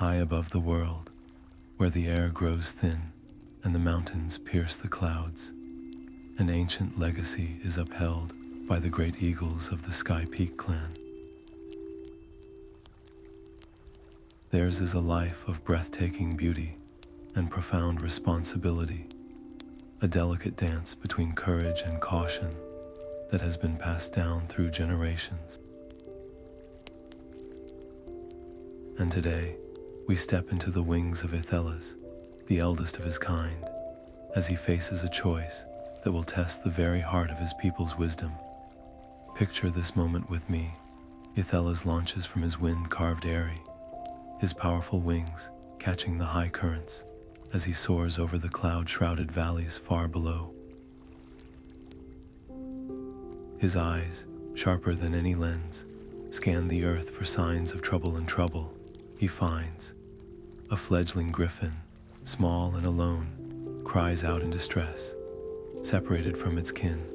high above the world, where the air grows thin and the mountains pierce the clouds. An ancient legacy is upheld by the great eagles of the Sky Peak clan. Theirs is a life of breathtaking beauty and profound responsibility, a delicate dance between courage and caution that has been passed down through generations. And today, we step into the wings of Ethelas, the eldest of his kind, as he faces a choice that will test the very heart of his people's wisdom. Picture this moment with me. Ethelas launches from his wind-carved eyrie, his powerful wings catching the high currents as he soars over the cloud-shrouded valleys far below. His eyes, sharper than any lens, scan the earth for signs of trouble, and trouble he finds. A fledgling griffin, small and alone, cries out in distress, separated from its kin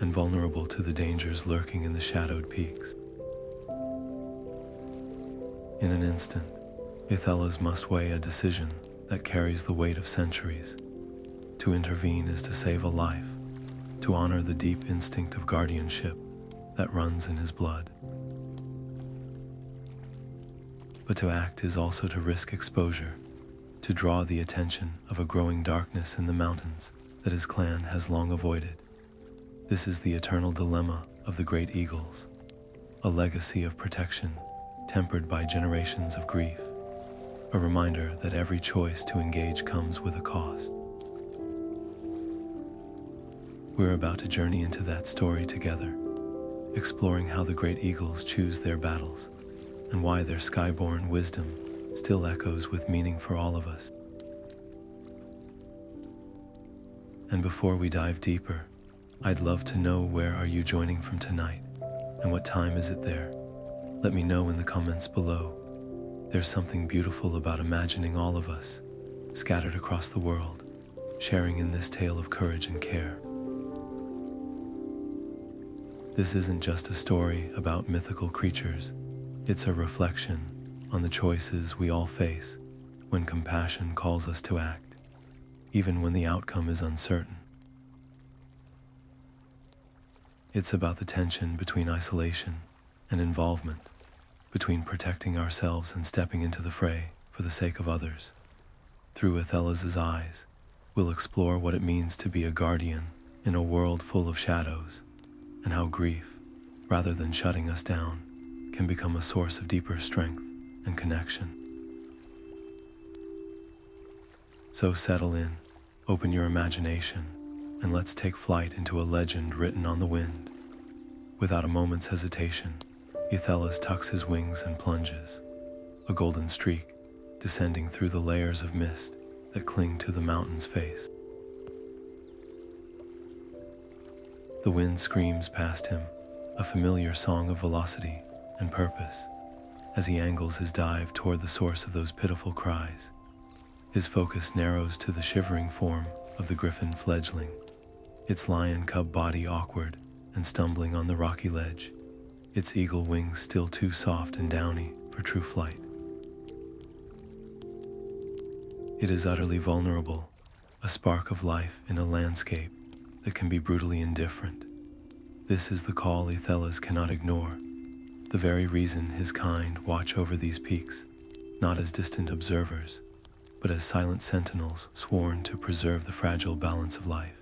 and vulnerable to the dangers lurking in the shadowed peaks. In an instant, Ethelas must weigh a decision that carries the weight of centuries. To intervene is to save a life, to honor the deep instinct of guardianship that runs in his blood. But to act is also to risk exposure, to draw the attention of a growing darkness in the mountains that his clan has long avoided. This is the eternal dilemma of the great eagles, a legacy of protection tempered by generations of grief, a reminder that every choice to engage comes with a cost. We're about to journey into that story together, exploring how the great eagles choose their battles and why their skyborne wisdom still echoes with meaning for all of us. And before we dive deeper, I'd love to know, where are you joining from tonight, and what time is it there? Let me know in the comments below. There's something beautiful about imagining all of us, scattered across the world, sharing in this tale of courage and care. This isn't just a story about mythical creatures, it's a reflection on the choices we all face when compassion calls us to act, even when the outcome is uncertain. It's about the tension between isolation and involvement, between protecting ourselves and stepping into the fray for the sake of others. Through Ethelas' eyes, we'll explore what it means to be a guardian in a world full of shadows, and how grief, rather than shutting us down, can become a source of deeper strength and connection. So settle in, open your imagination, and let's take flight into a legend written on the wind. Without a moment's hesitation, Ethelas tucks his wings and plunges, a golden streak descending through the layers of mist that cling to the mountain's face. The wind screams past him, a familiar song of velocity and purpose, as he angles his dive toward the source of those pitiful cries. His focus narrows to the shivering form of the Griffin fledgling, its lion cub body awkward and stumbling on the rocky ledge, its eagle wings still too soft and downy for true flight. It is utterly vulnerable, a spark of life in a landscape that can be brutally indifferent. This is the call Ethelas cannot ignore, the very reason his kind watch over these peaks, not as distant observers, but as silent sentinels sworn to preserve the fragile balance of life.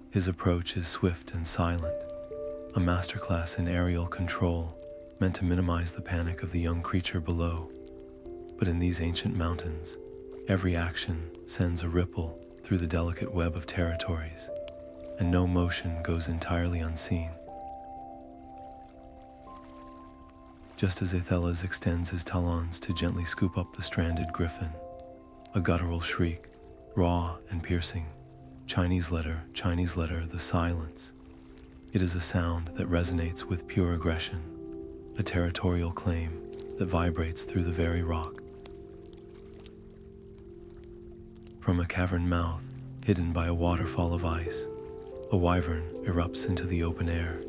His approach is swift and silent, a masterclass in aerial control meant to minimize the panic of the young creature below. But in these ancient mountains, every action sends a ripple through the delicate web of territories, and no motion goes entirely unseen. Just as Aethelas extends his talons to gently scoop up the stranded griffin, a guttural shriek, raw and piercing, Chinese letter, the silence. It is a sound that resonates with pure aggression, a territorial claim that vibrates through the very rock. From a cavern mouth, hidden by a waterfall of ice, a wyvern erupts into the open air,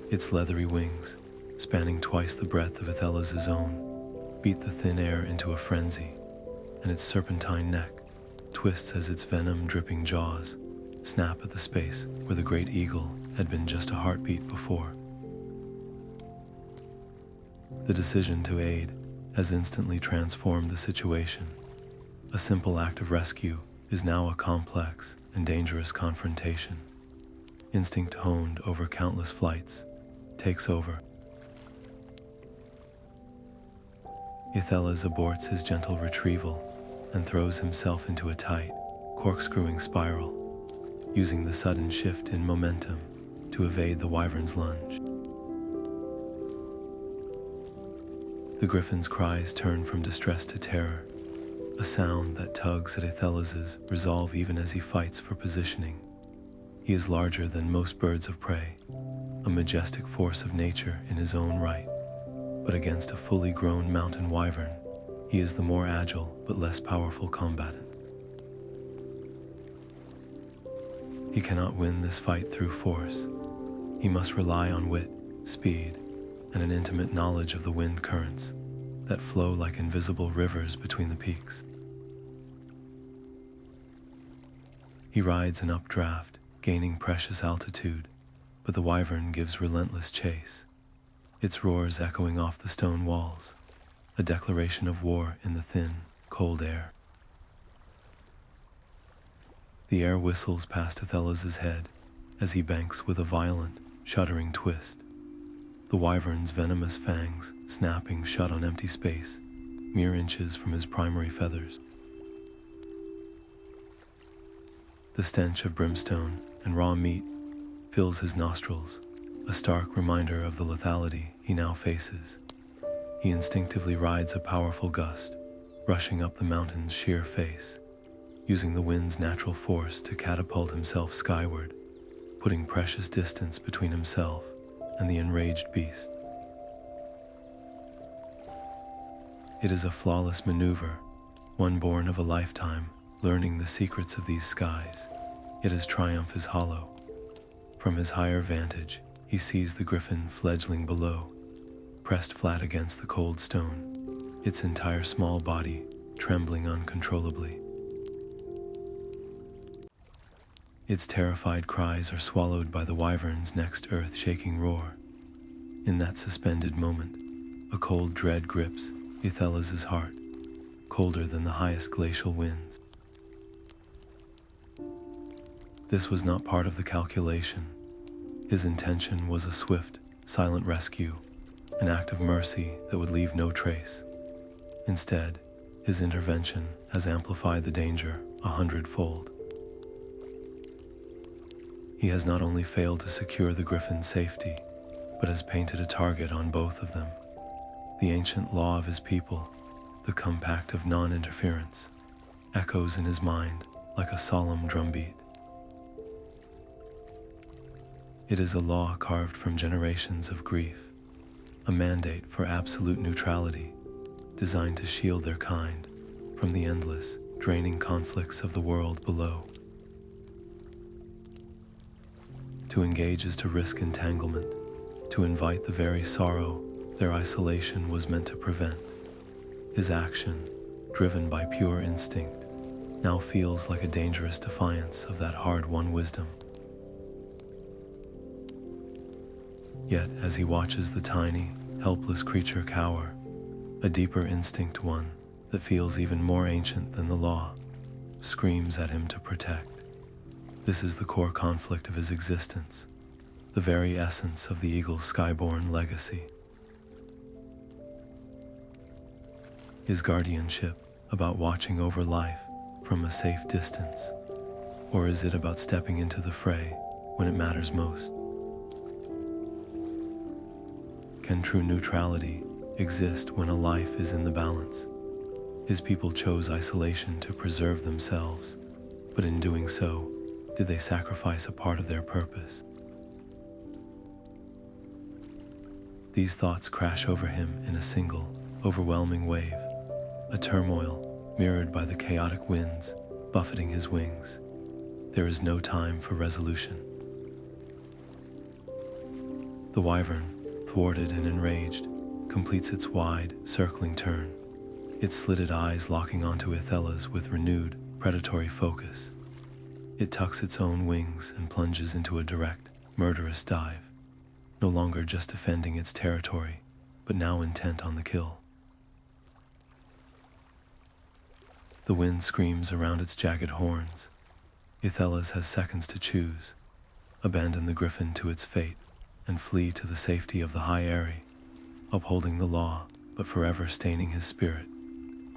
its leathery wings, spanning twice the breadth of Ethelas' own, beat the thin air into a frenzy, and its serpentine neck twists as its venom-dripping jaws snap at the space where the great eagle had been just a heartbeat before. The decision to aid has instantly transformed the situation. A simple act of rescue is now a complex and dangerous confrontation. Instinct honed over countless flights takes over. Ethelas aborts his gentle retrieval and throws himself into a tight, corkscrewing spiral, using the sudden shift in momentum to evade the wyvern's lunge. The griffin's cries turn from distress to terror, a sound that tugs at Aethelas's resolve even as he fights for positioning. He is larger than most birds of prey, a majestic force of nature in his own right, but against a fully grown mountain wyvern, he is the more agile but less powerful combatant. He cannot win this fight through force. He must rely on wit, speed, and an intimate knowledge of the wind currents that flow like invisible rivers between the peaks. He rides an updraft, gaining precious altitude, but the wyvern gives relentless chase, its roars echoing off the stone walls, a declaration of war in the thin, cold air. The air whistles past Aethelas's head as he banks with a violent, shuddering twist, the wyvern's venomous fangs snapping shut on empty space, mere inches from his primary feathers. The stench of brimstone and raw meat fills his nostrils, a stark reminder of the lethality he now faces. He instinctively rides a powerful gust, rushing up the mountain's sheer face, using the wind's natural force to catapult himself skyward, putting precious distance between himself and the enraged beast. It is a flawless maneuver, one born of a lifetime learning the secrets of these skies, yet his triumph is hollow. From his higher vantage, he sees the Griffin fledgling below, pressed flat against the cold stone, its entire small body trembling uncontrollably. Its terrified cries are swallowed by the wyvern's next earth-shaking roar. In that suspended moment, a cold dread grips Ethelas's heart, colder than the highest glacial winds. This was not part of the calculation. His intention was a swift, silent rescue, an act of mercy that would leave no trace. Instead, his intervention has amplified the danger 100-fold. He has not only failed to secure the Griffin's safety, but has painted a target on both of them. The ancient law of his people, the compact of non-interference, echoes in his mind like a solemn drumbeat. It is a law carved from generations of grief, a mandate for absolute neutrality, designed to shield their kind from the endless, draining conflicts of the world below. To engage is to risk entanglement, to invite the very sorrow their isolation was meant to prevent. His action, driven by pure instinct, now feels like a dangerous defiance of that hard-won wisdom. Yet, as he watches the tiny, helpless creature cower, a deeper instinct, one that feels even more ancient than the law, screams at him to protect. This is the core conflict of his existence, the very essence of the eagle's Skyborne legacy. Is guardianship about watching over life from a safe distance, or is it about stepping into the fray when it matters most? Can true neutrality exist when a life is in the balance? His people chose isolation to preserve themselves, but in doing so, did they sacrifice a part of their purpose? These thoughts crash over him in a single, overwhelming wave, a turmoil mirrored by the chaotic winds buffeting his wings. There is no time for resolution. The wyvern, thwarted and enraged, completes its wide, circling turn, its slitted eyes locking onto Ethelas with renewed, predatory focus. It tucks its own wings and plunges into a direct, murderous dive, no longer just defending its territory, but now intent on the kill. The wind screams around its jagged horns. Ethelas has seconds to choose: abandon the Griffin to its fate and flee to the safety of the High Eyrie, upholding the law but forever staining his spirit,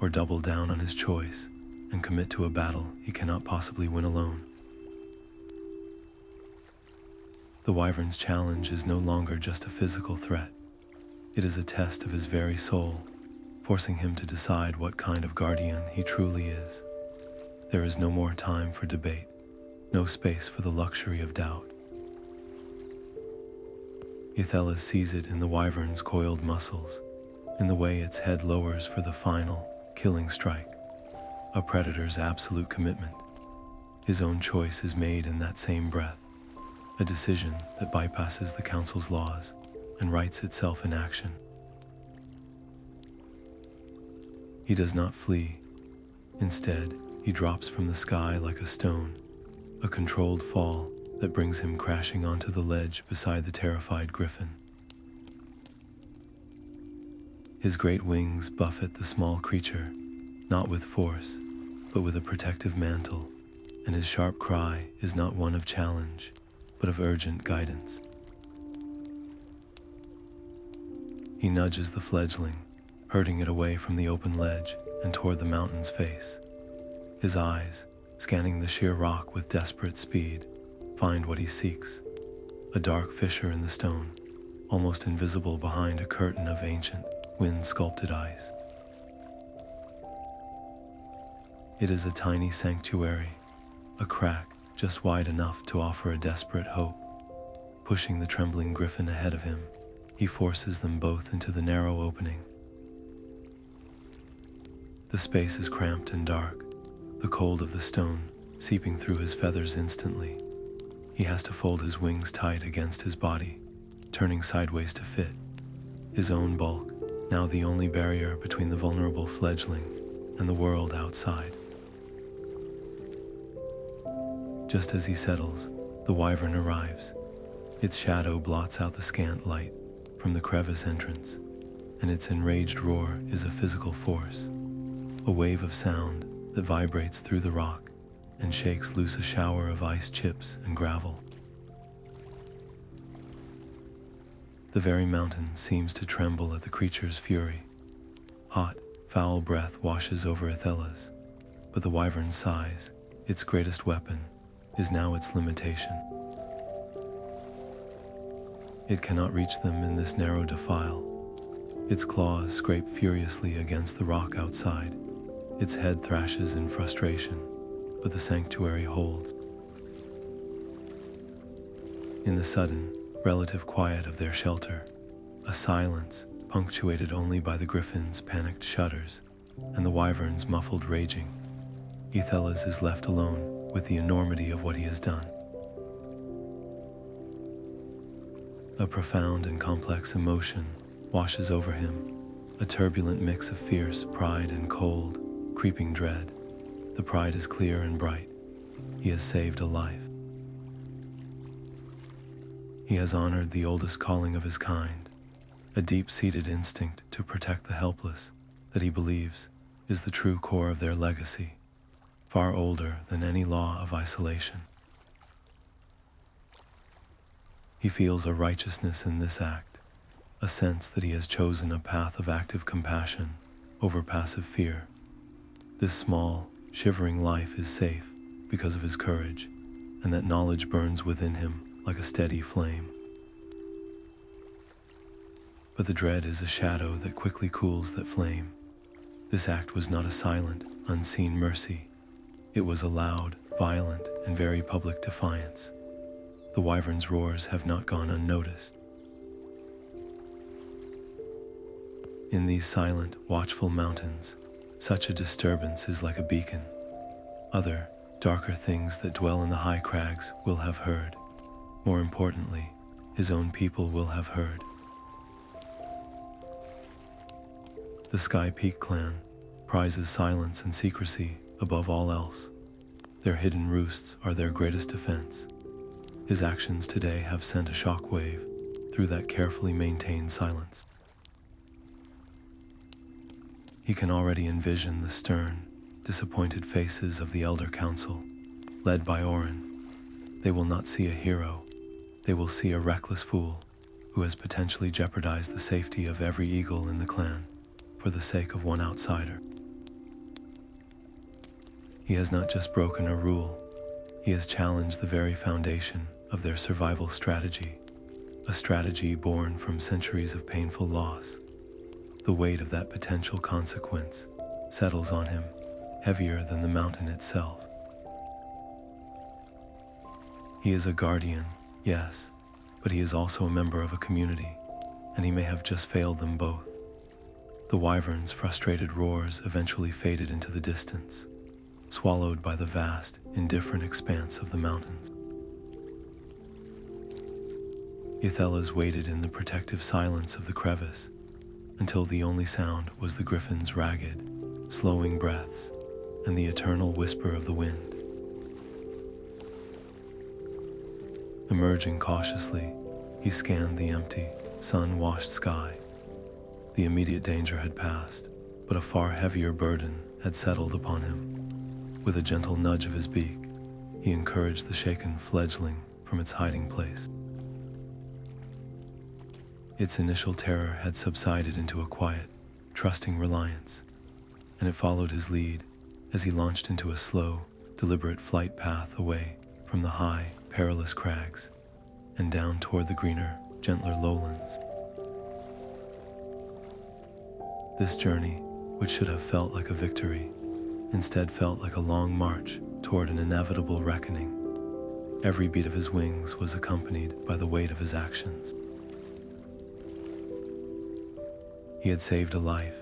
or double down on his choice and commit to a battle he cannot possibly win alone. The Wyvern's challenge is no longer just a physical threat. It is a test of his very soul, forcing him to decide what kind of guardian he truly is. There is no more time for debate, no space for the luxury of doubt. Ethelas sees it in the Wyvern's coiled muscles, in the way its head lowers for the final, killing strike, a predator's absolute commitment. His own choice is made in that same breath, a decision that bypasses the Council's laws and writes itself in action. He does not flee. Instead, he drops from the sky like a stone, a controlled fall that brings him crashing onto the ledge beside the terrified Griffin. His great wings buffet the small creature, not with force, but with a protective mantle, and his sharp cry is not one of challenge, but of urgent guidance. He nudges the fledgling, herding it away from the open ledge and toward the mountain's face. His eyes, scanning the sheer rock with desperate speed, find what he seeks: a dark fissure in the stone, almost invisible behind a curtain of ancient, wind-sculpted ice. It is a tiny sanctuary, a crack just wide enough to offer a desperate hope. Pushing the trembling Griffin ahead of him, he forces them both into the narrow opening. The space is cramped and dark, the cold of the stone seeping through his feathers instantly. He has to fold his wings tight against his body, turning sideways to fit. His own bulk, now the only barrier between the vulnerable fledgling and the world outside. Just as he settles, the Wyvern arrives. Its shadow blots out the scant light from the crevice entrance, and its enraged roar is a physical force, a wave of sound that vibrates through the rock and shakes loose a shower of ice chips and gravel. The very mountain seems to tremble at the creature's fury. Hot, foul breath washes over Ethelas, but the Wyvern's size, its greatest weapon, is now its limitation. It cannot reach them in this narrow defile. Its claws scrape furiously against the rock outside. Its head thrashes in frustration, but the sanctuary holds. In the sudden, relative quiet of their shelter, a silence punctuated only by the Griffin's panicked shudders and the Wyvern's muffled raging, Ethelas is left alone with the enormity of what he has done. A profound and complex emotion washes over him, a turbulent mix of fierce pride and cold, creeping dread. The pride is clear and bright. He has saved a life. He has honored the oldest calling of his kind, a deep-seated instinct to protect the helpless that he believes is the true core of their legacy, far older than any law of isolation. He feels a righteousness in this act, a sense that he has chosen a path of active compassion over passive fear. This small, shivering life is safe because of his courage, and that knowledge burns within him like a steady flame. But the dread is a shadow that quickly cools that flame. This act was not a silent, unseen mercy. It was a loud, violent, and very public defiance. The Wyvern's roars have not gone unnoticed. In these silent, watchful mountains, such a disturbance is like a beacon. Other, darker things that dwell in the high crags will have heard. More importantly, his own people will have heard. The Sky Peak clan prizes silence and secrecy above all else. Their hidden roosts are their greatest defense. His actions today have sent a shockwave through that carefully maintained silence. He can already envision the stern, disappointed faces of the Elder Council, led by Orin. They will not see a hero, they will see a reckless fool who has potentially jeopardized the safety of every eagle in the clan for the sake of one outsider. He has not just broken a rule, he has challenged the very foundation of their survival strategy, a strategy born from centuries of painful loss. The weight of that potential consequence settles on him, heavier than the mountain itself. He is a guardian, yes, but he is also a member of a community, and he may have just failed them both. The Wyvern's frustrated roars eventually faded into the distance, swallowed by the vast, indifferent expanse of the mountains. Ethelas waited in the protective silence of the crevice until the only sound was the Griffin's ragged, slowing breaths and the eternal whisper of the wind. Emerging cautiously, he scanned the empty, sun-washed sky. The immediate danger had passed, but a far heavier burden had settled upon him. With a gentle nudge of his beak, he encouraged the shaken fledgling from its hiding place. Its initial terror had subsided into a quiet, trusting reliance, and it followed his lead as he launched into a slow, deliberate flight path away from the high, perilous crags and down toward the greener, gentler lowlands. This journey, which should have felt like a victory, instead felt like a long march toward an inevitable reckoning. Every beat of his wings was accompanied by the weight of his actions. He had saved a life.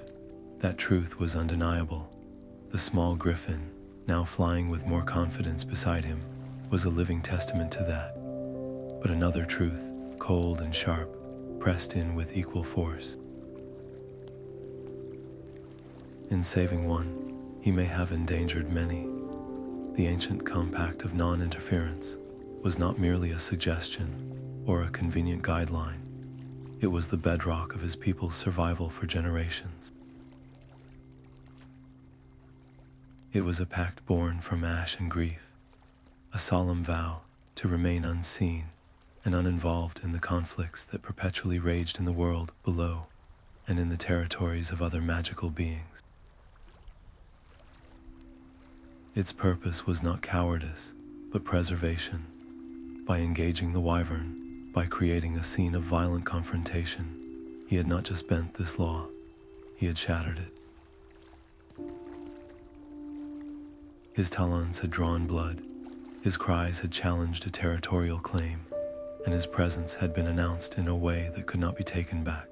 That truth was undeniable. The small Griffin, now flying with more confidence beside him, was a living testament to that. But another truth, cold and sharp, pressed in with equal force. In saving one, he may have endangered many. The ancient compact of non-interference was not merely a suggestion or a convenient guideline. It was the bedrock of his people's survival for generations. It was a pact born from ash and grief, a solemn vow to remain unseen and uninvolved in the conflicts that perpetually raged in the world below and in the territories of other magical beings. Its purpose was not cowardice, but preservation. By engaging the Wyvern, by creating a scene of violent confrontation, he had not just bent this law, he had shattered it. His talons had drawn blood, his cries had challenged a territorial claim, and his presence had been announced in a way that could not be taken back.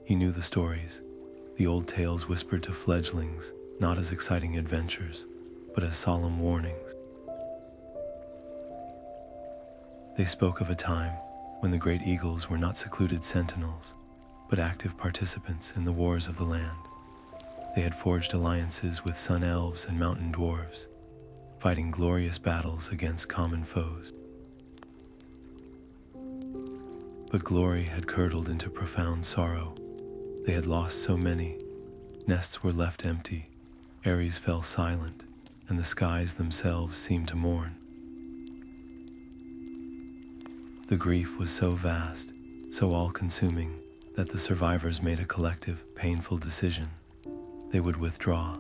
He knew the stories, the old tales whispered to fledglings, not as exciting adventures, but as solemn warnings. They spoke of a time when the great eagles were not secluded sentinels, but active participants in the wars of the land. They had forged alliances with sun elves and mountain dwarves, fighting glorious battles against common foes. But glory had curdled into profound sorrow. They had lost so many. Nests were left empty, eyries fell silent, and the skies themselves seemed to mourn. The grief was so vast, so all-consuming, that the survivors made a collective, painful decision. They would withdraw.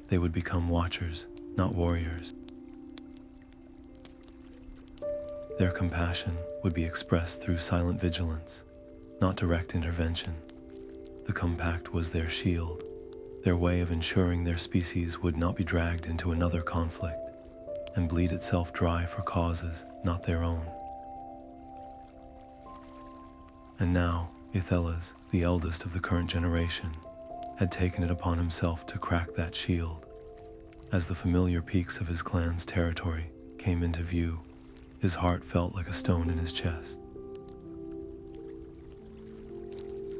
They would become watchers, not warriors. Their compassion would be expressed through silent vigilance, not direct intervention. The compact was their shield, their way of ensuring their species would not be dragged into another conflict and bleed itself dry for causes not their own. And now, Ethelas, the eldest of the current generation, had taken it upon himself to crack that shield. As the familiar peaks of his clan's territory came into view, his heart felt like a stone in his chest.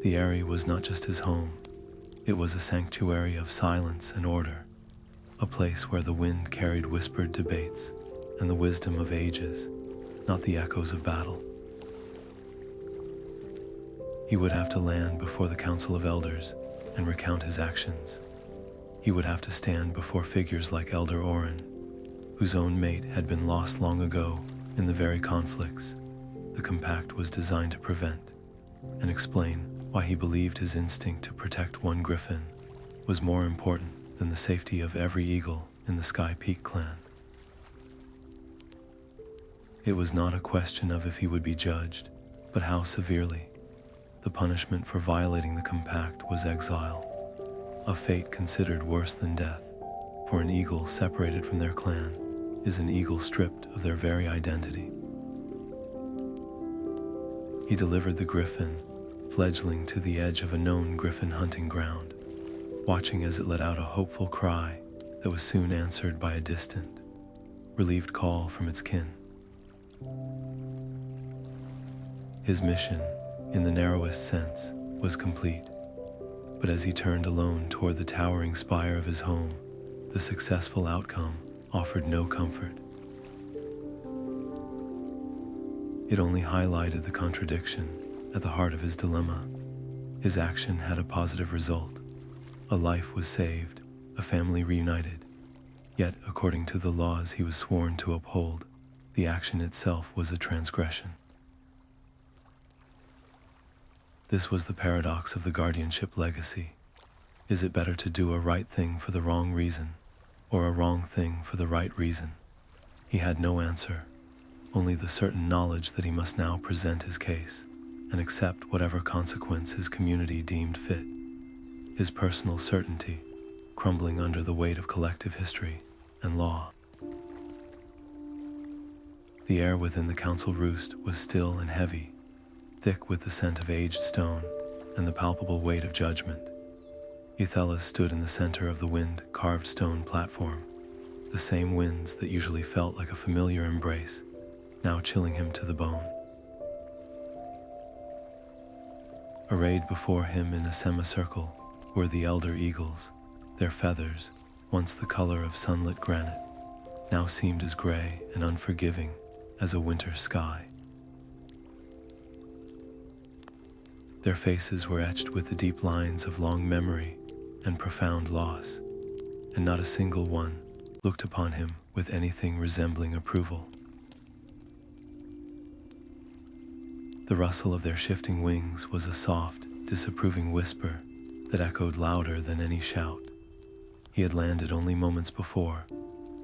The Eyrie was not just his home, It was a sanctuary of silence and order, a place where the wind carried whispered debates and the wisdom of ages, not the echoes of battle. He would have to land before the Council of Elders and recount his actions. He would have to stand before figures like Elder Orin, whose own mate had been lost long ago in the very conflicts the compact was designed to prevent, and explain why he believed his instinct to protect one Griffin was more important than the safety of every eagle in the Sky Peak clan. It was not a question of if he would be judged, but how severely. The punishment for violating the compact was exile, a fate considered worse than death, for an eagle separated from their clan is an eagle stripped of their very identity. He delivered the Griffin, Fledgling, to the edge of a known Griffin hunting ground, watching as it let out a hopeful cry that was soon answered by a distant, relieved call from its kin. His mission, in the narrowest sense, was complete, but as he turned alone toward the towering spire of his home, the successful outcome offered no comfort. It only highlighted the contradiction at the heart of his dilemma. His action had a positive result. A life was saved, a family reunited. Yet, according to the laws he was sworn to uphold, the action itself was a transgression. This was the paradox of the guardianship legacy. Is it better to do a right thing for the wrong reason, or a wrong thing for the right reason? He had no answer, only the certain knowledge that he must now present his case and accept whatever consequence his community deemed fit. His personal certainty crumbling under the weight of collective history and law. The air within the council roost was still and heavy, thick with the scent of aged stone and the palpable weight of judgment. Ethelas stood in the center of the wind-carved stone platform, the same winds that usually felt like a familiar embrace, now chilling him to the bone. Arrayed before him in a semicircle were the elder eagles. Their feathers, once the color of sunlit granite, now seemed as gray and unforgiving as a winter sky. Their faces were etched with the deep lines of long memory and profound loss, and not a single one looked upon him with anything resembling approval. The rustle of their shifting wings was a soft, disapproving whisper that echoed louder than any shout. He had landed only moments before,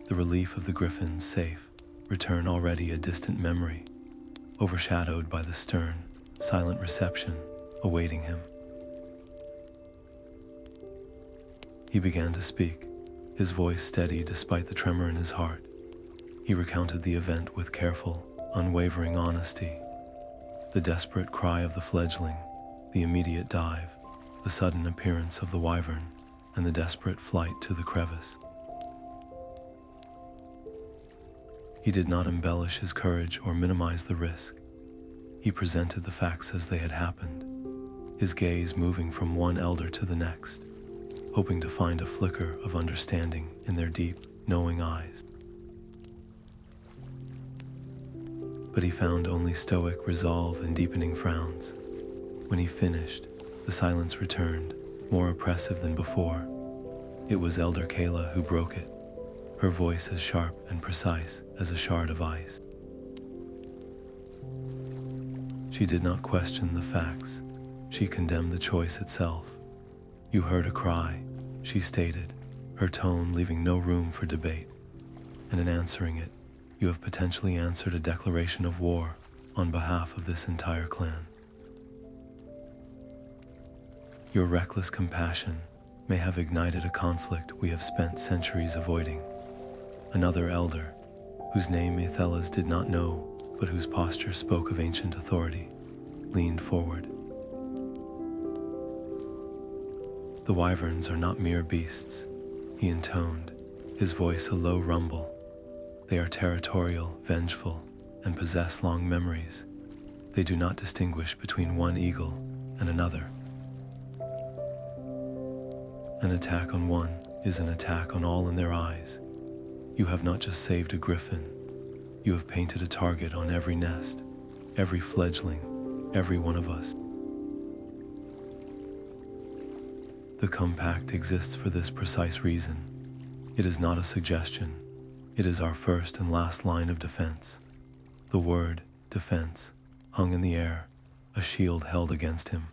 the relief of the Griffin's safe return already a distant memory, overshadowed by the stern, silent reception awaiting him. He began to speak, his voice steady despite the tremor in his heart. He recounted the event with careful, unwavering honesty. The desperate cry of the fledgling, the immediate dive, the sudden appearance of the Wyvern, and the desperate flight to the crevice. He did not embellish his courage or minimize the risk. He presented the facts as they had happened, his gaze moving from one elder to the next, hoping to find a flicker of understanding in their deep, knowing eyes. But he found only stoic resolve and deepening frowns. When he finished, the silence returned, more oppressive than before. It was Elder Kayla who broke it, her voice as sharp and precise as a shard of ice. She did not question the facts. She condemned the choice itself. "You heard a cry," she stated, her tone leaving no room for debate. "And in answering it, you have potentially answered a declaration of war on behalf of this entire clan. Your reckless compassion may have ignited a conflict we have spent centuries avoiding." Another elder, whose name Aethelas did not know, but whose posture spoke of ancient authority, leaned forward. "The wyverns are not mere beasts," he intoned, his voice a low rumble. "They are territorial, vengeful, and possess long memories. They do not distinguish between one eagle and another." An attack on one is an attack on all in their eyes. You have not just saved a griffin, you have painted a target on every nest, every fledgling, every one of us. The compact exists for this precise reason. It is not a suggestion, it is our first and last line of defense. The word defense hung in the air, a shield held against him.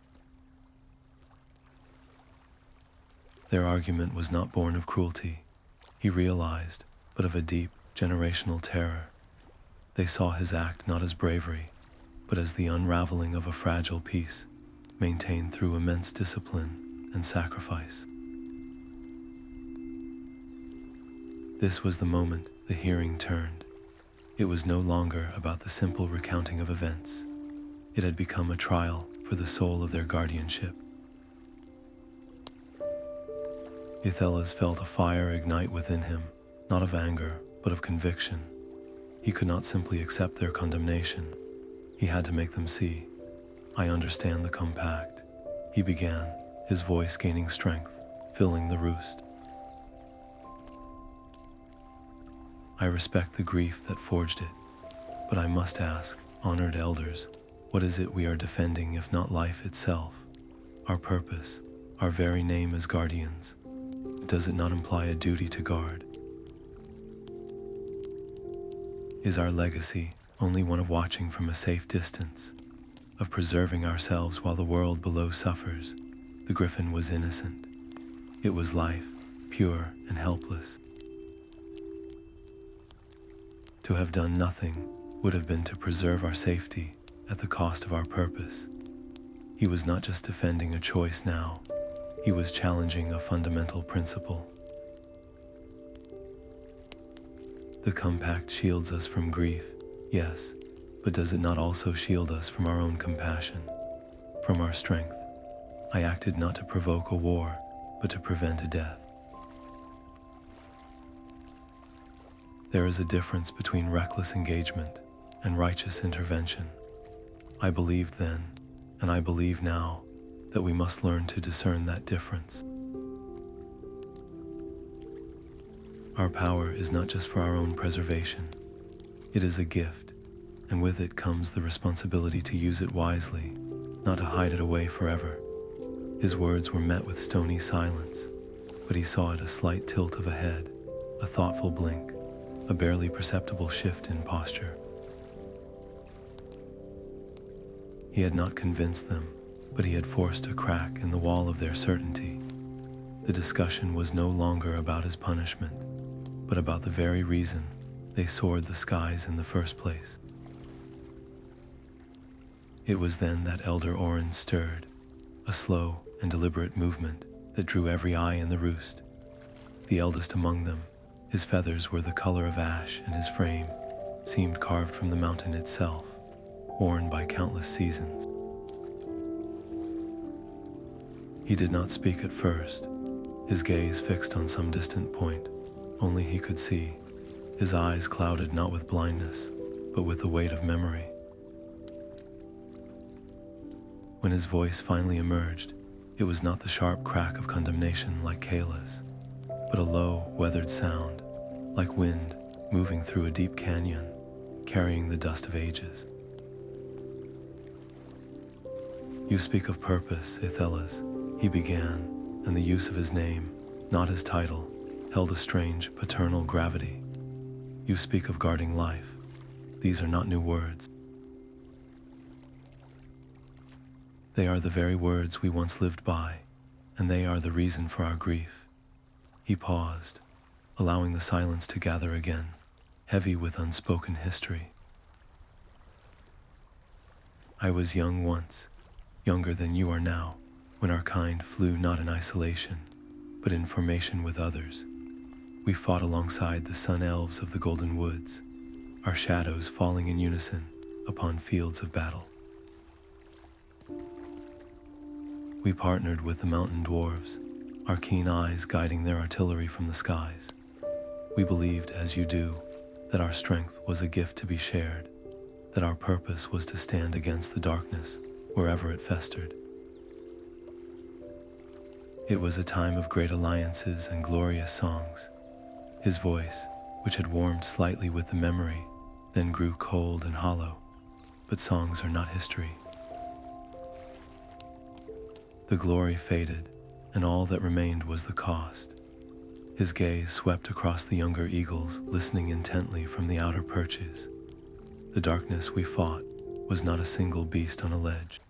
Their argument was not born of cruelty, he realized, but of a deep, generational terror. They saw his act not as bravery, but as the unraveling of a fragile peace, maintained through immense discipline and sacrifice. This was the moment the hearing turned. It was no longer about the simple recounting of events. It had become a trial for the soul of their guardianship. Ethelas felt a fire ignite within him, not of anger, but of conviction. He could not simply accept their condemnation. He had to make them see. "I understand the compact," he began, his voice gaining strength, filling the roost. "I respect the grief that forged it, but I must ask, honored elders, what is it we are defending if not life itself? Our purpose, our very name as guardians. Does it not imply a duty to guard? Is our legacy only one of watching from a safe distance, of preserving ourselves while the world below suffers?" The griffin was innocent. It was life, pure and helpless. To have done nothing would have been to preserve our safety at the cost of our purpose. He was not just defending a choice now, he was challenging a fundamental principle. The compact shields us from grief, yes, but does it not also shield us from our own compassion, from our strength? I acted not to provoke a war, but to prevent a death. There is a difference between reckless engagement and righteous intervention. I believed then, and I believe now, that we must learn to discern that difference. Our power is not just for our own preservation. It is a gift, and with it comes the responsibility to use it wisely, not to hide it away forever. His words were met with stony silence, but he saw it a slight tilt of a head, a thoughtful blink, a barely perceptible shift in posture. He had not convinced them, but he had forced a crack in the wall of their certainty. The discussion was no longer about his punishment, but about the very reason they soared the skies in the first place. It was then that Elder Orin stirred, a slow and deliberate movement that drew every eye in the roost. The eldest among them, his feathers were the color of ash, and his frame seemed carved from the mountain itself, worn by countless seasons. He did not speak at first, his gaze fixed on some distant point. Only he could see, his eyes clouded not with blindness, but with the weight of memory. When his voice finally emerged, it was not the sharp crack of condemnation like Kayla's, but a low, weathered sound, like wind moving through a deep canyon, carrying the dust of ages. "You speak of purpose, Ethelas," he began, and the use of his name, not his title, held a strange paternal gravity. "You speak of guarding life. These are not new words. They are the very words we once lived by, and they are the reason for our grief." He paused, allowing the silence to gather again, heavy with unspoken history. "I was young once, younger than you are now, when our kind flew not in isolation, but in formation with others. We fought alongside the sun elves of the Golden Woods, our shadows falling in unison upon fields of battle. We partnered with the mountain dwarves, our keen eyes guiding their artillery from the skies. We believed, as you do, that our strength was a gift to be shared, that our purpose was to stand against the darkness wherever it festered. It was a time of great alliances and glorious songs. His voice, which had warmed slightly with the memory, then grew cold and hollow. But songs are not history. The glory faded, and all that remained was the cost. His gaze swept across the younger eagles, listening intently from the outer perches. The darkness we fought was not a single beast on a ledge.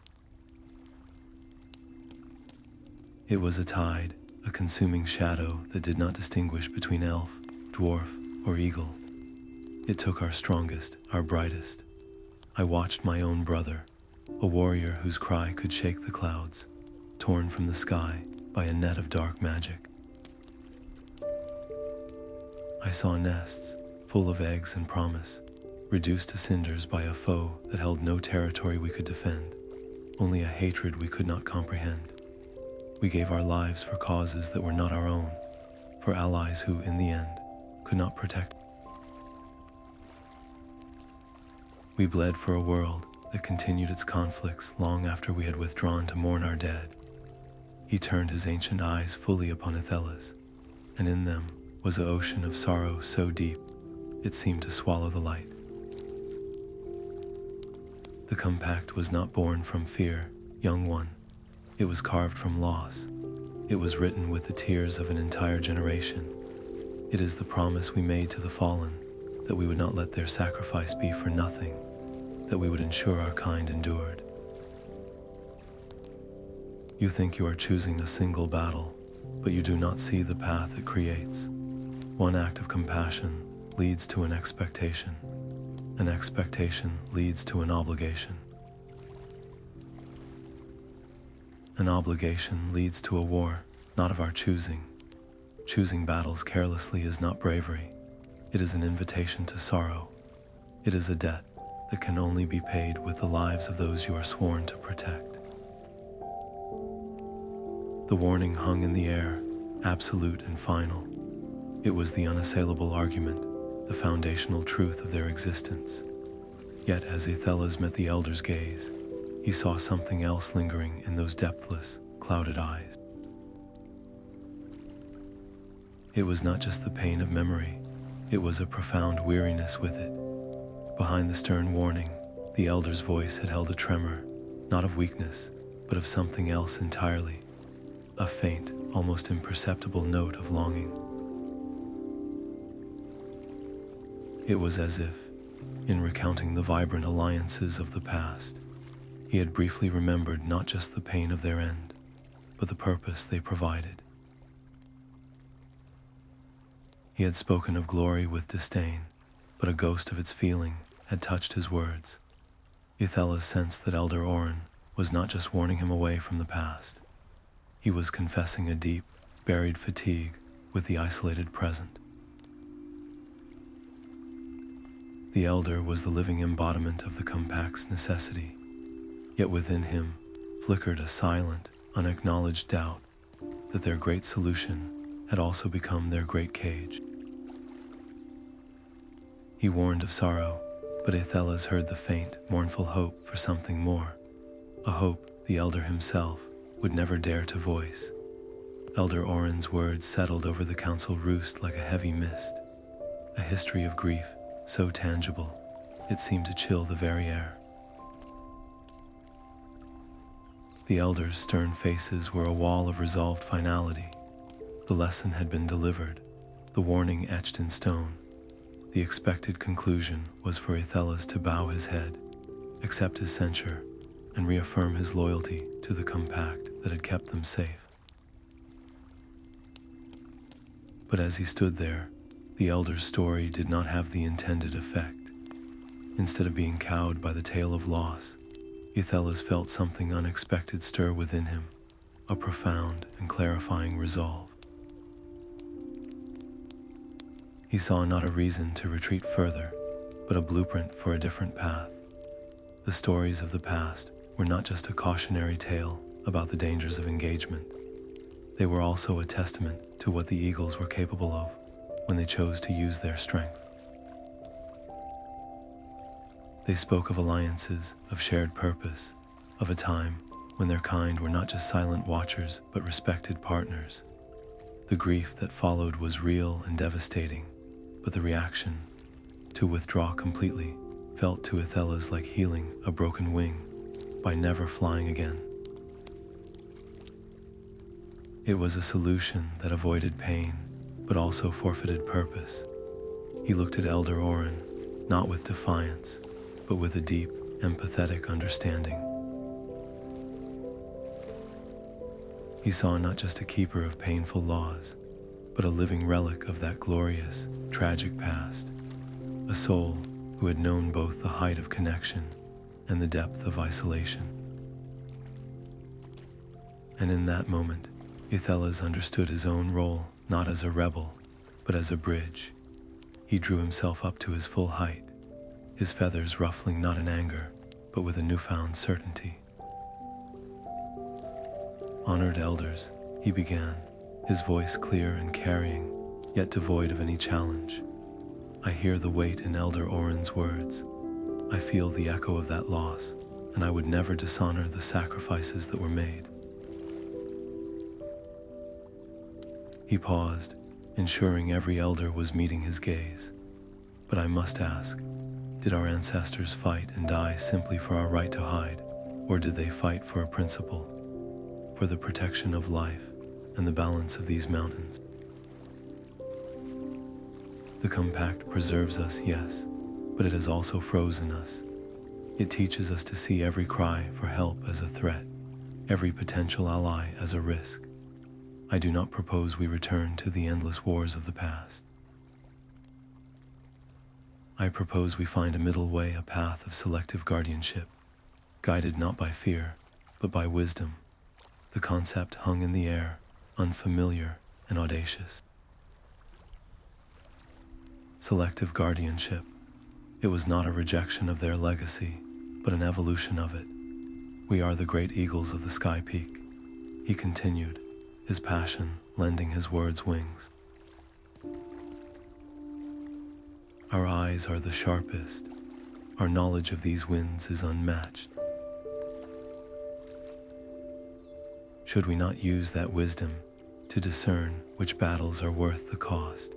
It was a tide, a consuming shadow that did not distinguish between elf, dwarf, or eagle. It took our strongest, our brightest. I watched my own brother, a warrior whose cry could shake the clouds, torn from the sky by a net of dark magic. I saw nests, full of eggs and promise, reduced to cinders by a foe that held no territory we could defend, only a hatred we could not comprehend. We gave our lives for causes that were not our own, for allies who, in the end, could not protect. We bled for a world that continued its conflicts long after we had withdrawn to mourn our dead. He turned his ancient eyes fully upon Ethelas, and in them was an ocean of sorrow so deep it seemed to swallow the light. The compact was not born from fear, young one. It was carved from loss. It was written with the tears of an entire generation. It is the promise we made to the fallen, that we would not let their sacrifice be for nothing, that we would ensure our kind endured. You think you are choosing a single battle, but you do not see the path it creates. One act of compassion leads to an expectation. An expectation leads to an obligation. An obligation leads to a war, not of our choosing. Choosing battles carelessly is not bravery. It is an invitation to sorrow. It is a debt that can only be paid with the lives of those you are sworn to protect. The warning hung in the air, absolute and final. It was the unassailable argument, the foundational truth of their existence. Yet as Aethelas met the elder's gaze, he saw something else lingering in those depthless, clouded eyes. It was not just the pain of memory, it was a profound weariness with it. Behind the stern warning, the elder's voice had held a tremor, not of weakness, but of something else entirely. A faint, almost imperceptible note of longing. It was as if, in recounting the vibrant alliances of the past, he had briefly remembered not just the pain of their end, but the purpose they provided. He had spoken of glory with disdain, but a ghost of its feeling had touched his words. Ethelas sensed that Elder Orin was not just warning him away from the past. He was confessing a deep, buried fatigue with the isolated present. The Elder was the living embodiment of the compact's necessity, yet within him flickered a silent, unacknowledged doubt that their great solution had also become their great cage. He warned of sorrow, but Aethelas heard the faint, mournful hope for something more, a hope the Elder himself would never dare to voice. Elder Orin's words settled over the council roost like a heavy mist, a history of grief so tangible it seemed to chill the very air. The Elder's stern faces were a wall of resolved finality. The lesson had been delivered, the warning etched in stone. The expected conclusion was for Aethelas to bow his head, accept his censure, and reaffirm his loyalty to the compact that had kept them safe. But as he stood there, the Elder's story did not have the intended effect. Instead of being cowed by the tale of loss, Aethelas felt something unexpected stir within him, a profound and clarifying resolve. He saw not a reason to retreat further, but a blueprint for a different path. The stories of the past were not just a cautionary tale about the dangers of engagement. They were also a testament to what the Eagles were capable of when they chose to use their strength. They spoke of alliances, of shared purpose, of a time when their kind were not just silent watchers but respected partners. The grief that followed was real and devastating, but the reaction, to withdraw completely, felt to Ethelas like healing a broken wing by never flying again. It was a solution that avoided pain, but also forfeited purpose. He looked at Elder Orin, not with defiance, but with a deep, empathetic understanding. He saw not just a keeper of painful laws, but a living relic of that glorious, tragic past, a soul who had known both the height of connection and the depth of isolation. And in that moment, Ethelas understood his own role not as a rebel, but as a bridge. He drew himself up to his full height, his feathers ruffling not in anger, but with a newfound certainty. "Honored elders," he began, his voice clear and carrying, yet devoid of any challenge. "I hear the weight in Elder Orin's words. I feel the echo of that loss, and I would never dishonor the sacrifices that were made." He paused, ensuring every elder was meeting his gaze. "But I must ask, did our ancestors fight and die simply for our right to hide, or did they fight for a principle, for the protection of life and the balance of these mountains? The compact preserves us, yes, but it has also frozen us. It teaches us to see every cry for help as a threat, every potential ally as a risk. I do not propose we return to the endless wars of the past. I propose we find a middle way, a path of selective guardianship, guided not by fear, but by wisdom." The concept hung in the air, unfamiliar and audacious. Selective guardianship. It was not a rejection of their legacy, but an evolution of it. "We are the great eagles of the sky peak," he continued, his passion lending his words wings. "Our eyes are the sharpest. Our knowledge of these winds is unmatched. Should we not use that wisdom to discern which battles are worth the cost?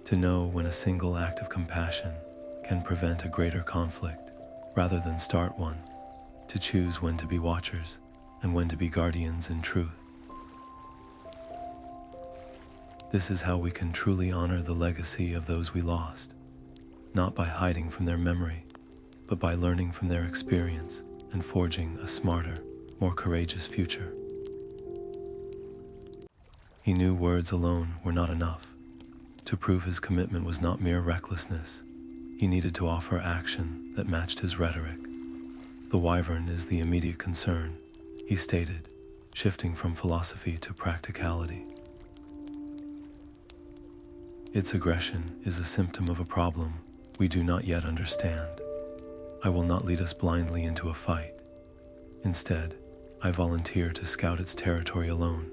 To know when a single act of compassion can prevent a greater conflict rather than start one, to choose when to be watchers and when to be guardians in truth. This is how we can truly honor the legacy of those we lost, not by hiding from their memory, but by learning from their experience and forging a smarter, more courageous future." He knew words alone were not enough. To prove his commitment was not mere recklessness. He needed to offer action that matched his rhetoric. "The Wyvern is the immediate concern," he stated, shifting from philosophy to practicality. "Its aggression is a symptom of a problem we do not yet understand. I will not lead us blindly into a fight. Instead, I volunteer to scout its territory alone.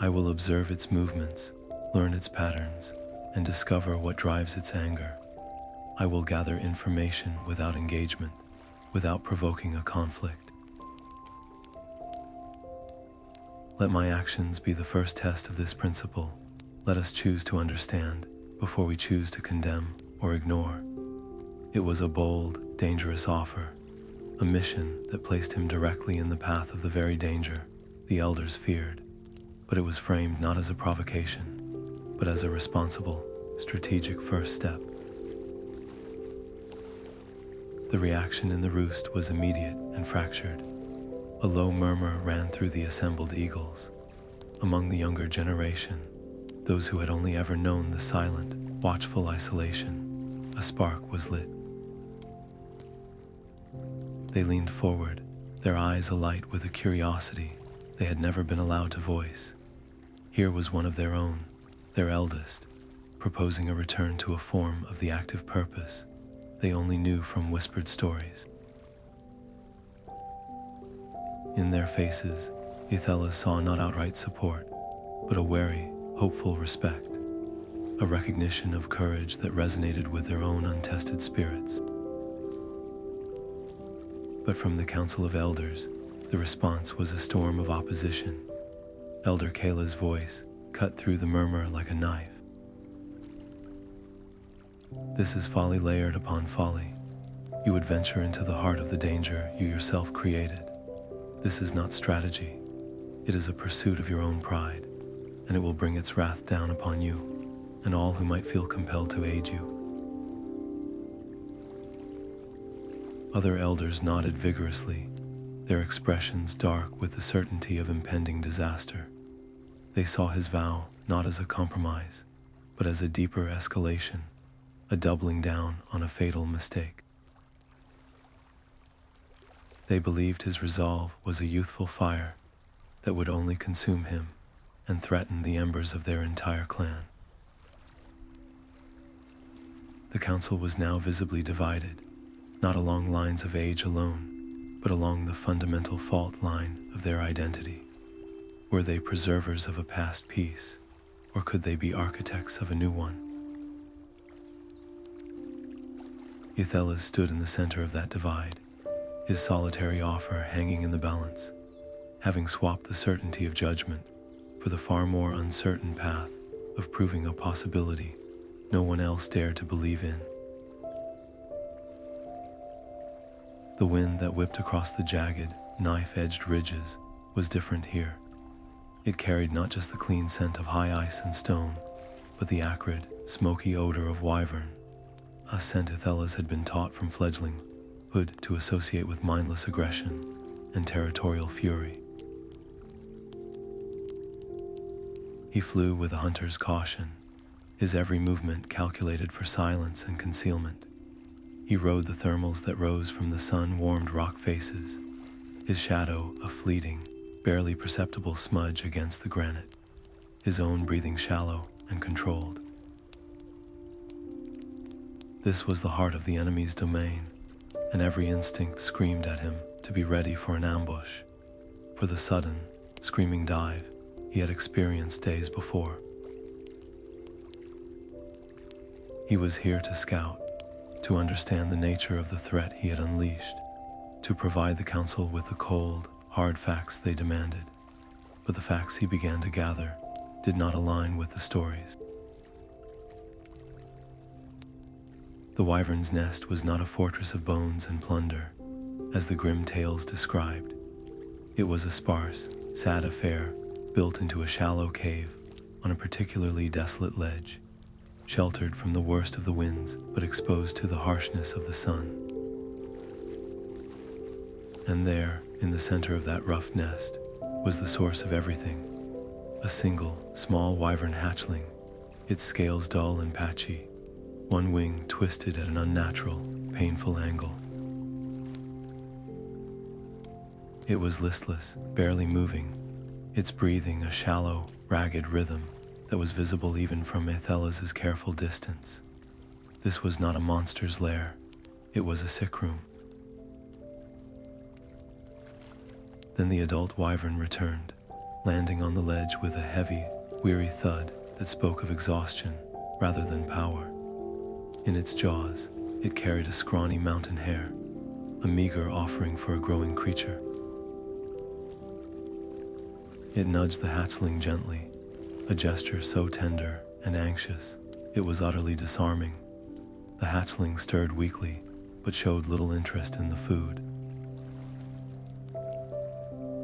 I will observe its movements, learn its patterns, and discover what drives its anger. I will gather information without engagement, without provoking a conflict. Let my actions be the first test of this principle. Let us choose to understand before we choose to condemn or ignore." It was a bold, dangerous offer, a mission that placed him directly in the path of the very danger the elders feared, but it was framed not as a provocation, but as a responsible, strategic first step. The reaction in the roost was immediate and fractured. A low murmur ran through the assembled eagles. Among the younger generation, those who had only ever known the silent, watchful isolation, a spark was lit. They leaned forward, their eyes alight with a curiosity they had never been allowed to voice. Here was one of their own, their eldest, proposing a return to a form of the active purpose they only knew from whispered stories. In their faces, Ethelas saw not outright support, but a wary, hopeful respect, a recognition of courage that resonated with their own untested spirits. But from the Council of Elders, the response was a storm of opposition. Elder Kayla's voice cut through the murmur like a knife. This is folly layered upon folly. You would venture into the heart of the danger you yourself created. This is not strategy. It is a pursuit of your own pride, and it will bring its wrath down upon you and all who might feel compelled to aid you. Other elders nodded vigorously, their expressions dark with the certainty of impending disaster. They saw his vow not as a compromise, but as a deeper escalation, a doubling down on a fatal mistake. They believed his resolve was a youthful fire that would only consume him and threaten the embers of their entire clan. The council was now visibly divided, not along lines of age alone, but along the fundamental fault line of their identity. Were they preservers of a past peace, or could they be architects of a new one? Ethelas stood in the center of that divide, his solitary offer hanging in the balance, having swapped the certainty of judgment for the far more uncertain path of proving a possibility no one else dared to believe in. The wind that whipped across the jagged, knife-edged ridges was different here. It carried not just the clean scent of high ice and stone, but the acrid, smoky odor of Wyvern, a scent Aethelas had been taught from Fledgling hood to associate with mindless aggression and territorial fury. He flew with a hunter's caution, his every movement calculated for silence and concealment. He rode the thermals that rose from the sun-warmed rock faces, his shadow a fleeting, barely perceptible smudge against the granite, his own breathing shallow and controlled. This was the heart of the enemy's domain, and every instinct screamed at him to be ready for an ambush, for the sudden, screaming dive he had experienced days before. He was here to scout, to understand the nature of the threat he had unleashed, to provide the council with the cold, hard facts they demanded. But the facts he began to gather did not align with the stories. The Wyvern's nest was not a fortress of bones and plunder, as the grim tales described. It was a sparse, sad affair built into a shallow cave on a particularly desolate ledge, sheltered from the worst of the winds but exposed to the harshness of the sun. And there, in the center of that rough nest, was the source of everything, a single, small wyvern hatchling, its scales dull and patchy, one wing twisted at an unnatural, painful angle. It was listless, barely moving, its breathing a shallow, ragged rhythm that was visible even from Aethelas' careful distance. This was not a monster's lair, it was a sick room. Then the adult wyvern returned, landing on the ledge with a heavy, weary thud that spoke of exhaustion rather than power. In its jaws, it carried a scrawny mountain hare, a meager offering for a growing creature. It nudged the hatchling gently, a gesture so tender and anxious, it was utterly disarming. The hatchling stirred weakly, but showed little interest in the food.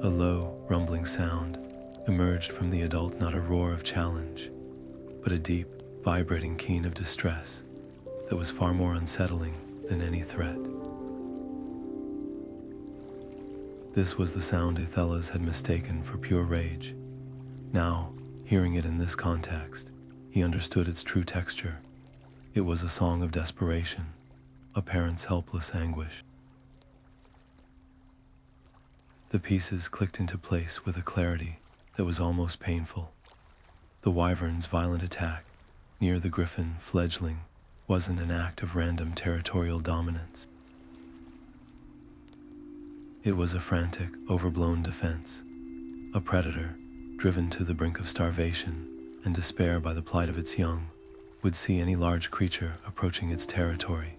A low, rumbling sound emerged from the adult, not a roar of challenge, but a deep, vibrating keen of distress that was far more unsettling than any threat. This was the sound Ethelas had mistaken for pure rage. Now, hearing it in this context, he understood its true texture. It was a song of desperation, a parent's helpless anguish. The pieces clicked into place with a clarity that was almost painful. The wyvern's violent attack near the Griffin fledgling wasn't an act of random territorial dominance. It was a frantic, overblown defense, a predator driven to the brink of starvation and despair by the plight of its young would see any large creature approaching its territory,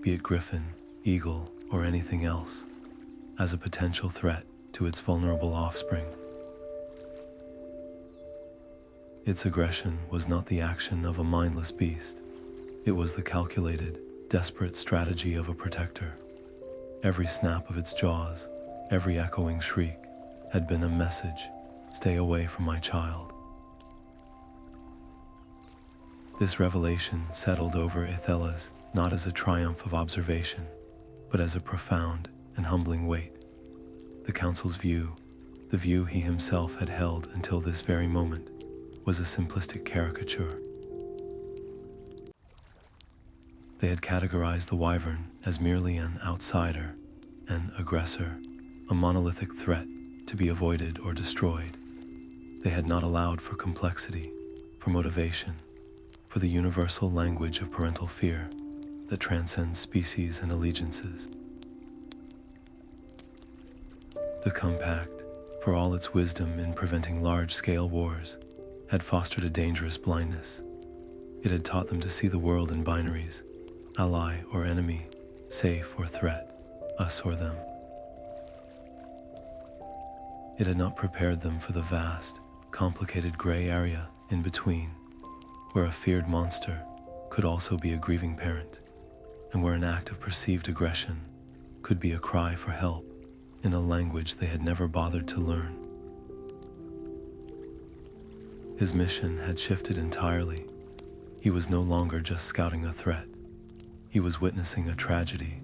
be it griffin, eagle, or anything else, as a potential threat to its vulnerable offspring. Its aggression was not the action of a mindless beast. It was the calculated, desperate strategy of a protector. Every snap of its jaws, every echoing shriek, had been a message: stay away from my child. This revelation settled over Ethelas not as a triumph of observation, but as a profound and humbling weight. The council's view, the view he himself had held until this very moment, was a simplistic caricature. They had categorized the Wyvern as merely an outsider, an aggressor, a monolithic threat to be avoided or destroyed. They had not allowed for complexity, for motivation, for the universal language of parental fear that transcends species and allegiances. The compact, for all its wisdom in preventing large-scale wars, had fostered a dangerous blindness. It had taught them to see the world in binaries: ally or enemy, safe or threat, us or them. It had not prepared them for the vast, complicated gray area in between, where a feared monster could also be a grieving parent, and where an act of perceived aggression could be a cry for help in a language they had never bothered to learn. His mission had shifted entirely. He was no longer just scouting a threat. He was witnessing a tragedy,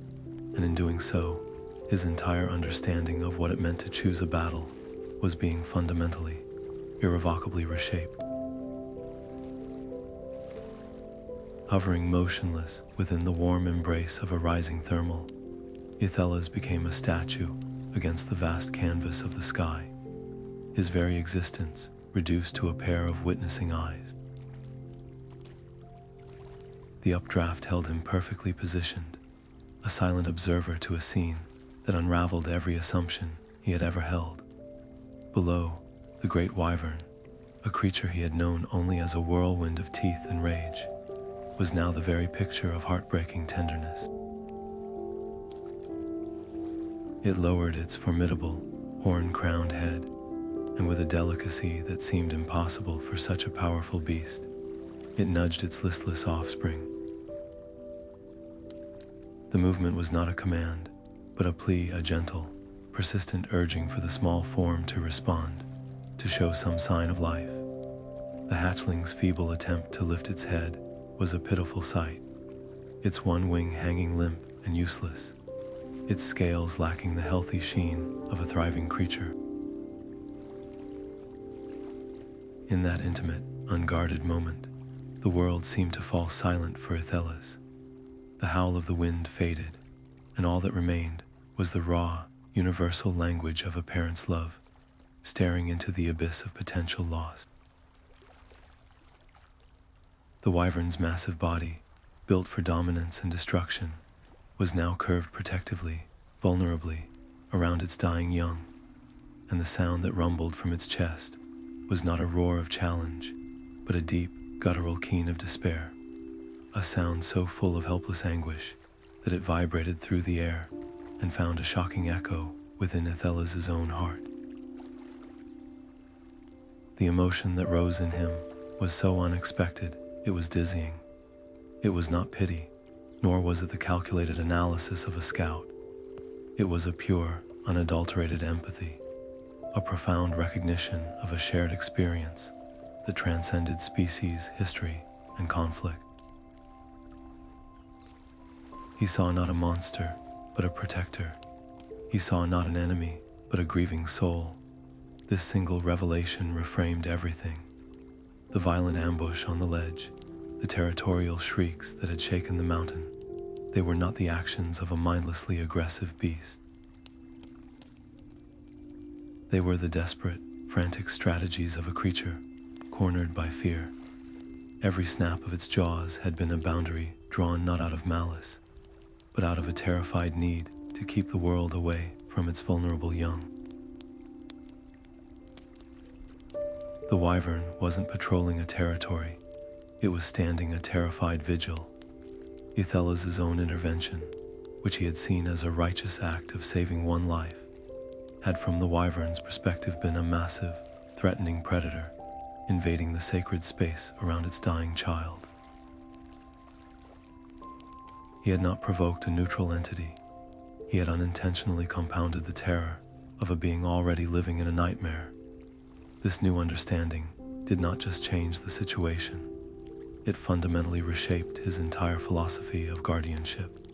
and in doing so, his entire understanding of what it meant to choose a battle was being fundamentally, irrevocably reshaped. Hovering motionless within the warm embrace of a rising thermal, Ethelas became a statue against the vast canvas of the sky, his very existence reduced to a pair of witnessing eyes. The updraft held him perfectly positioned, a silent observer to a scene that unraveled every assumption he had ever held. Below, the great Wyvern, a creature he had known only as a whirlwind of teeth and rage, was now the very picture of heartbreaking tenderness. It lowered its formidable, horn-crowned head, and with a delicacy that seemed impossible for such a powerful beast, it nudged its listless offspring. The movement was not a command, but a plea, a gentle, persistent urging for the small form to respond, to show some sign of life. The hatchling's feeble attempt to lift its head was a pitiful sight, its one wing hanging limp and useless, its scales lacking the healthy sheen of a thriving creature. In that intimate, unguarded moment, the world seemed to fall silent for Ethelas. The howl of the wind faded, and all that remained was the raw, universal language of a parent's love, staring into the abyss of potential loss. The Wyvern's massive body, built for dominance and destruction, was now curved protectively, vulnerably, around its dying young, and the sound that rumbled from its chest was not a roar of challenge, but a deep, guttural keen of despair, a sound so full of helpless anguish that it vibrated through the air and found a shocking echo within Ethelas' own heart. The emotion that rose in him was so unexpected, it was dizzying. It was not pity, nor was it the calculated analysis of a scout. It was a pure, unadulterated empathy, a profound recognition of a shared experience that transcended species, history, and conflict. He saw not a monster, but a protector. He saw not an enemy, but a grieving soul. This single revelation reframed everything. The violent ambush on the ledge, the territorial shrieks that had shaken the mountain, they were not the actions of a mindlessly aggressive beast. They were the desperate, frantic strategies of a creature, cornered by fear. Every snap of its jaws had been a boundary drawn not out of malice, but out of a terrified need to keep the world away from its vulnerable young. The Wyvern wasn't patrolling a territory, it was standing a terrified vigil. Ethelas' own intervention, which he had seen as a righteous act of saving one life, had from the Wyvern's perspective been a massive, threatening predator, invading the sacred space around its dying child. He had not provoked a neutral entity. He had unintentionally compounded the terror of a being already living in a nightmare. This new understanding did not just change the situation. It fundamentally reshaped his entire philosophy of guardianship.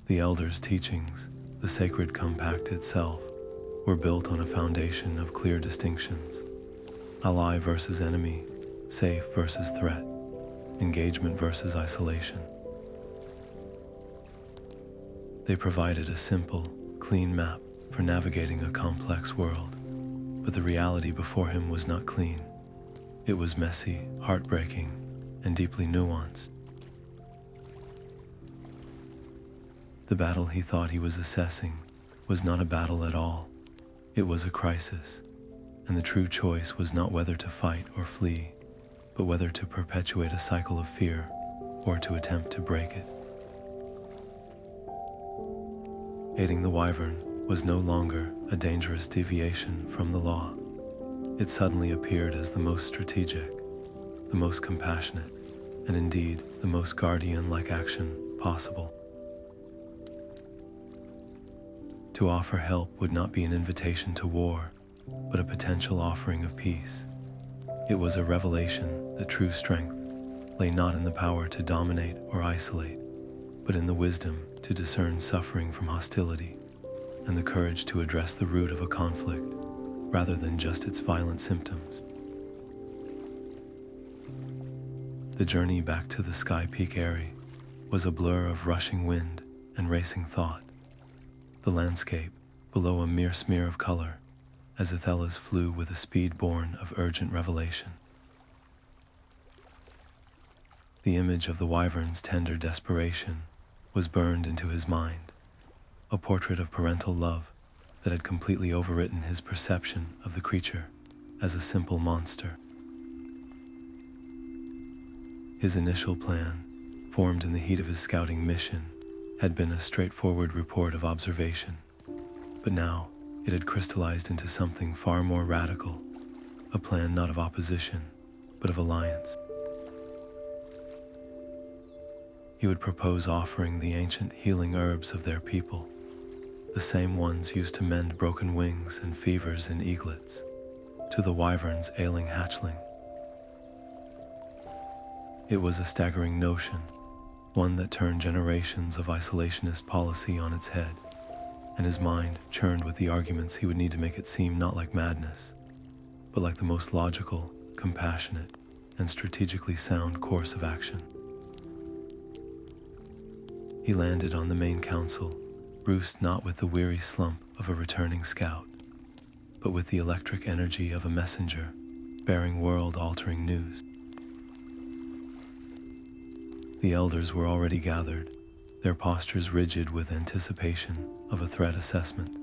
The Elder's teachings, the sacred compact itself, were built on a foundation of clear distinctions: ally versus enemy, safe versus threat, engagement versus isolation. They provided a simple, clean map for navigating a complex world, but the reality before him was not clean. It was messy, heartbreaking, and deeply nuanced. The battle he thought he was assessing was not a battle at all. It was a crisis, and the true choice was not whether to fight or flee, but whether to perpetuate a cycle of fear or to attempt to break it. Aiding the Wyvern was no longer a dangerous deviation from the law. It suddenly appeared as the most strategic, the most compassionate, and indeed the most guardian-like action possible. To offer help would not be an invitation to war, but a potential offering of peace. It was a revelation that true strength lay not in the power to dominate or isolate, but in the wisdom to discern suffering from hostility, and the courage to address the root of a conflict rather than just its violent symptoms. The journey back to the Sky Peak Eyrie was a blur of rushing wind and racing thought. The landscape below a mere smear of color, as Ethelas flew with a speed born of urgent revelation. The image of the Wyvern's tender desperation was burned into his mind, a portrait of parental love that had completely overwritten his perception of the creature as a simple monster. His initial plan, formed in the heat of his scouting mission, had been a straightforward report of observation, but now it had crystallized into something far more radical, a plan not of opposition, but of alliance. He would propose offering the ancient healing herbs of their people, the same ones used to mend broken wings and fevers in eaglets, to the Wyvern's ailing hatchling. It was a staggering notion, one that turned generations of isolationist policy on its head, and his mind churned with the arguments he would need to make it seem not like madness, but like the most logical, compassionate, and strategically sound course of action. He landed on the main council, bruised not with the weary slump of a returning scout, but with the electric energy of a messenger bearing world-altering news. The elders were already gathered, their postures rigid with anticipation of a threat assessment.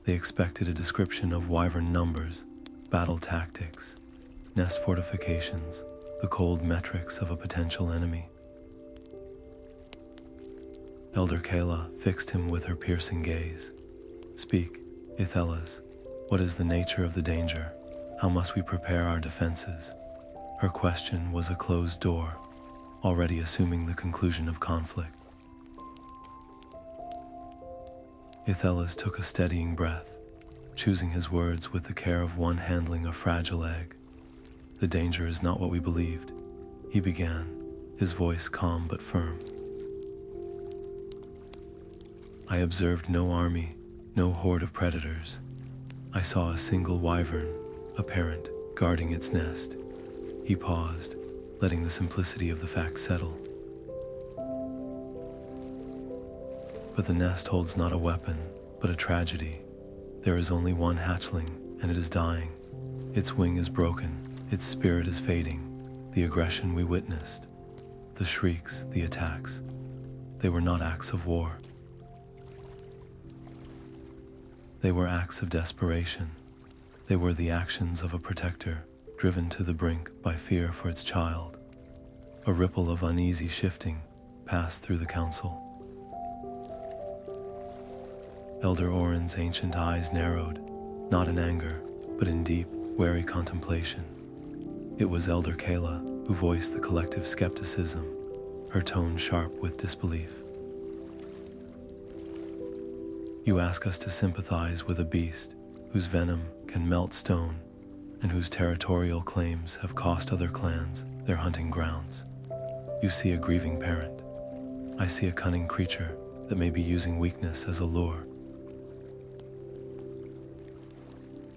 They expected a description of Wyvern numbers, battle tactics, nest fortifications, the cold metrics of a potential enemy. Elder Kayla fixed him with her piercing gaze. "Speak, Ethelas. What is the nature of the danger? How must we prepare our defenses?" Her question was a closed door, already assuming the conclusion of conflict. Ethelas took a steadying breath, choosing his words with the care of one handling a fragile egg. "The danger is not what we believed," he began, his voice calm but firm. "I observed no army, no horde of predators. I saw a single wyvern, a parent, guarding its nest." He paused, letting the simplicity of the fact settle. "But the nest holds not a weapon, but a tragedy. There is only one hatchling, and it is dying. Its wing is broken, its spirit is fading. The aggression we witnessed, the shrieks, the attacks, they were not acts of war. They were acts of desperation. They were the actions of a protector, driven to the brink by fear for its child." A ripple of uneasy shifting passed through the council. Elder Orin's ancient eyes narrowed, not in anger, but in deep, wary contemplation. It was Elder Kayla who voiced the collective skepticism, her tone sharp with disbelief. You ask us to sympathize with a beast whose venom can melt stone and whose territorial claims have cost other clans their hunting grounds. You see a grieving parent. I see a cunning creature that may be using weakness as a lure.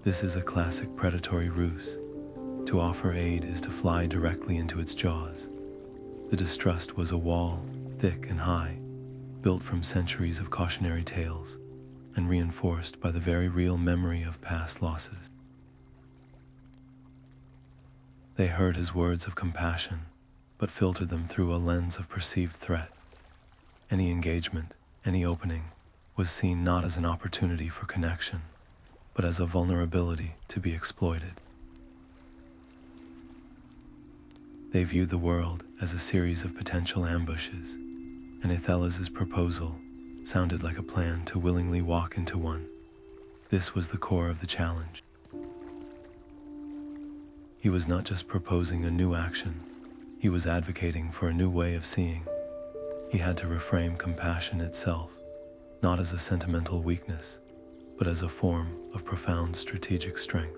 This is a classic predatory ruse. To offer aid is to fly directly into its jaws. The distrust was a wall, thick and high, built from centuries of cautionary tales, and reinforced by the very real memory of past losses. They heard his words of compassion, but filtered them through a lens of perceived threat. Any engagement, any opening, was seen not as an opportunity for connection, but as a vulnerability to be exploited. They viewed the world as a series of potential ambushes, and Ethelas' proposal sounded like a plan to willingly walk into one. This was the core of the challenge. He was not just proposing a new action, he was advocating for a new way of seeing. He had to reframe compassion itself, not as a sentimental weakness, but as a form of profound strategic strength.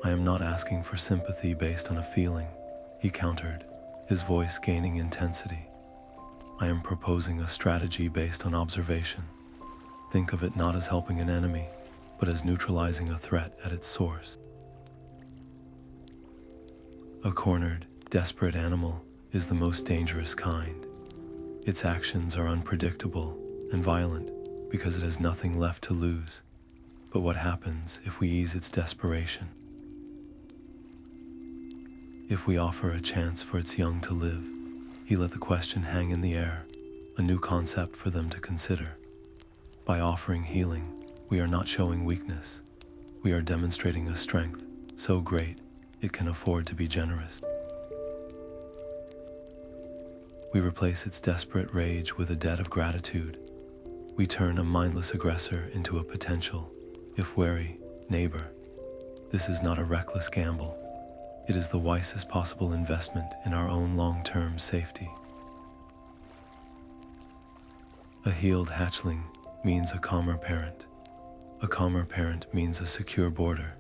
I am not asking for sympathy based on a feeling, he countered, his voice gaining intensity. I am proposing a strategy based on observation. Think of it not as helping an enemy, but as neutralizing a threat at its source. A cornered, desperate animal is the most dangerous kind. Its actions are unpredictable and violent because it has nothing left to lose. But what happens if we ease its desperation? If we offer a chance for its young to live? He let the question hang in the air, a new concept for them to consider. By offering healing, we are not showing weakness. We are demonstrating a strength so great it can afford to be generous. We replace its desperate rage with a debt of gratitude. We turn a mindless aggressor into a potential, if wary, neighbor. This is not a reckless gamble. It is the wisest possible investment in our own long-term safety. A healed hatchling means a calmer parent. A calmer parent means a secure border.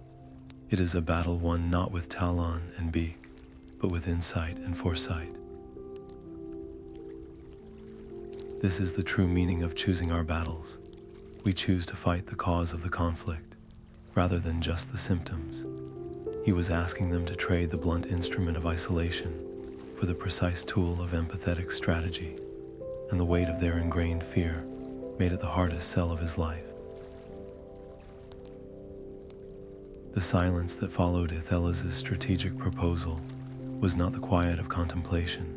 It is a battle won not with talon and beak, but with insight and foresight. This is the true meaning of choosing our battles. We choose to fight the cause of the conflict, rather than just the symptoms. He was asking them to trade the blunt instrument of isolation for the precise tool of empathetic strategy, and the weight of their ingrained fear made it the hardest sell of his life. The silence that followed Ethelas' strategic proposal was not the quiet of contemplation,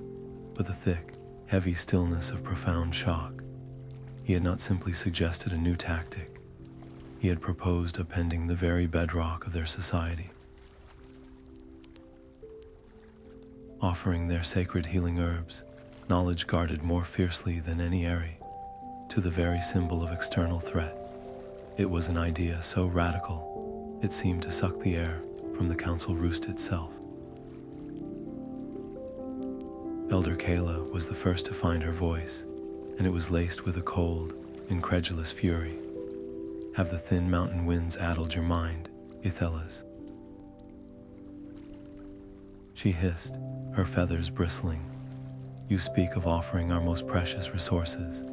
but the thick, heavy stillness of profound shock. He had not simply suggested a new tactic. He had proposed upending the very bedrock of their society. Offering their sacred healing herbs, knowledge guarded more fiercely than any Eri, to the very symbol of external threat. It was an idea so radical, it seemed to suck the air from the council roost itself. Elder Kayla was the first to find her voice, and it was laced with a cold, incredulous fury. Have the thin mountain winds addled your mind, Ethelas? She hissed, her feathers bristling. You speak of offering our most precious resources,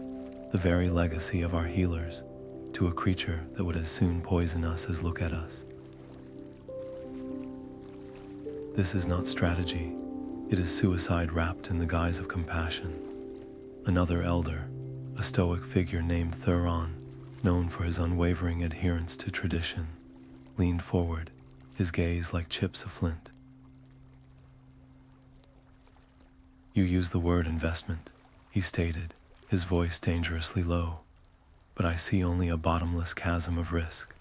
the very legacy of our healers, to a creature that would as soon poison us as look at us. This is not strategy. It is suicide wrapped in the guise of compassion. Another elder, a stoic figure named Thuron, known for his unwavering adherence to tradition, leaned forward, his gaze like chips of flint. You use the word investment, he stated, his voice dangerously low. But I see only a bottomless chasm of risk.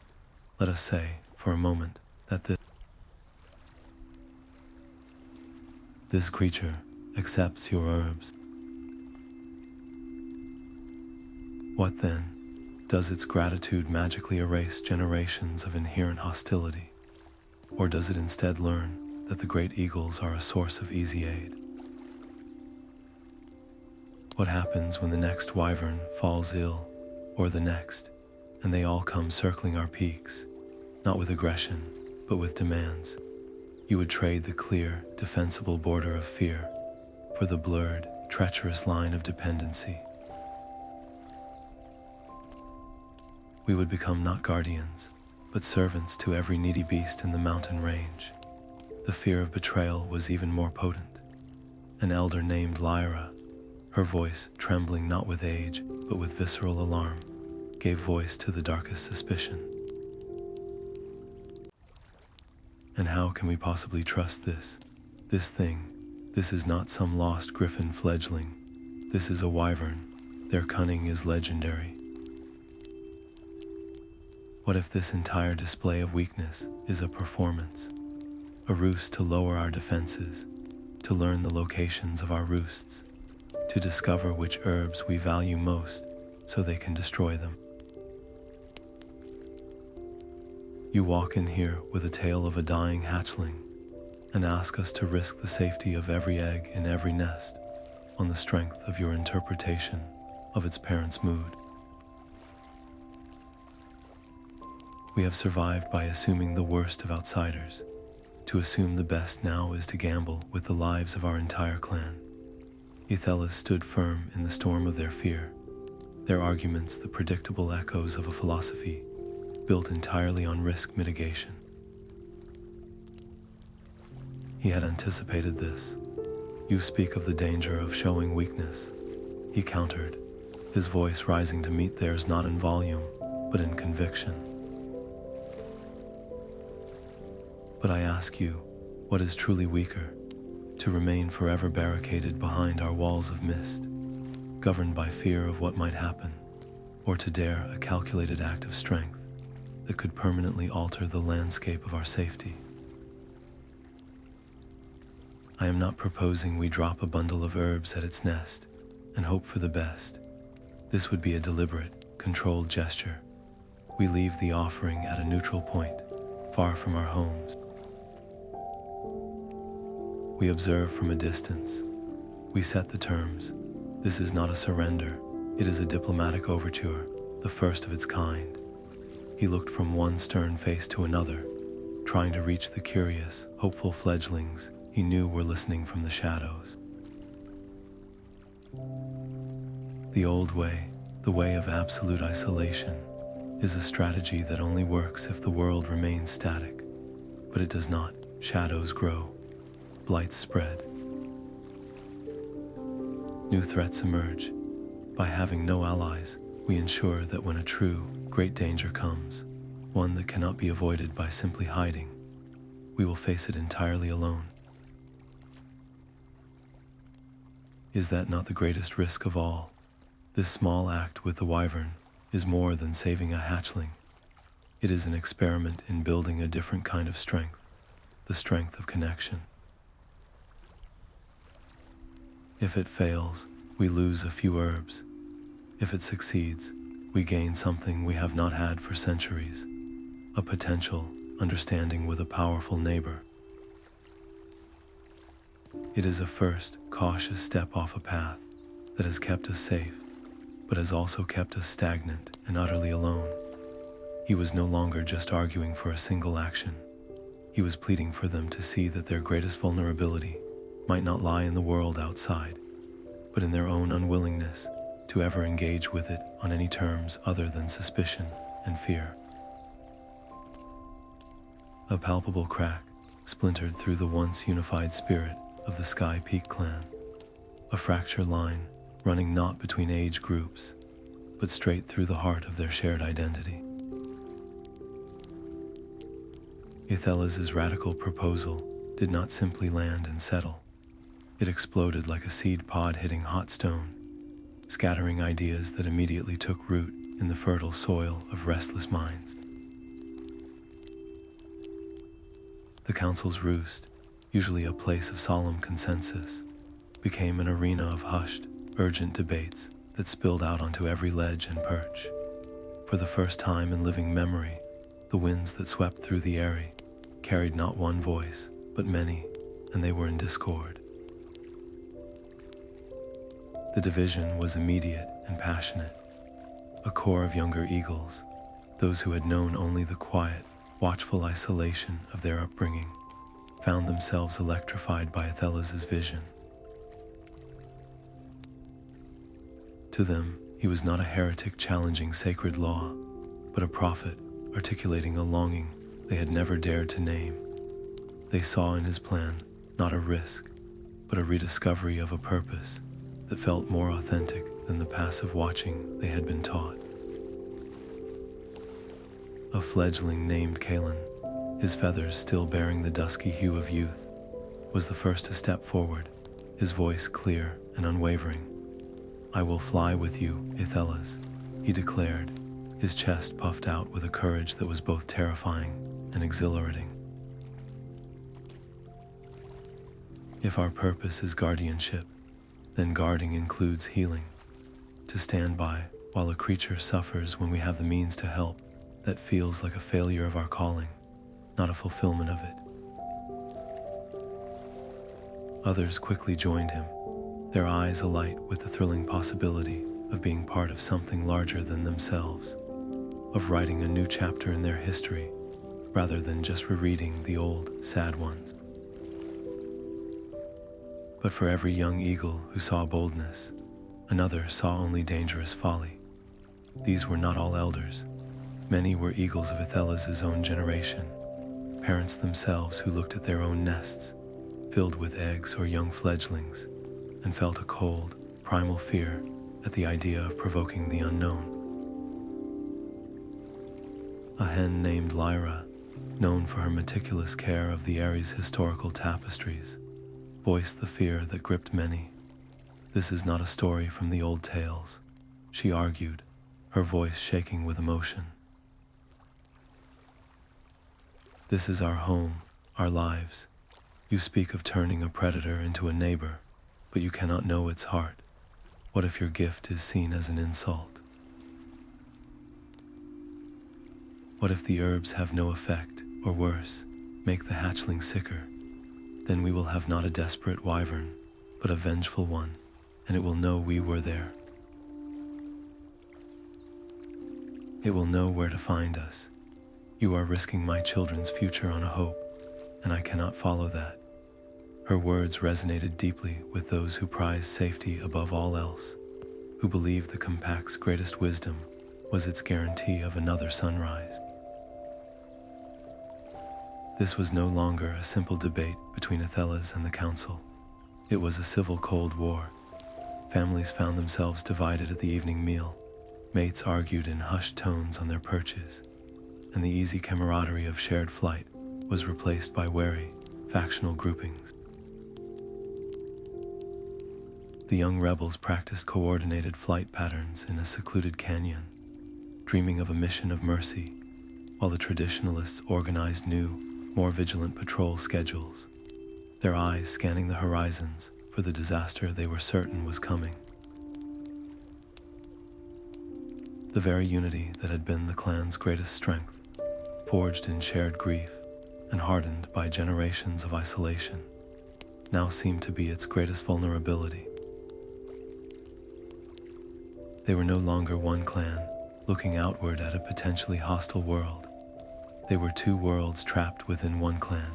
Let us say, for a moment, that this creature accepts your herbs. What then? Does its gratitude magically erase generations of inherent hostility? Or does it instead learn that the great eagles are a source of easy aid? What happens when the next wyvern falls ill, or the next, and they all come circling our peaks, not with aggression, but with demands? You would trade the clear, defensible border of fear for the blurred, treacherous line of dependency. We would become not guardians, but servants to every needy beast in the mountain range. The fear of betrayal was even more potent. An elder named Lyra, her voice trembling not with age, but with visceral alarm, gave voice to the darkest suspicion. And how can we possibly trust this? This thing? This is not some lost Griffin fledgling. This is a wyvern. Their cunning is legendary. What if this entire display of weakness is a performance? A ruse to lower our defenses, to learn the locations of our roosts, to discover which herbs we value most so they can destroy them. You walk in here with a tale of a dying hatchling and ask us to risk the safety of every egg in every nest on the strength of your interpretation of its parent's mood. We have survived by assuming the worst of outsiders. To assume the best now is to gamble with the lives of our entire clan. Ethelas stood firm in the storm of their fear, their arguments the predictable echoes of a philosophy built entirely on risk mitigation. He had anticipated this. You speak of the danger of showing weakness, he countered, his voice rising to meet theirs not in volume, but in conviction. But I ask you, what is truly weaker? To remain forever barricaded behind our walls of mist, governed by fear of what might happen, or to dare a calculated act of strength that could permanently alter the landscape of our safety? I am not proposing we drop a bundle of herbs at its nest and hope for the best. This would be a deliberate, controlled gesture. We leave the offering at a neutral point, far from our homes. We observe from a distance. We set the terms. This is not a surrender. It is a diplomatic overture, the first of its kind. He looked from one stern face to another, trying to reach the curious, hopeful fledglings he knew were listening from the shadows. The old way, the way of absolute isolation, is a strategy that only works if the world remains static. But it does not. Shadows grow. Blights spread. New threats emerge. By having no allies, we ensure that when a true, great danger comes, one that cannot be avoided by simply hiding, we will face it entirely alone. Is that not the greatest risk of all? This small act with the wyvern is more than saving a hatchling. It is an experiment in building a different kind of strength, the strength of connection. If it fails, we lose a few herbs. If it succeeds, we gain something we have not had for centuries, a potential understanding with a powerful neighbor. It is a first, cautious step off a path that has kept us safe, but has also kept us stagnant and utterly alone. He was no longer just arguing for a single action. He was pleading for them to see that their greatest vulnerability might not lie in the world outside, but in their own unwillingness to ever engage with it on any terms other than suspicion and fear. A palpable crack splintered through the once unified spirit of the Sky Peak clan, a fracture line running not between age groups, but straight through the heart of their shared identity. Ethelas' radical proposal did not simply land and settle. It exploded like a seed pod hitting hot stone, scattering ideas that immediately took root in the fertile soil of restless minds. The council's roost, usually a place of solemn consensus, became an arena of hushed, urgent debates that spilled out onto every ledge and perch. For the first time in living memory, the winds that swept through the eyrie carried not one voice, but many, and they were in discord. The division was immediate and passionate. A corps of younger eagles, those who had known only the quiet, watchful isolation of their upbringing, found themselves electrified by Aethelas' vision. To them, he was not a heretic challenging sacred law, but a prophet articulating a longing they had never dared to name. They saw in his plan not a risk, but a rediscovery of a purpose that felt more authentic than the passive watching they had been taught. A fledgling named Kalen, his feathers still bearing the dusky hue of youth, was the first to step forward, his voice clear and unwavering. "I will fly with you, Ethelas," he declared, his chest puffed out with a courage that was both terrifying and exhilarating. If our purpose is guardianship, then guarding includes healing. To stand by while a creature suffers when we have the means to help, that feels like a failure of our calling, not a fulfillment of it. Others quickly joined him, their eyes alight with the thrilling possibility of being part of something larger than themselves, of writing a new chapter in their history, rather than just rereading the old, sad ones. But for every young eagle who saw boldness, another saw only dangerous folly. These were not all elders. Many were eagles of Aethelas' own generation, parents themselves who looked at their own nests, filled with eggs or young fledglings, and felt a cold, primal fear at the idea of provoking the unknown. A hen named Lyra, known for her meticulous care of the Ares historical tapestries, voiced the fear that gripped many. "This is not a story from the old tales," she argued, her voice shaking with emotion. "This is our home, our lives. You speak of turning a predator into a neighbor, but you cannot know its heart. What if your gift is seen as an insult? What if the herbs have no effect, or worse, make the hatchling sicker? Then we will have not a desperate wyvern, but a vengeful one, and it will know we were there. It will know where to find us. You are risking my children's future on a hope, and I cannot follow that." Her words resonated deeply with those who prized safety above all else, who believed the compact's greatest wisdom was its guarantee of another sunrise. This was no longer a simple debate between Aethelas and the council. It was a civil Cold War. Families found themselves divided at the evening meal. Mates argued in hushed tones on their perches, and the easy camaraderie of shared flight was replaced by wary, factional groupings. The young rebels practiced coordinated flight patterns in a secluded canyon, dreaming of a mission of mercy, while the traditionalists organized new, more vigilant patrol schedules, their eyes scanning the horizons for the disaster they were certain was coming. The very unity that had been the clan's greatest strength, forged in shared grief and hardened by generations of isolation, now seemed to be its greatest vulnerability. They were no longer one clan, looking outward at a potentially hostile world. They were two worlds trapped within one clan,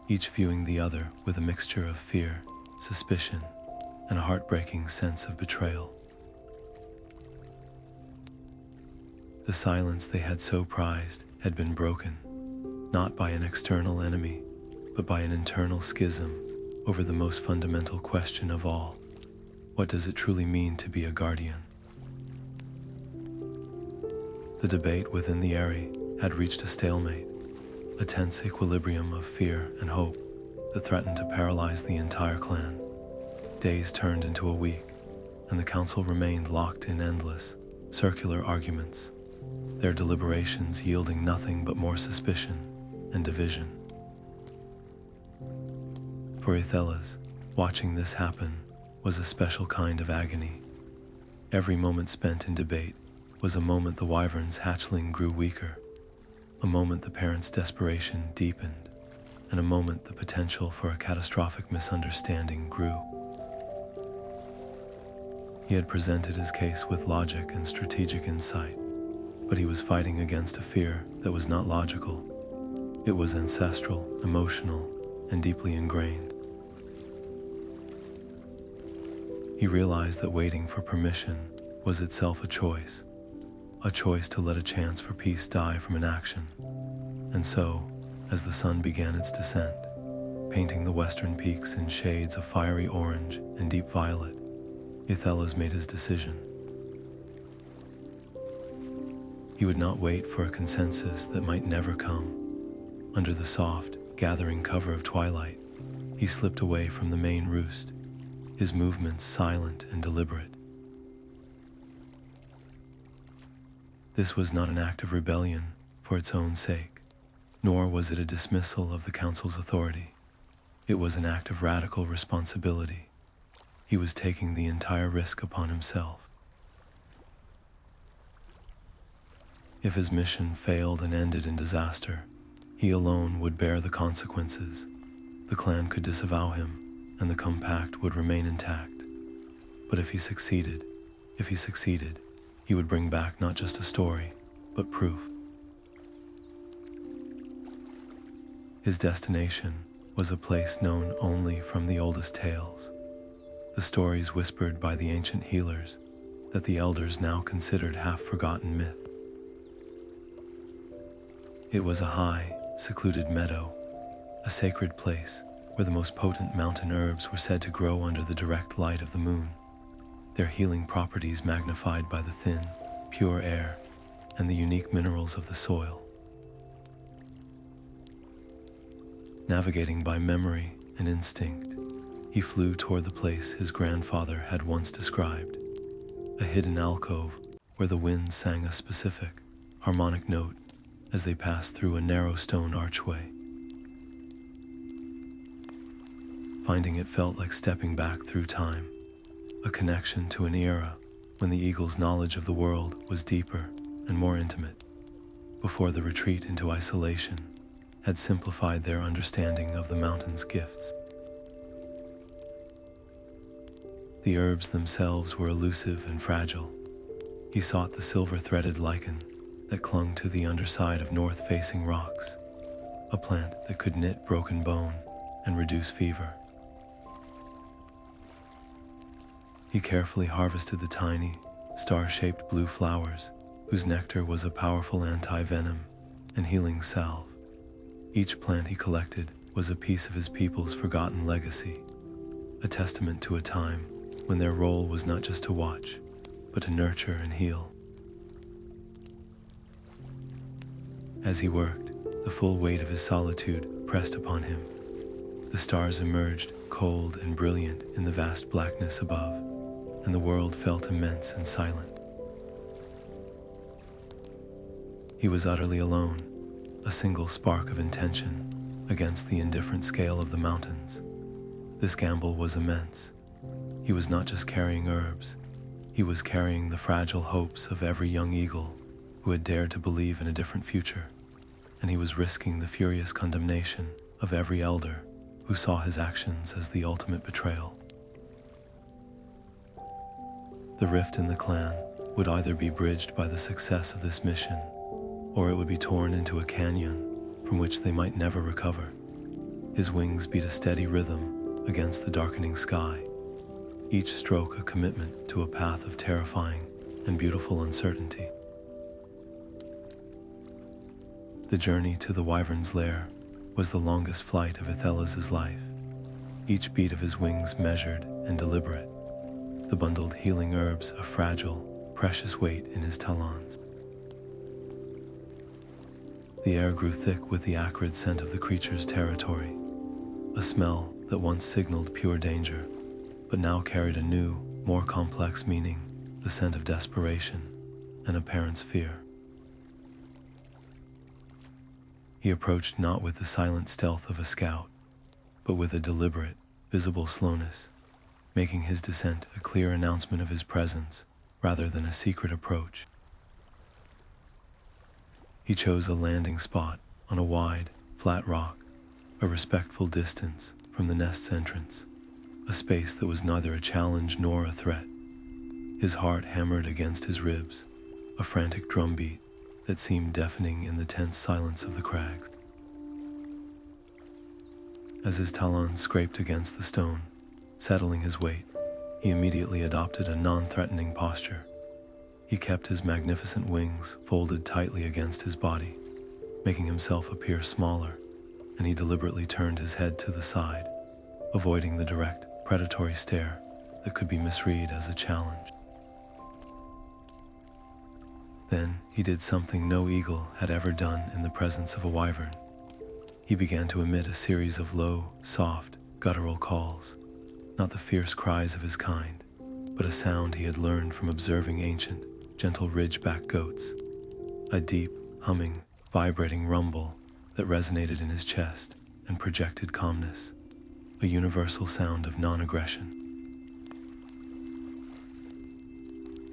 each viewing the other with a mixture of fear, suspicion, and a heartbreaking sense of betrayal. The silence they had so prized had been broken, not by an external enemy, but by an internal schism over the most fundamental question of all: what does it truly mean to be a guardian? The debate within the eyrie had reached a stalemate, a tense equilibrium of fear and hope that threatened to paralyze the entire clan. Days turned into a week, and the council remained locked in endless, circular arguments, their deliberations yielding nothing but more suspicion and division. For Ethelas, watching this happen was a special kind of agony. Every moment spent in debate was a moment the Wyvern's hatchling grew weaker, a moment the parents' desperation deepened, and a moment the potential for a catastrophic misunderstanding grew. He had presented his case with logic and strategic insight, but he was fighting against a fear that was not logical. It was ancestral, emotional, and deeply ingrained. He realized that waiting for permission was itself a choice to let a chance for peace die from inaction. And so, as the sun began its descent, painting the western peaks in shades of fiery orange and deep violet, Ethelas made his decision. He would not wait for a consensus that might never come. Under the soft, gathering cover of twilight, he slipped away from the main roost, his movements silent and deliberate. This was not an act of rebellion for its own sake, nor was it a dismissal of the council's authority. It was an act of radical responsibility. He was taking the entire risk upon himself. If his mission failed and ended in disaster, he alone would bear the consequences. The clan could disavow him, and the compact would remain intact. But if he succeeded, he would bring back not just a story, but proof. His destination was a place known only from the oldest tales, the stories whispered by the ancient healers that the elders now considered half-forgotten myth. It was a high, secluded meadow, a sacred place where the most potent mountain herbs were said to grow under the direct light of the moon, their healing properties magnified by the thin, pure air and the unique minerals of the soil. Navigating by memory and instinct, he flew toward the place his grandfather had once described, a hidden alcove where the wind sang a specific, harmonic note as they passed through a narrow stone archway. Finding it felt like stepping back through time, a connection to an era when the eagle's knowledge of the world was deeper and more intimate, before the retreat into isolation had simplified their understanding of the mountain's gifts. The herbs themselves were elusive and fragile. He sought the silver-threaded lichen that clung to the underside of north-facing rocks, a plant that could knit broken bone and reduce fever. He carefully harvested the tiny, star-shaped blue flowers, whose nectar was a powerful anti-venom and healing salve. Each plant he collected was a piece of his people's forgotten legacy, a testament to a time when their role was not just to watch, but to nurture and heal. As he worked, the full weight of his solitude pressed upon him. The stars emerged, cold and brilliant in the vast blackness above, and the world felt immense and silent. He was utterly alone, a single spark of intention against the indifferent scale of the mountains. This gamble was immense. He was not just carrying herbs, he was carrying the fragile hopes of every young eagle who had dared to believe in a different future, and he was risking the furious condemnation of every elder who saw his actions as the ultimate betrayal. The rift in the clan would either be bridged by the success of this mission, or it would be torn into a canyon from which they might never recover. His wings beat a steady rhythm against the darkening sky, each stroke a commitment to a path of terrifying and beautiful uncertainty. The journey to the Wyvern's lair was the longest flight of Ethelas' life, each beat of his wings measured and deliberate, the bundled healing herbs a fragile, precious weight in his talons. The air grew thick with the acrid scent of the creature's territory, a smell that once signaled pure danger, but now carried a new, more complex meaning, the scent of desperation and a parent's fear. He approached not with the silent stealth of a scout, but with a deliberate, visible slowness, making his descent a clear announcement of his presence rather than a secret approach. He chose a landing spot on a wide, flat rock, a respectful distance from the nest's entrance, a space that was neither a challenge nor a threat. His heart hammered against his ribs, a frantic drumbeat that seemed deafening in the tense silence of the crags. As his talons scraped against the stone, settling his weight, he immediately adopted a non-threatening posture. He kept his magnificent wings folded tightly against his body, making himself appear smaller, and he deliberately turned his head to the side, avoiding the direct, predatory stare that could be misread as a challenge. Then he did something no eagle had ever done in the presence of a wyvern. He began to emit a series of low, soft, guttural calls, not the fierce cries of his kind, but a sound he had learned from observing ancient, gentle ridgeback goats, a deep, humming, vibrating rumble that resonated in his chest and projected calmness, a universal sound of non-aggression.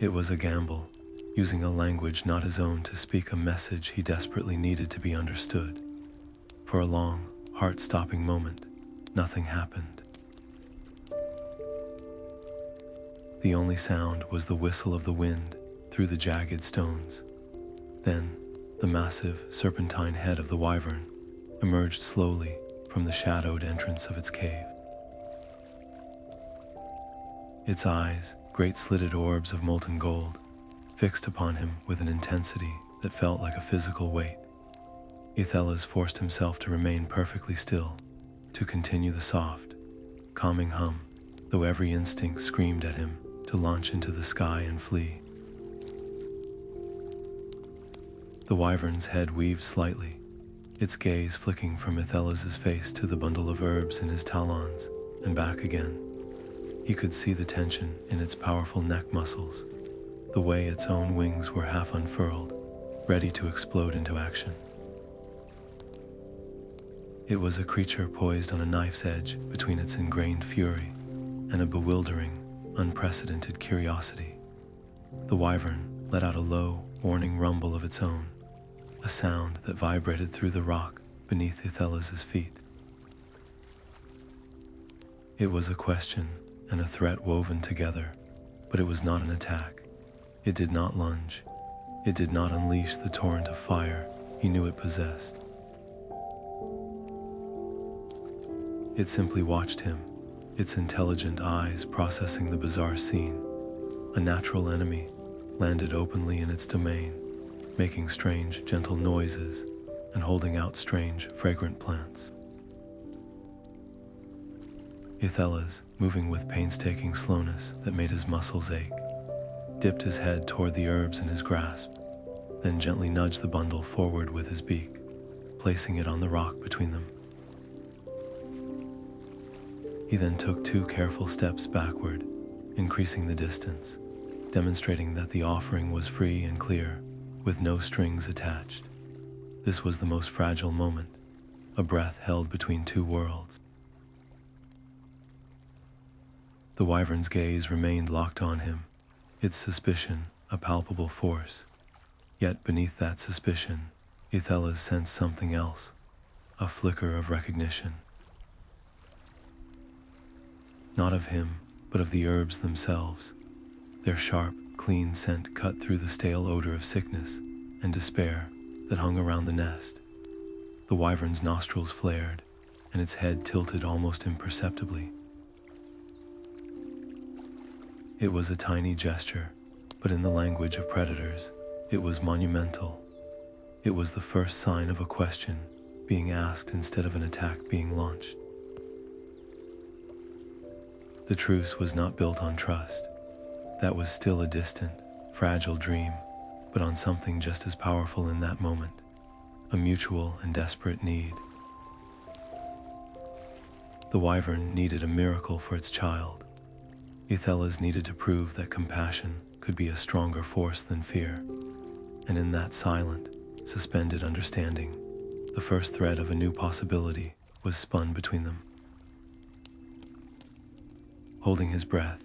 It was a gamble, using a language not his own to speak a message he desperately needed to be understood. For a long, heart-stopping moment, nothing happened. The only sound was the whistle of the wind through the jagged stones. Then, the massive, serpentine head of the wyvern emerged slowly from the shadowed entrance of its cave. Its eyes, great slitted orbs of molten gold, fixed upon him with an intensity that felt like a physical weight. Ethelas forced himself to remain perfectly still, to continue the soft, calming hum, though every instinct screamed at him to launch into the sky and flee. The wyvern's head weaved slightly, its gaze flicking from Ethelas's face to the bundle of herbs in his talons and back again. He could see the tension in its powerful neck muscles, the way its own wings were half unfurled, ready to explode into action. It was a creature poised on a knife's edge between its ingrained fury and a bewildering, unprecedented curiosity. The wyvern let out a low, warning rumble of its own, a sound that vibrated through the rock beneath Ethelas's feet. It was a question and a threat woven together, but it was not an attack. It did not lunge. It did not unleash the torrent of fire he knew it possessed. It simply watched him, its intelligent eyes processing the bizarre scene. A natural enemy landed openly in its domain, making strange, gentle noises and holding out strange, fragrant plants. Ethelas, moving with painstaking slowness that made his muscles ache, dipped his head toward the herbs in his grasp, then gently nudged the bundle forward with his beak, placing it on the rock between them. He then took 2 careful steps backward, increasing the distance, demonstrating that the offering was free and clear, with no strings attached. This was the most fragile moment, a breath held between 2 worlds. The wyvern's gaze remained locked on him, its suspicion a palpable force. Yet beneath that suspicion, Ethelas sensed something else, a flicker of recognition. Not of him, but of the herbs themselves. Their sharp, clean scent cut through the stale odor of sickness and despair that hung around the nest. The wyvern's nostrils flared, and its head tilted almost imperceptibly. It was a tiny gesture, but in the language of predators, it was monumental. It was the first sign of a question being asked instead of an attack being launched. The truce was not built on trust. That was still a distant, fragile dream, but on something just as powerful in that moment, a mutual and desperate need. The wyvern needed a miracle for its child. Ethelas needed to prove that compassion could be a stronger force than fear. And in that silent, suspended understanding, the first thread of a new possibility was spun between them. Holding his breath,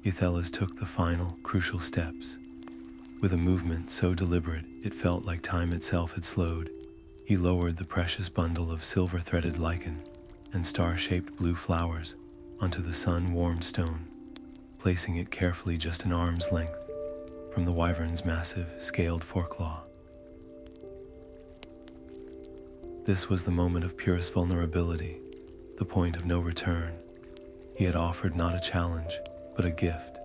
Ethelas took the final, crucial steps. With a movement so deliberate it felt like time itself had slowed, he lowered the precious bundle of silver-threaded lichen and star-shaped blue flowers onto the sun-warmed stone, placing it carefully just an arm's length from the wyvern's massive, scaled foreclaw. This was the moment of purest vulnerability, the point of no return. He had offered not a challenge, but a gift,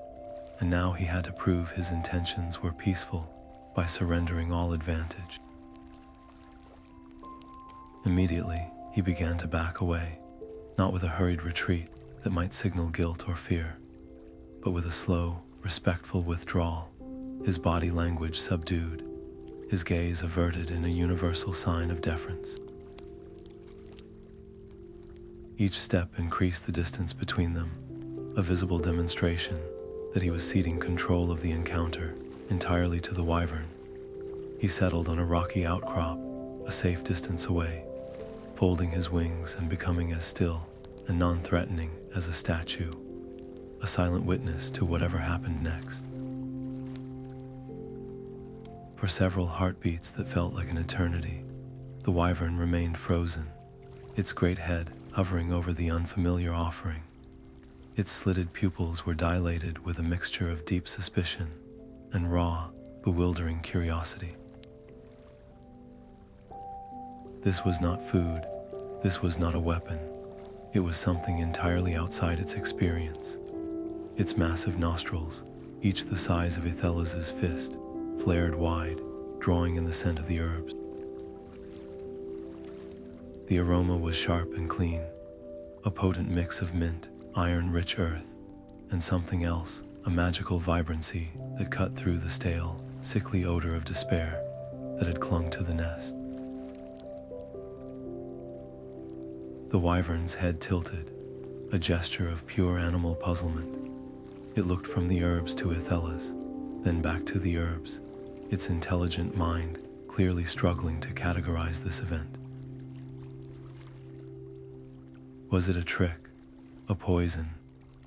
and now he had to prove his intentions were peaceful by surrendering all advantage. Immediately, he began to back away, not with a hurried retreat that might signal guilt or fear, but with a slow, respectful withdrawal, his body language subdued, his gaze averted in a universal sign of deference. Each step increased the distance between them, a visible demonstration that he was ceding control of the encounter entirely to the wyvern. He settled on a rocky outcrop, a safe distance away, folding his wings and becoming as still and non-threatening as a statue, a silent witness to whatever happened next. For several heartbeats that felt like an eternity, the wyvern remained frozen, its great head hovering over the unfamiliar offering. Its slitted pupils were dilated with a mixture of deep suspicion and raw, bewildering curiosity. This was not food. This was not a weapon. It was something entirely outside its experience. Its massive nostrils, each the size of Ethelas's fist, flared wide, drawing in the scent of the herbs. The aroma was sharp and clean, a potent mix of mint, iron-rich earth, and something else, a magical vibrancy that cut through the stale, sickly odor of despair that had clung to the nest. The wyvern's head tilted, a gesture of pure animal puzzlement. It looked from the herbs to Aethelas, then back to the herbs, its intelligent mind clearly struggling to categorize this event. Was it a trick, a poison?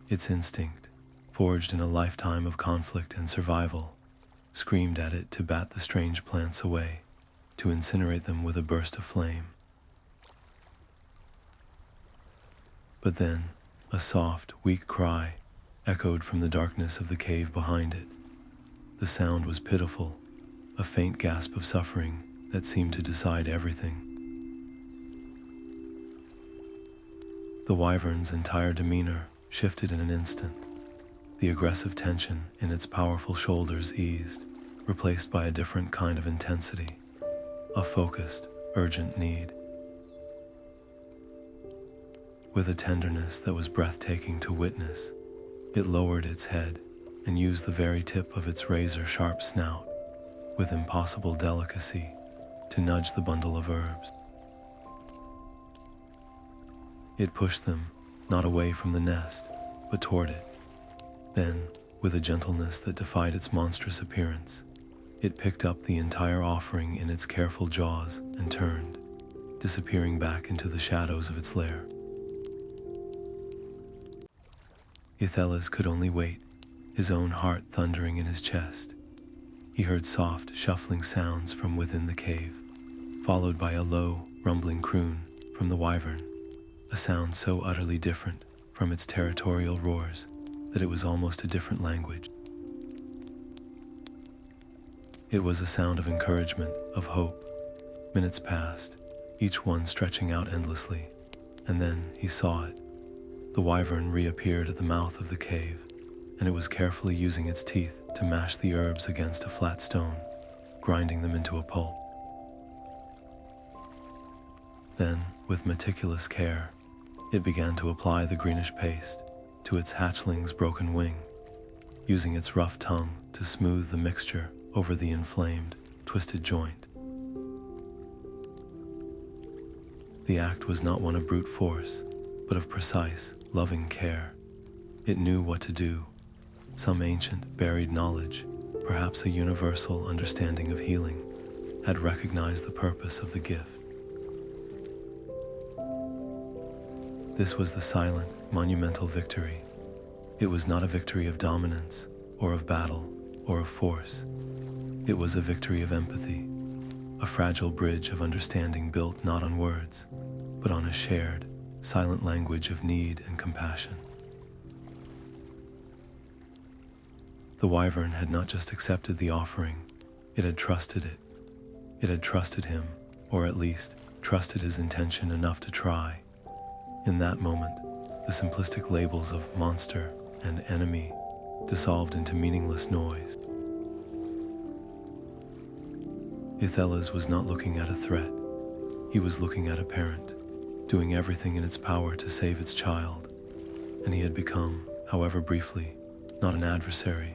Its instinct, forged in a lifetime of conflict and survival, screamed at it to bat the strange plants away, to incinerate them with a burst of flame. But then, a soft, weak cry echoed from the darkness of the cave behind it. The sound was pitiful, a faint gasp of suffering that seemed to decide everything. The wyvern's entire demeanor shifted in an instant. The aggressive tension in its powerful shoulders eased, replaced by a different kind of intensity, a focused, urgent need. With a tenderness that was breathtaking to witness, it lowered its head and used the very tip of its razor-sharp snout, with impossible delicacy, to nudge the bundle of herbs. It pushed them, not away from the nest, but toward it. Then, with a gentleness that defied its monstrous appearance, it picked up the entire offering in its careful jaws and turned, disappearing back into the shadows of its lair. Ethelas could only wait, his own heart thundering in his chest. He heard soft, shuffling sounds from within the cave, followed by a low, rumbling croon from the wyvern, a sound so utterly different from its territorial roars that it was almost a different language. It was a sound of encouragement, of hope. Minutes passed, each one stretching out endlessly, and then he saw it. The wyvern reappeared at the mouth of the cave, and it was carefully using its teeth to mash the herbs against a flat stone, grinding them into a pulp. Then, with meticulous care, it began to apply the greenish paste to its hatchling's broken wing, using its rough tongue to smooth the mixture over the inflamed, twisted joint. The act was not one of brute force, but of precise, loving care. It knew what to do. Some ancient, buried knowledge, perhaps a universal understanding of healing, had recognized the purpose of the gift. This was the silent, monumental victory. It was not a victory of dominance, or of battle, or of force. It was a victory of empathy, a fragile bridge of understanding built not on words, but on a shared, silent language of need and compassion. The Wyvern had not just accepted the offering, it had trusted it. It had trusted him, or at least trusted his intention enough to try. In that moment, the simplistic labels of monster and enemy dissolved into meaningless noise. Ethelas was not looking at a threat. He was looking at a parent, doing everything in its power to save its child, and he had become, however briefly, not an adversary,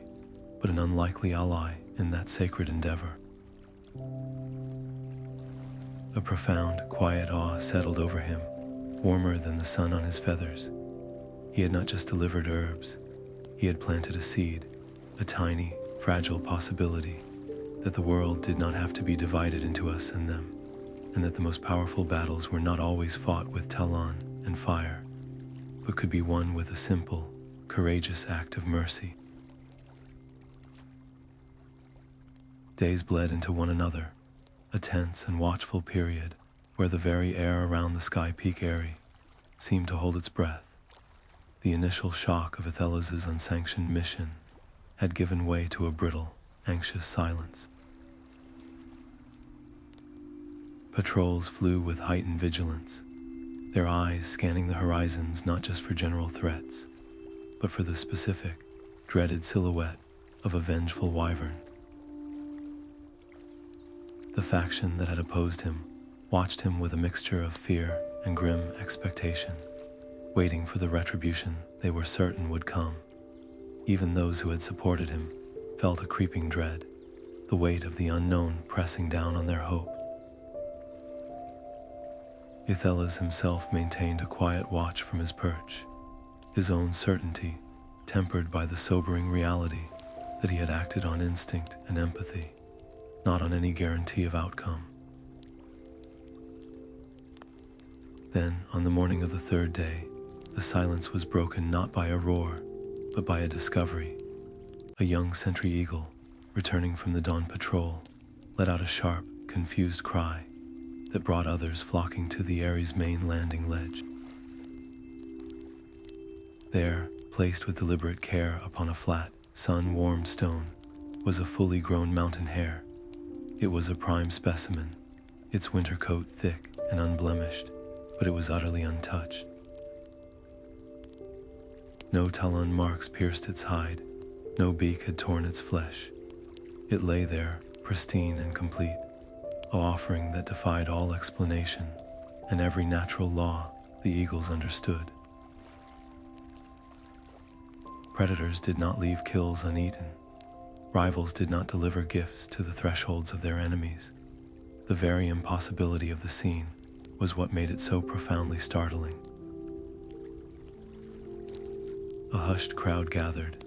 but an unlikely ally in that sacred endeavor. A profound, quiet awe settled over him, warmer than the sun on his feathers. He had not just delivered herbs, he had planted a seed, a tiny, fragile possibility that the world did not have to be divided into us and them, and that the most powerful battles were not always fought with Talon and fire, but could be won with a simple, courageous act of mercy. Days bled into one another, a tense and watchful period where the very air around the sky peak airy seemed to hold its breath. The initial shock of Aethelas' unsanctioned mission had given way to a brittle, anxious silence. Patrols flew with heightened vigilance, their eyes scanning the horizons not just for general threats, but for the specific, dreaded silhouette of a vengeful wyvern. The faction that had opposed him watched him with a mixture of fear and grim expectation, waiting for the retribution they were certain would come. Even those who had supported him felt a creeping dread, the weight of the unknown pressing down on their hope. Ethelas himself maintained a quiet watch from his perch, his own certainty tempered by the sobering reality that he had acted on instinct and empathy, not on any guarantee of outcome. Then, on the morning of the third day, the silence was broken not by a roar, but by a discovery. A young sentry eagle, returning from the dawn patrol, let out a sharp, confused cry that brought others flocking to the Ares' main landing ledge. There, placed with deliberate care upon a flat, sun-warmed stone, was a fully grown mountain hare. It was a prime specimen, its winter coat thick and unblemished, but it was utterly untouched. No talon marks pierced its hide, no beak had torn its flesh. It lay there, pristine and complete, a offering that defied all explanation and every natural law the eagles understood. Predators did not leave kills uneaten. Rivals did not deliver gifts to the thresholds of their enemies. The very impossibility of the scene was what made it so profoundly startling. A hushed crowd gathered,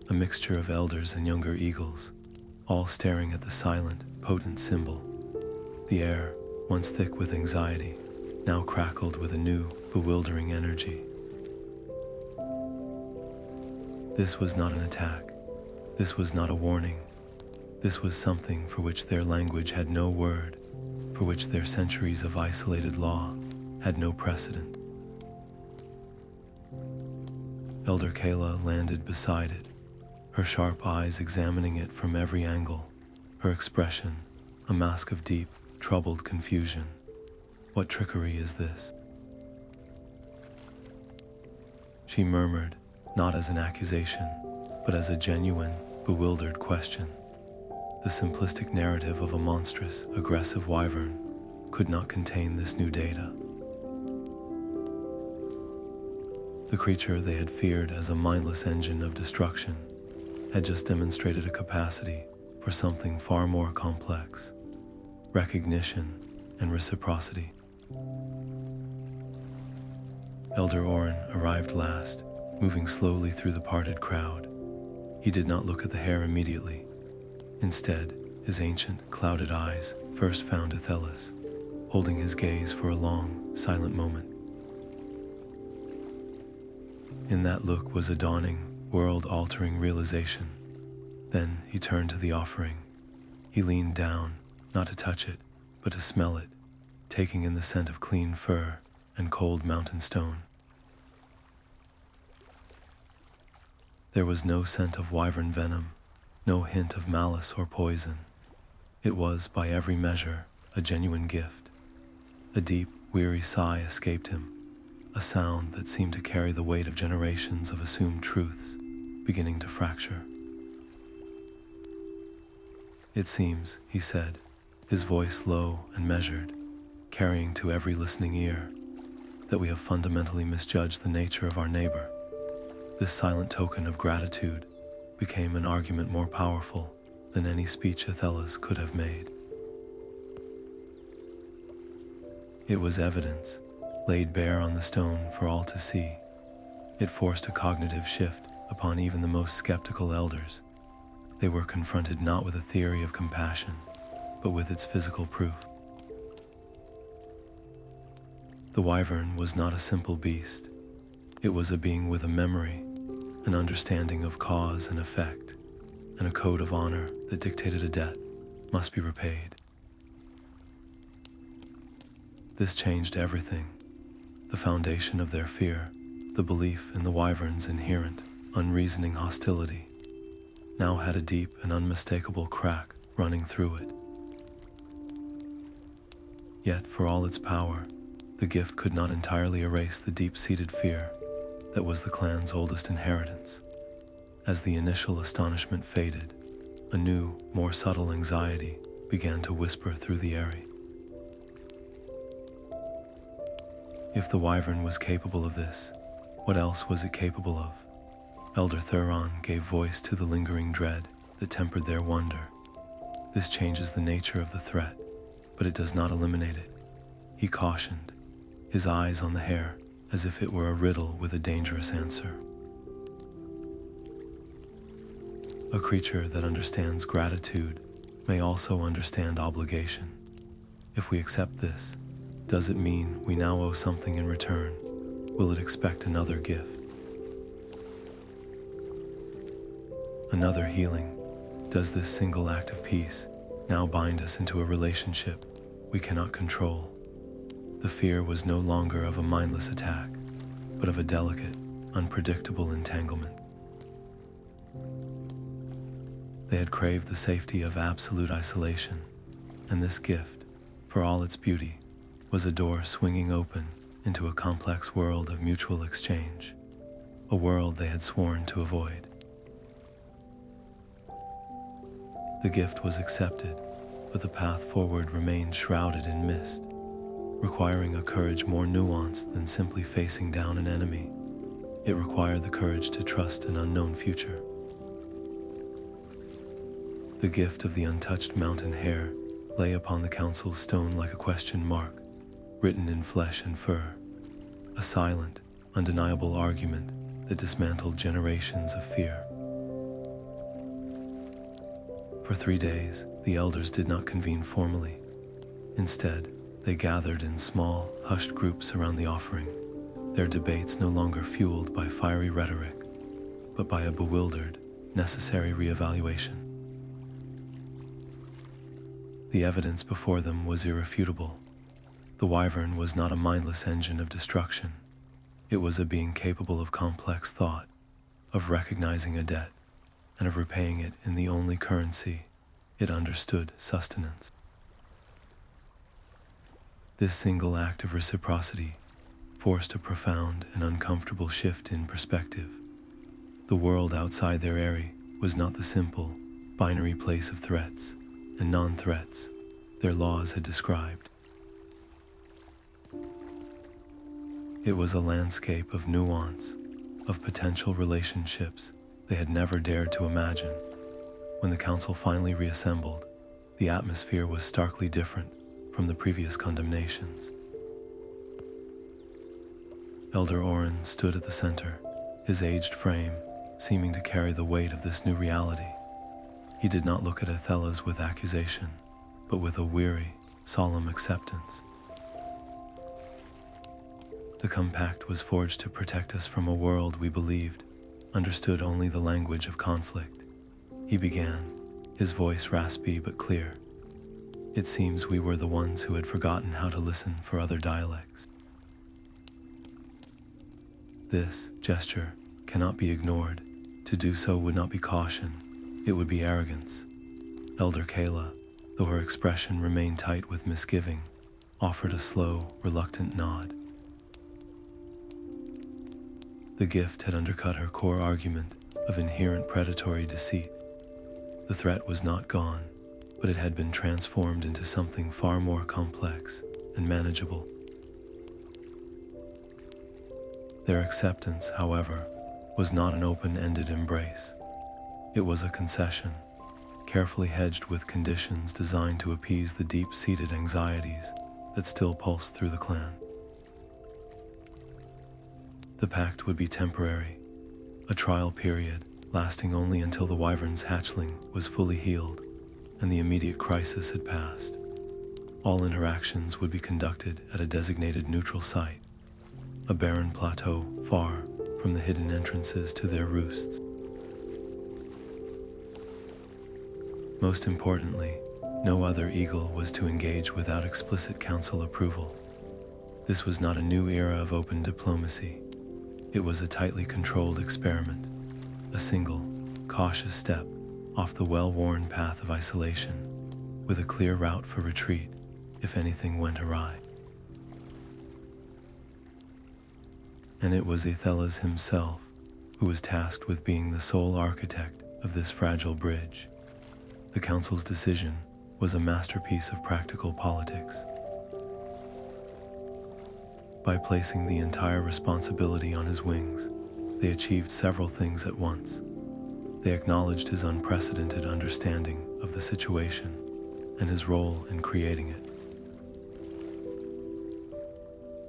a mixture of elders and younger eagles, all staring at the silent, potent symbol. The air, once thick with anxiety, now crackled with a new, bewildering energy. This was not an attack. This was not a warning. This was something for which their language had no word, for which their centuries of isolated law had no precedent. Elder Kayla landed beside it, her sharp eyes examining it from every angle, her expression a mask of deep, troubled confusion. What trickery is this? She murmured, not as an accusation, but as a genuine, bewildered question. The simplistic narrative of a monstrous, aggressive wyvern could not contain this new data. The creature they had feared as a mindless engine of destruction had just demonstrated a capacity for something far more complex: recognition and reciprocity. Elder Orin arrived last, moving slowly through the parted crowd. He did not look at the hare immediately. Instead, his ancient, clouded eyes first found Ethelas, holding his gaze for a long, silent moment. In that look was a dawning, world-altering realization. Then he turned to the offering. He leaned down, not to touch it, but to smell it, taking in the scent of clean fur and cold mountain stone. There was no scent of wyvern venom, no hint of malice or poison. It was, by every measure, a genuine gift. A deep, weary sigh escaped him, a sound that seemed to carry the weight of generations of assumed truths, beginning to fracture. "It seems," he said, his voice low and measured, carrying to every listening ear, "that we have fundamentally misjudged the nature of our neighbor." This silent token of gratitude became an argument more powerful than any speech Ethelas could have made. It was evidence, laid bare on the stone for all to see. It forced a cognitive shift upon even the most skeptical elders. They were confronted not with a theory of compassion, but with its physical proof. The wyvern was not a simple beast. It was a being with a memory, an understanding of cause and effect, and a code of honor that dictated a debt must be repaid. This changed everything. The foundation of their fear, the belief in the wyvern's inherent, unreasoning hostility, now had a deep and unmistakable crack running through it. Yet, for all its power, the gift could not entirely erase the deep-seated fear that was the clan's oldest inheritance. As the initial astonishment faded, a new, more subtle anxiety began to whisper through the area. If the wyvern was capable of this, what else was it capable of? Elder Thuron gave voice to the lingering dread that tempered their wonder. "This changes the nature of the threat, but it does not eliminate it," he cautioned, his eyes on the hair as if it were a riddle with a dangerous answer. A creature that understands gratitude may also understand obligation. If we accept this, does it mean we now owe something in return? Will it expect another gift? Another healing? Does this single act of peace now bind us into a relationship we cannot control? The fear was no longer of a mindless attack, but of a delicate, unpredictable entanglement. They had craved the safety of absolute isolation, and this gift, for all its beauty, was a door swinging open into a complex world of mutual exchange, a world they had sworn to avoid. The gift was accepted, but the path forward remained shrouded in mist, requiring a courage more nuanced than simply facing down an enemy. It required the courage to trust an unknown future. The gift of the untouched mountain hare lay upon the council's stone like a question mark, written in flesh and fur, a silent, undeniable argument that dismantled generations of fear. For 3 days, the elders did not convene formally. Instead, they gathered in small, hushed groups around the offering, their debates no longer fueled by fiery rhetoric, but by a bewildered, necessary reevaluation. The evidence before them was irrefutable. The wyvern was not a mindless engine of destruction. It was a being capable of complex thought, of recognizing a debt, and of repaying it in the only currency it understood: sustenance. This single act of reciprocity forced a profound and uncomfortable shift in perspective. The world outside their area was not the simple, binary place of threats and non-threats their laws had described. It was a landscape of nuance, of potential relationships they had never dared to imagine. When the council finally reassembled, the atmosphere was starkly different from the previous condemnations. Elder Orin stood at the center, his aged frame seeming to carry the weight of this new reality. He did not look at Ethelas with accusation, but with a weary, solemn acceptance. The compact was forged to protect us from a world we believed understood only the language of conflict. He began, his voice raspy but clear. It seems we were the ones who had forgotten how to listen for other dialects. This gesture cannot be ignored. To do so would not be caution, it would be arrogance. Elder Kayla, though her expression remained tight with misgiving, offered a slow, reluctant nod. The gift had undercut her core argument of inherent predatory deceit. The threat was not gone, but it had been transformed into something far more complex and manageable. Their acceptance, however, was not an open-ended embrace. It was a concession, carefully hedged with conditions designed to appease the deep-seated anxieties that still pulsed through the clan. The pact would be temporary, a trial period lasting only until the Wyvern's hatchling was fully healed and the immediate crisis had passed. All interactions would be conducted at a designated neutral site, a barren plateau far from the hidden entrances to their roosts. Most importantly, no other eagle was to engage without explicit council approval. This was not a new era of open diplomacy. It was a tightly controlled experiment, a single, cautious step off the well-worn path of isolation, with a clear route for retreat if anything went awry. And it was Ethelas himself who was tasked with being the sole architect of this fragile bridge. The council's decision was a masterpiece of practical politics. By placing the entire responsibility on his wings, they achieved several things at once. They acknowledged his unprecedented understanding of the situation and his role in creating it.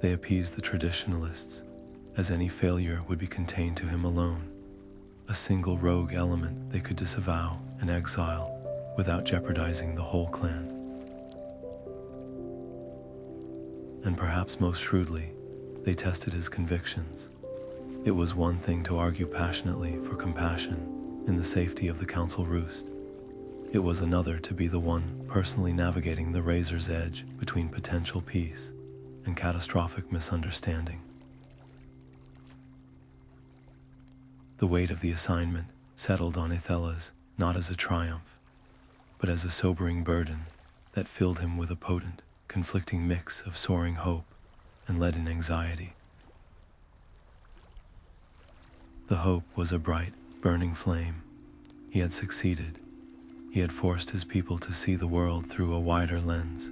They appeased the traditionalists, as any failure would be contained to him alone, a single rogue element they could disavow and exile without jeopardizing the whole clan. And perhaps most shrewdly, they tested his convictions. It was one thing to argue passionately for compassion in the safety of the council roost. It was another to be the one personally navigating the razor's edge between potential peace and catastrophic misunderstanding. The weight of the assignment settled on Ethelas not as a triumph, but as a sobering burden that filled him with a potent, conflicting mix of soaring hope and leaden anxiety. The hope was a bright, burning flame. He had succeeded. He had forced his people to see the world through a wider lens,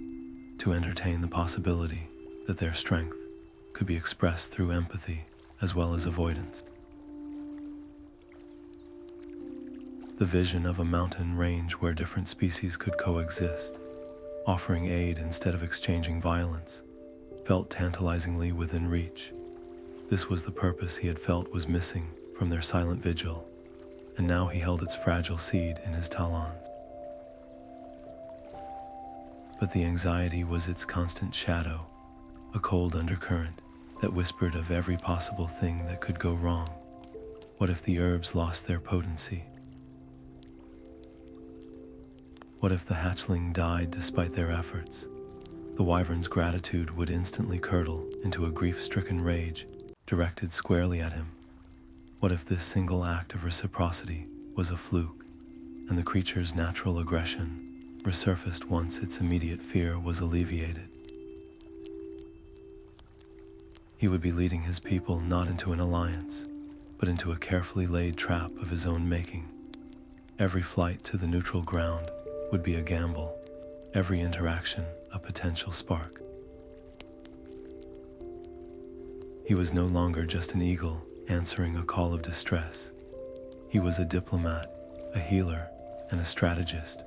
to entertain the possibility that their strength could be expressed through empathy as well as avoidance. The vision of a mountain range where different species could coexist, offering aid instead of exchanging violence, felt tantalizingly within reach. This was the purpose he had felt was missing from their silent vigil, and now he held its fragile seed in his talons. But the anxiety was its constant shadow, a cold undercurrent that whispered of every possible thing that could go wrong. What if the herbs lost their potency? What if the hatchling died despite their efforts? The Wyvern's gratitude would instantly curdle into a grief-stricken rage directed squarely at him. What if this single act of reciprocity was a fluke, and the creature's natural aggression resurfaced once its immediate fear was alleviated? He would be leading his people not into an alliance, but into a carefully laid trap of his own making. Every flight to the neutral ground would be a gamble, every interaction a potential spark. He was no longer just an eagle answering a call of distress. He was a diplomat, a healer, and a strategist,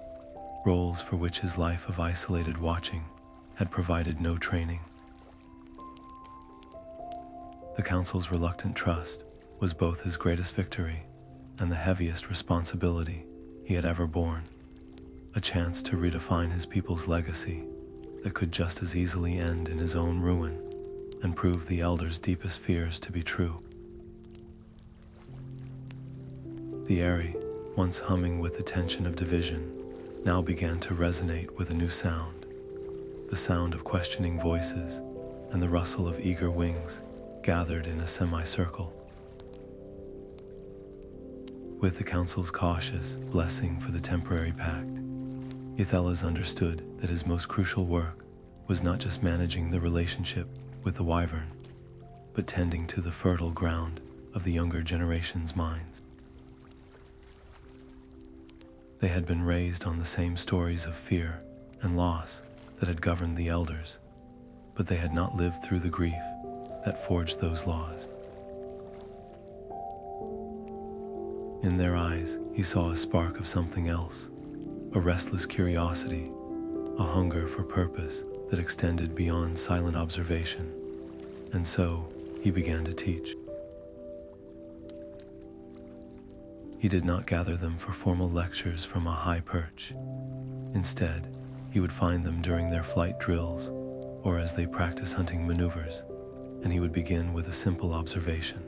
roles for which his life of isolated watching had provided no training. The council's reluctant trust was both his greatest victory and the heaviest responsibility he had ever borne. A chance to redefine his people's legacy that could just as easily end in his own ruin and prove the Elder's deepest fears to be true. The aerie, once humming with the tension of division, now began to resonate with a new sound, the sound of questioning voices and the rustle of eager wings gathered in a semicircle. With the council's cautious blessing for the temporary pact, Ethelas understood that his most crucial work was not just managing the relationship with the Wyvern, but tending to the fertile ground of the younger generation's minds. They had been raised on the same stories of fear and loss that had governed the elders, but they had not lived through the grief that forged those laws. In their eyes, he saw a spark of something else, a restless curiosity, a hunger for purpose that extended beyond silent observation, and so he began to teach. He did not gather them for formal lectures from a high perch. Instead, he would find them during their flight drills or as they practiced hunting maneuvers, and he would begin with a simple observation.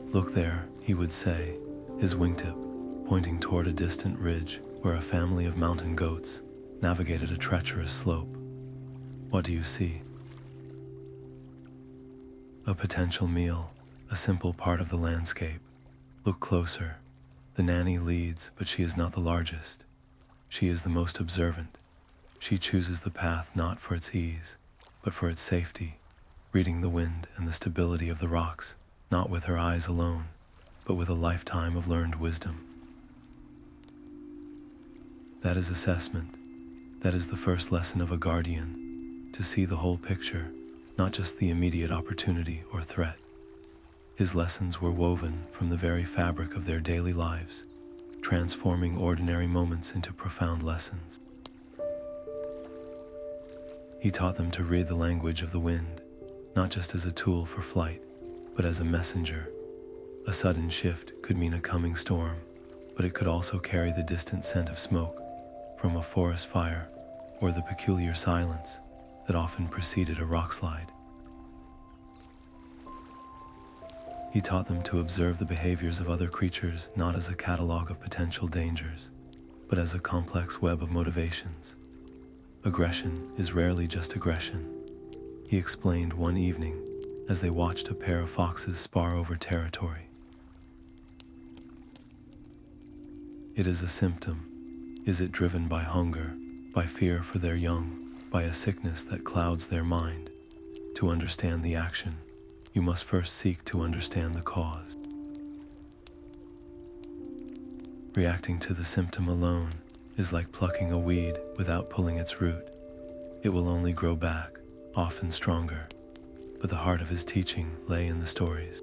"Look there," he would say, his wingtip pointing toward a distant ridge where a family of mountain goats navigated a treacherous slope. "What do you see?" A potential meal, a simple part of the landscape. "Look closer. The nanny leads, but she is not the largest. She is the most observant. She chooses the path not for its ease, but for its safety, reading the wind and the stability of the rocks, not with her eyes alone, but with a lifetime of learned wisdom." That is assessment. That is the first lesson of a guardian, to see the whole picture, not just the immediate opportunity or threat. His lessons were woven from the very fabric of their daily lives, transforming ordinary moments into profound lessons. He taught them to read the language of the wind, not just as a tool for flight, but as a messenger. A sudden shift could mean a coming storm, but it could also carry the distant scent of smoke from a forest fire or the peculiar silence that often preceded a rockslide. He taught them to observe the behaviors of other creatures not as a catalog of potential dangers, but as a complex web of motivations. Aggression is rarely just aggression, he explained one evening as they watched a pair of foxes spar over territory. It is a symptom. Is it driven by hunger, by fear for their young, by a sickness that clouds their mind? To understand the action, you must first seek to understand the cause. Reacting to the symptom alone is like plucking a weed without pulling its root. It will only grow back, often stronger. But the heart of his teaching lay in the stories.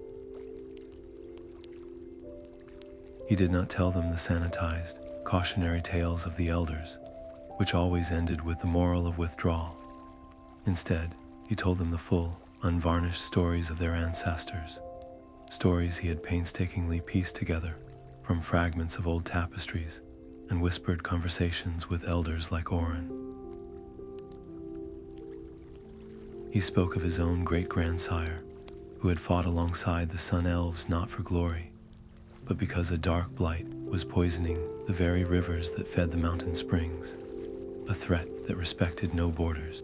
He did not tell them the sanitized, cautionary tales of the elders, which always ended with the moral of withdrawal. Instead, he told them the full, unvarnished stories of their ancestors, stories he had painstakingly pieced together from fragments of old tapestries and whispered conversations with elders like Oren. He spoke of his own great-grandsire, who had fought alongside the sun elves not for glory, but because a dark blight was poisoning the very rivers that fed the mountain springs, a threat that respected no borders.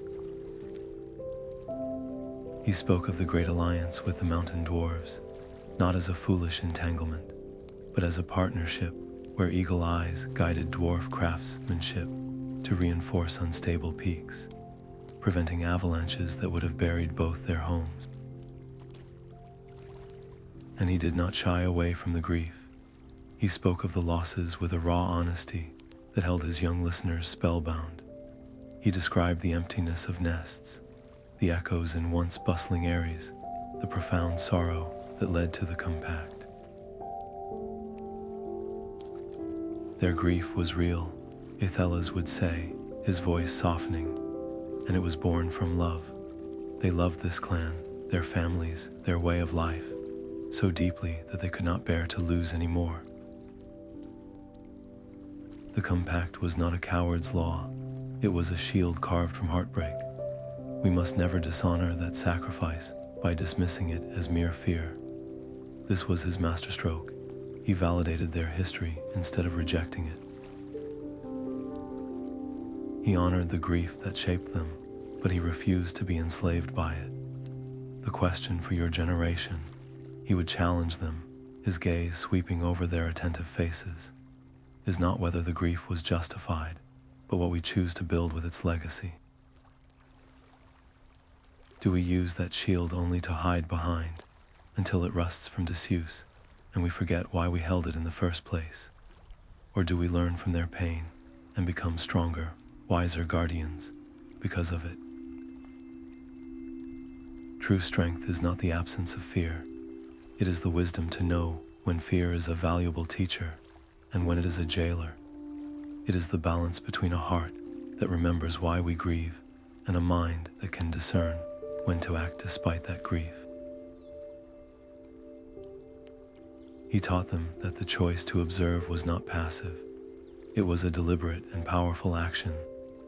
He spoke of the great alliance with the mountain dwarves, not as a foolish entanglement, but as a partnership where eagle eyes guided dwarf craftsmanship to reinforce unstable peaks, preventing avalanches that would have buried both their homes. And he did not shy away from the grief. He spoke of the losses with a raw honesty that held his young listeners spellbound. He described the emptiness of nests, the echoes in once bustling aeries, the profound sorrow that led to the compact. Their grief was real, Ethelas would say, his voice softening, and it was born from love. They loved this clan, their families, their way of life, so deeply that they could not bear to lose any more. The compact was not a coward's law, it was a shield carved from heartbreak. We must never dishonor that sacrifice by dismissing it as mere fear. This was his masterstroke. He validated their history instead of rejecting it. He honored the grief that shaped them, but he refused to be enslaved by it. The question for your generation, he would challenge them, his gaze sweeping over their attentive faces, is not whether the grief was justified, but what we choose to build with its legacy. Do we use that shield only to hide behind until it rusts from disuse and we forget why we held it in the first place? Or do we learn from their pain and become stronger, wiser guardians because of it? True strength is not the absence of fear. It is the wisdom to know when fear is a valuable teacher and when it is a jailer. It is the balance between a heart that remembers why we grieve and a mind that can discern when to act despite that grief. He taught them that the choice to observe was not passive. It was a deliberate and powerful action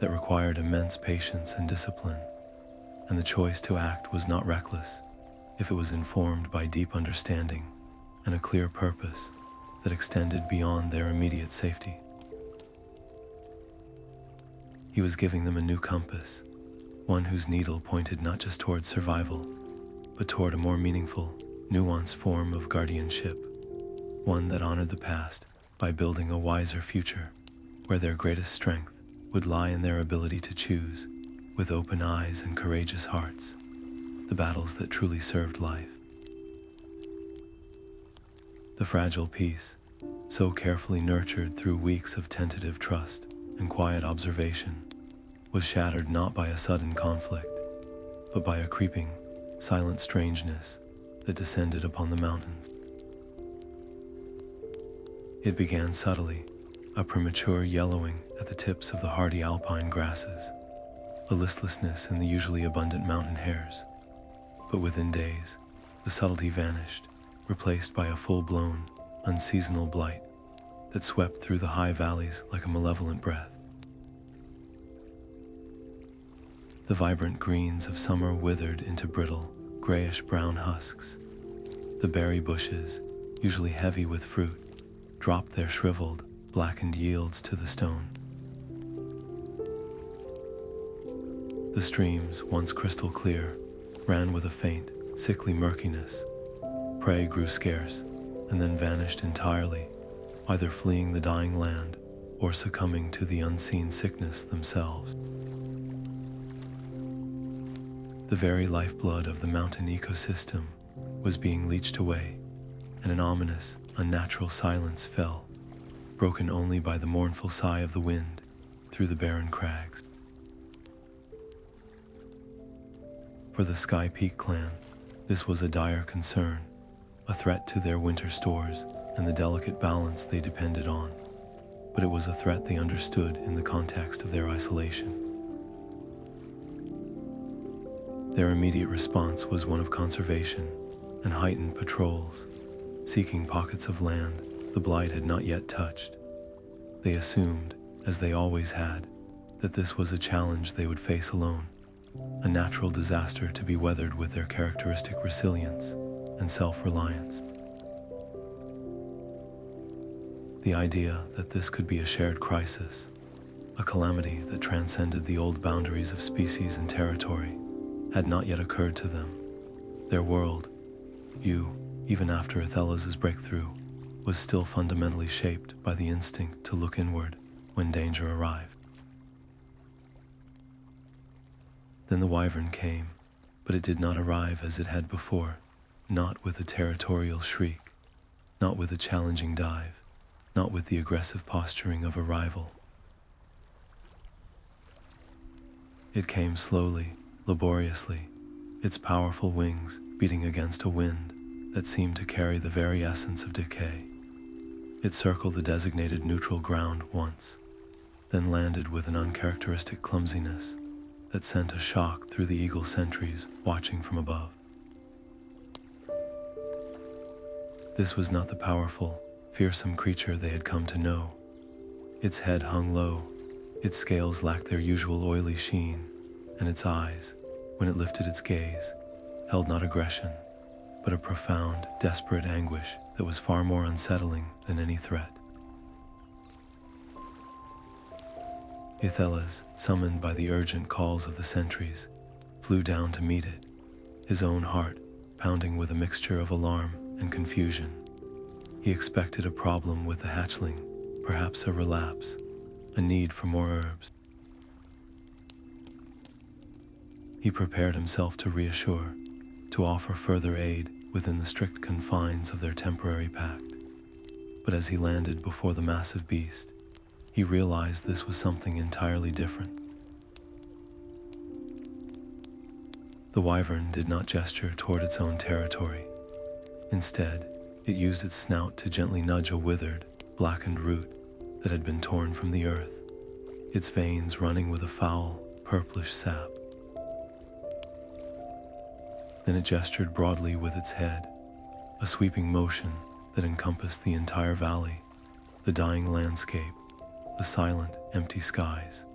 that required immense patience and discipline. And the choice to act was not reckless if it was informed by deep understanding and a clear purpose that extended beyond their immediate safety. He was giving them a new compass, one whose needle pointed not just toward survival, but toward a more meaningful, nuanced form of guardianship, one that honored the past by building a wiser future, where their greatest strength would lie in their ability to choose, with open eyes and courageous hearts, the battles that truly served life. The fragile peace, so carefully nurtured through weeks of tentative trust and quiet observation, was shattered not by a sudden conflict, but by a creeping, silent strangeness that descended upon the mountains. It began subtly, a premature yellowing at the tips of the hardy alpine grasses, a listlessness in the usually abundant mountain hares. But within days, the subtlety vanished, replaced by a full-blown, unseasonal blight that swept through the high valleys like a malevolent breath. The vibrant greens of summer withered into brittle, grayish-brown husks. The berry bushes, usually heavy with fruit, dropped their shriveled, blackened yields to the stone. The streams, once crystal clear, ran with a faint, sickly murkiness. Prey grew scarce, and then vanished entirely, either fleeing the dying land or succumbing to the unseen sickness themselves. The very lifeblood of the mountain ecosystem was being leached away, and an ominous, unnatural silence fell, broken only by the mournful sigh of the wind through the barren crags. For the Sky Peak clan, this was a dire concern, a threat to their winter stores and the delicate balance they depended on. But it was a threat they understood in the context of their isolation. Their immediate response was one of conservation and heightened patrols, seeking pockets of land the Blight had not yet touched. They assumed, as they always had, that this was a challenge they would face alone, a natural disaster to be weathered with their characteristic resilience and self-reliance. The idea that this could be a shared crisis, a calamity that transcended the old boundaries of species and territory, had not yet occurred to them. Their world, even after Ethelas' breakthrough, was still fundamentally shaped by the instinct to look inward when danger arrived. Then the Wyvern came, but it did not arrive as it had before, not with a territorial shriek, not with a challenging dive, not with the aggressive posturing of a rival. It came slowly, laboriously, its powerful wings beating against a wind that seemed to carry the very essence of decay. It circled the designated neutral ground once, then landed with an uncharacteristic clumsiness that sent a shock through the eagle sentries watching from above. This was not the powerful, fearsome creature they had come to know. Its head hung low, its scales lacked their usual oily sheen, and its eyes, when it lifted its gaze, held not aggression, but a profound, desperate anguish that was far more unsettling than any threat. Ethelas, summoned by the urgent calls of the sentries, flew down to meet it, his own heart pounding with a mixture of alarm and confusion. He expected a problem with the hatchling, perhaps a relapse, a need for more herbs. He prepared himself to reassure, to offer further aid within the strict confines of their temporary pact. But as he landed before the massive beast, he realized this was something entirely different. The wyvern did not gesture toward its own territory. Instead, it used its snout to gently nudge a withered, blackened root that had been torn from the earth, its veins running with a foul, purplish sap. Then it gestured broadly with its head, a sweeping motion that encompassed the entire valley, the dying landscape, the silent, empty skies.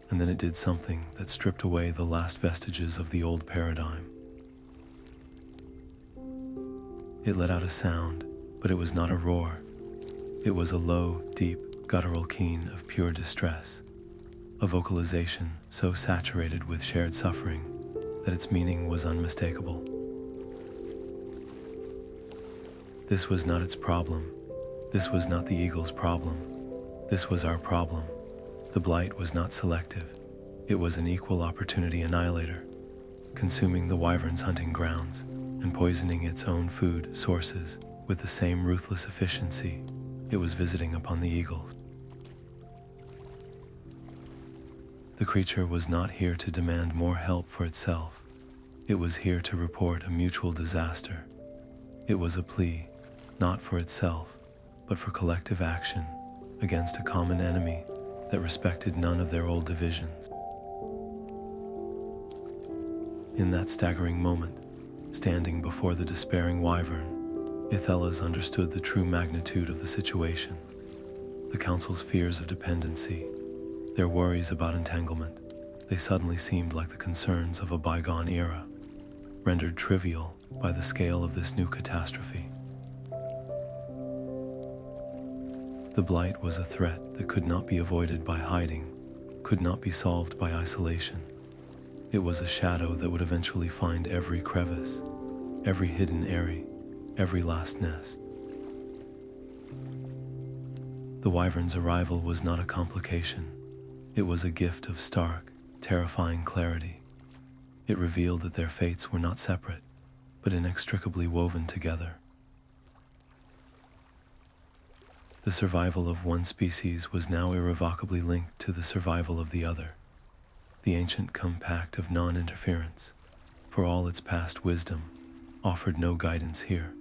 And then it did something that stripped away the last vestiges of the old paradigm. It let out a sound, but it was not a roar. It was a low, deep, guttural keen of pure distress, a vocalization so saturated with shared suffering that its meaning was unmistakable. This was not its problem. This was not the eagle's problem. This was our problem. The blight was not selective. It was an equal opportunity annihilator, consuming the wyvern's hunting grounds and poisoning its own food sources with the same ruthless efficiency it was visiting upon the eagles. The creature was not here to demand more help for itself. It was here to report a mutual disaster. It was a plea, not for itself, but for collective action against a common enemy that respected none of their old divisions. In that staggering moment, standing before the despairing wyvern, Ethelas understood the true magnitude of the situation. The council's fears of dependency, their worries about entanglement, they suddenly seemed like the concerns of a bygone era, rendered trivial by the scale of this new catastrophe. The blight was a threat that could not be avoided by hiding, could not be solved by isolation. It was a shadow that would eventually find every crevice, every hidden eyrie, every last nest. The wyvern's arrival was not a complication. It was a gift of stark, terrifying clarity. It revealed that their fates were not separate, but inextricably woven together. The survival of one species was now irrevocably linked to the survival of the other. The ancient compact of non-interference, for all its past wisdom, offered no guidance here.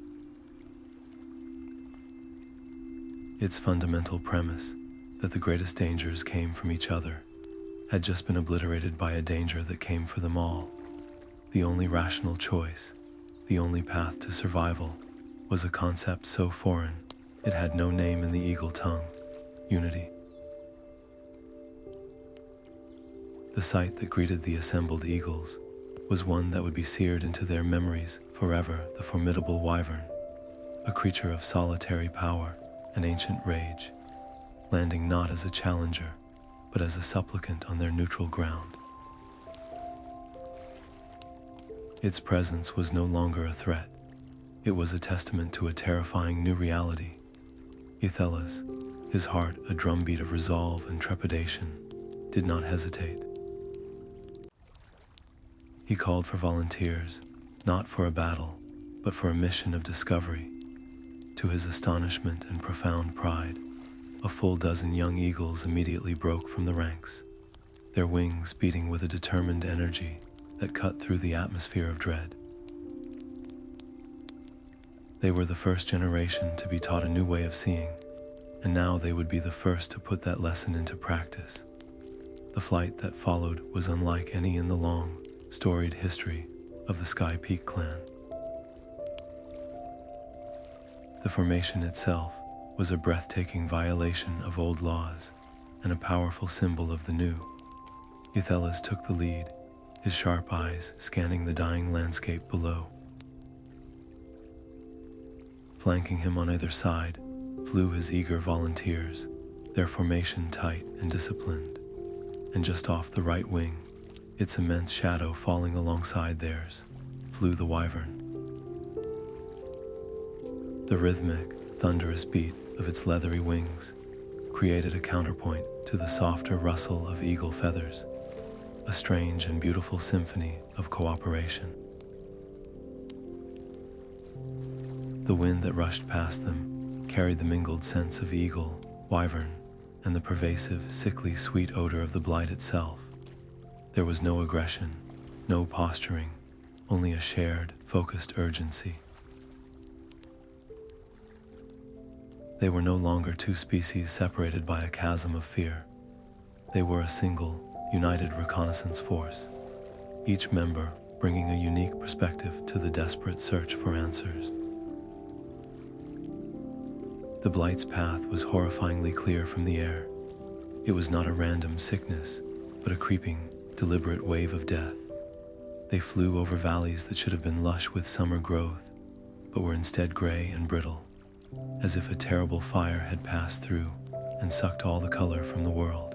Its fundamental premise, that the greatest dangers came from each other, had just been obliterated by a danger that came for them all. The only rational choice, the only path to survival, was a concept so foreign it had no name in the eagle tongue: unity. The sight that greeted the assembled eagles was one that would be seared into their memories forever. The formidable wyvern, a creature of solitary power and ancient rage, landing not as a challenger, but as a supplicant on their neutral ground. Its presence was no longer a threat. It was a testament to a terrifying new reality. Ethelas, his heart a drumbeat of resolve and trepidation, did not hesitate. He called for volunteers, not for a battle, but for a mission of discovery. To his astonishment and profound pride, a full dozen young eagles immediately broke from the ranks, their wings beating with a determined energy that cut through the atmosphere of dread. They were the first generation to be taught a new way of seeing, and now they would be the first to put that lesson into practice. The flight that followed was unlike any in the long, storied history of the Sky Peak clan. The formation itself was a breathtaking violation of old laws and a powerful symbol of the new. Ethelas took the lead, his sharp eyes scanning the dying landscape below. Flanking him on either side flew his eager volunteers, their formation tight and disciplined, and just off the right wing, its immense shadow falling alongside theirs, flew the Wyvern. The rhythmic, thunderous beat of its leathery wings created a counterpoint to the softer rustle of eagle feathers, a strange and beautiful symphony of cooperation. The wind that rushed past them carried the mingled scents of eagle, wyvern, and the pervasive, sickly sweet odor of the blight itself. There was no aggression, no posturing, only a shared, focused urgency. They were no longer two species separated by a chasm of fear. They were a single, united reconnaissance force, each member bringing a unique perspective to the desperate search for answers. The Blight's path was horrifyingly clear from the air. It was not a random sickness, but a creeping, deliberate wave of death. They flew over valleys that should have been lush with summer growth, but were instead gray and brittle, as if a terrible fire had passed through and sucked all the color from the world.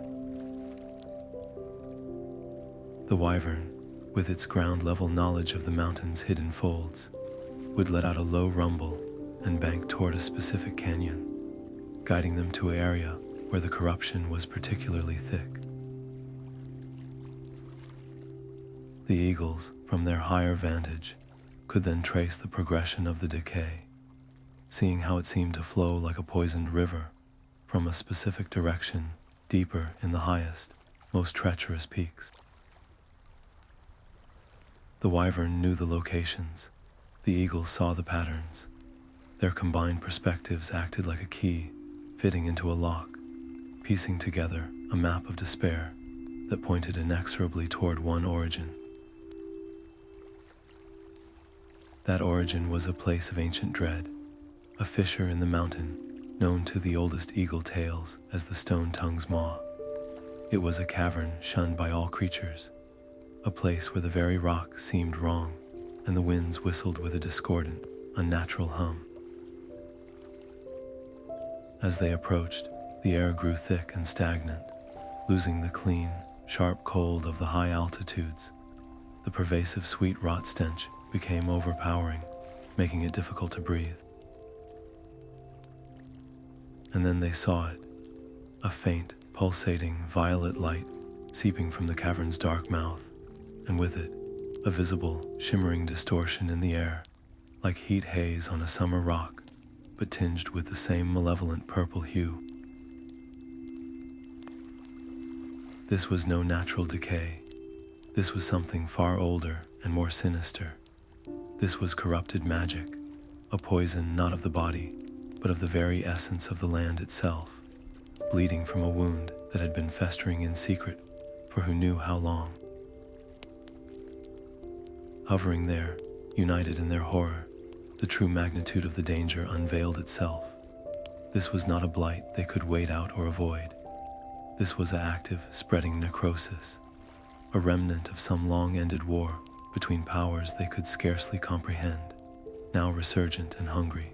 The Wyvern, with its ground-level knowledge of the mountain's hidden folds, would let out a low rumble and bank toward a specific canyon, guiding them to an area where the corruption was particularly thick. The eagles, from their higher vantage, could then trace the progression of the decay, seeing how it seemed to flow like a poisoned river from a specific direction deeper in the highest, most treacherous peaks. The Wyvern knew the locations, the eagles saw the patterns. Their combined perspectives acted like a key, fitting into a lock, piecing together a map of despair that pointed inexorably toward one origin. That origin was a place of ancient dread, a fissure in the mountain known to the oldest eagle tales as the Stone-Tongue's Maw. It was a cavern shunned by all creatures, a place where the very rock seemed wrong and the winds whistled with a discordant, unnatural hum. As they approached, the air grew thick and stagnant, losing the clean, sharp cold of the high altitudes. The pervasive sweet rot stench became overpowering, making it difficult to breathe. And then they saw it, a faint, pulsating violet light seeping from the cavern's dark mouth, and with it, a visible, shimmering distortion in the air, like heat haze on a summer rock, but tinged with the same malevolent purple hue. This was no natural decay. This was something far older and more sinister. This was corrupted magic, a poison not of the body, but of the very essence of the land itself, bleeding from a wound that had been festering in secret for who knew how long. Hovering there, united in their horror, the true magnitude of the danger unveiled itself. This was not a blight they could wait out or avoid. This was an active, spreading necrosis, a remnant of some long-ended war between powers they could scarcely comprehend, now resurgent and hungry.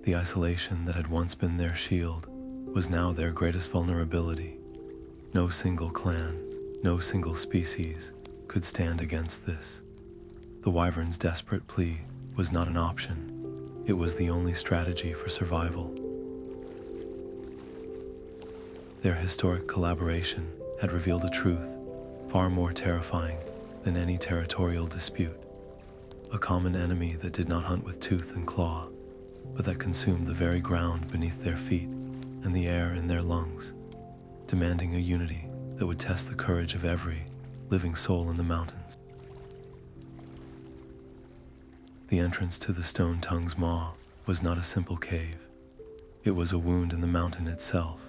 The isolation that had once been their shield was now their greatest vulnerability. No single clan, no single species could stand against this. The Wyvern's desperate plea was not an option. It was the only strategy for survival. Their historic collaboration had revealed a truth far more terrifying than any territorial dispute. A common enemy that did not hunt with tooth and claw, but that consumed the very ground beneath their feet and the air in their lungs, demanding a unity that would test the courage of every living soul in the mountains. The entrance to the Stone-Tongue's Maw was not a simple cave. It was a wound in the mountain itself,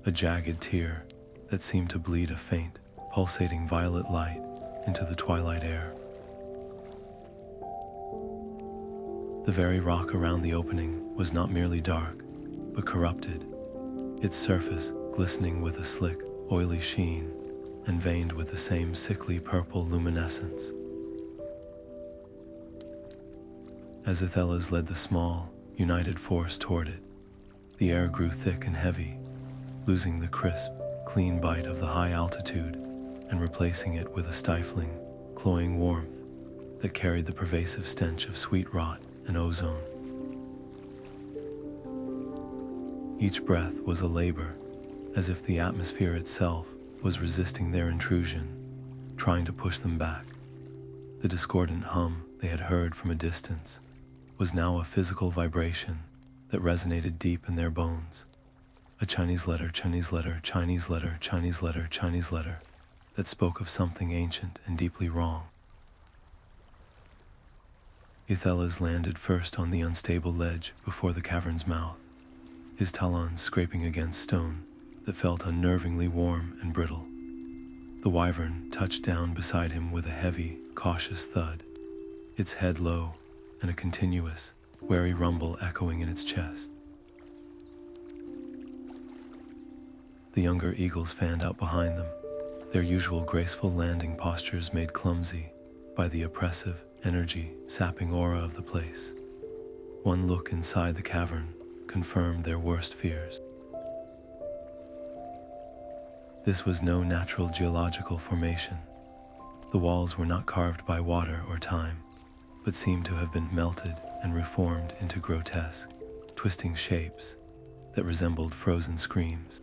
a jagged tear that seemed to bleed a faint, pulsating violet light into the twilight air. The very rock around the opening was not merely dark, but corrupted, its surface glistening with a slick, oily sheen and veined with the same sickly purple luminescence. As Ethelas led the small, united force toward it, the air grew thick and heavy, losing the crisp, clean bite of the high altitude and replacing it with a stifling, cloying warmth that carried the pervasive stench of sweet rot and ozone. Each breath was a labor, as if the atmosphere itself was resisting their intrusion, trying to push them back. The discordant hum they had heard from a distance was now a physical vibration that resonated deep in their bones. A Chinese letter, Chinese letter, Chinese letter, Chinese letter, Chinese letter that spoke of something ancient and deeply wrong. Ethelas landed first on the unstable ledge before the cavern's mouth, his talons scraping against stone that felt unnervingly warm and brittle. The Wyvern touched down beside him with a heavy, cautious thud, its head low and a continuous, wary rumble echoing in its chest. The younger eagles fanned out behind them, their usual graceful landing postures made clumsy by the oppressive, energy-sapping aura of the place. One look inside the cavern confirmed their worst fears. This was no natural geological formation. The walls were not carved by water or time, but seemed to have been melted and reformed into grotesque, twisting shapes that resembled frozen screams.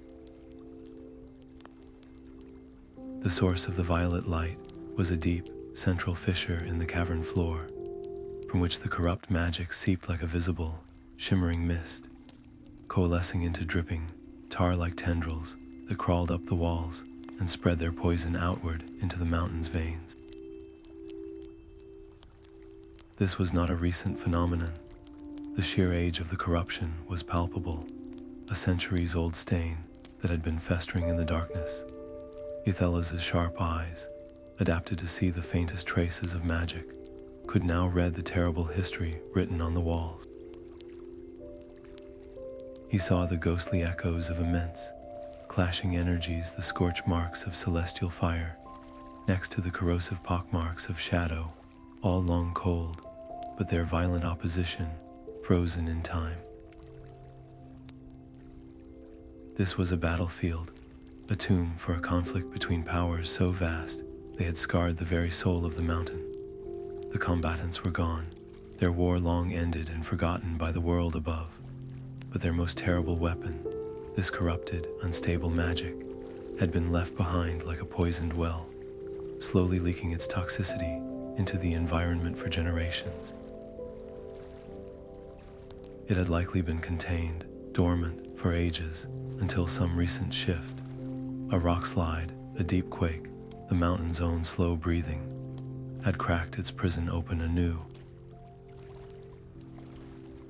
The source of the violet light was a deep, central fissure in the cavern floor, from which the corrupt magic seeped like a visible, shimmering mist, coalescing into dripping, tar-like tendrils that crawled up the walls and spread their poison outward into the mountain's veins. This was not a recent phenomenon. The sheer age of the corruption was palpable, a centuries-old stain that had been festering in the darkness. Ethelas' sharp eyes, adapted to see the faintest traces of magic, could now read the terrible history written on the walls. He saw the ghostly echoes of immense, clashing energies, the scorch marks of celestial fire, next to the corrosive pockmarks of shadow, all long cold, but their violent opposition frozen in time. This was a battlefield, a tomb for a conflict between powers so vast they had scarred the very soul of the mountain. The combatants were gone, their war long ended and forgotten by the world above, but their most terrible weapon, this corrupted, unstable magic, had been left behind like a poisoned well, slowly leaking its toxicity into the environment for generations. It had likely been contained, dormant, for ages, until some recent shift. A rock slide, a deep quake, the mountain's own slow breathing, had cracked its prison open anew.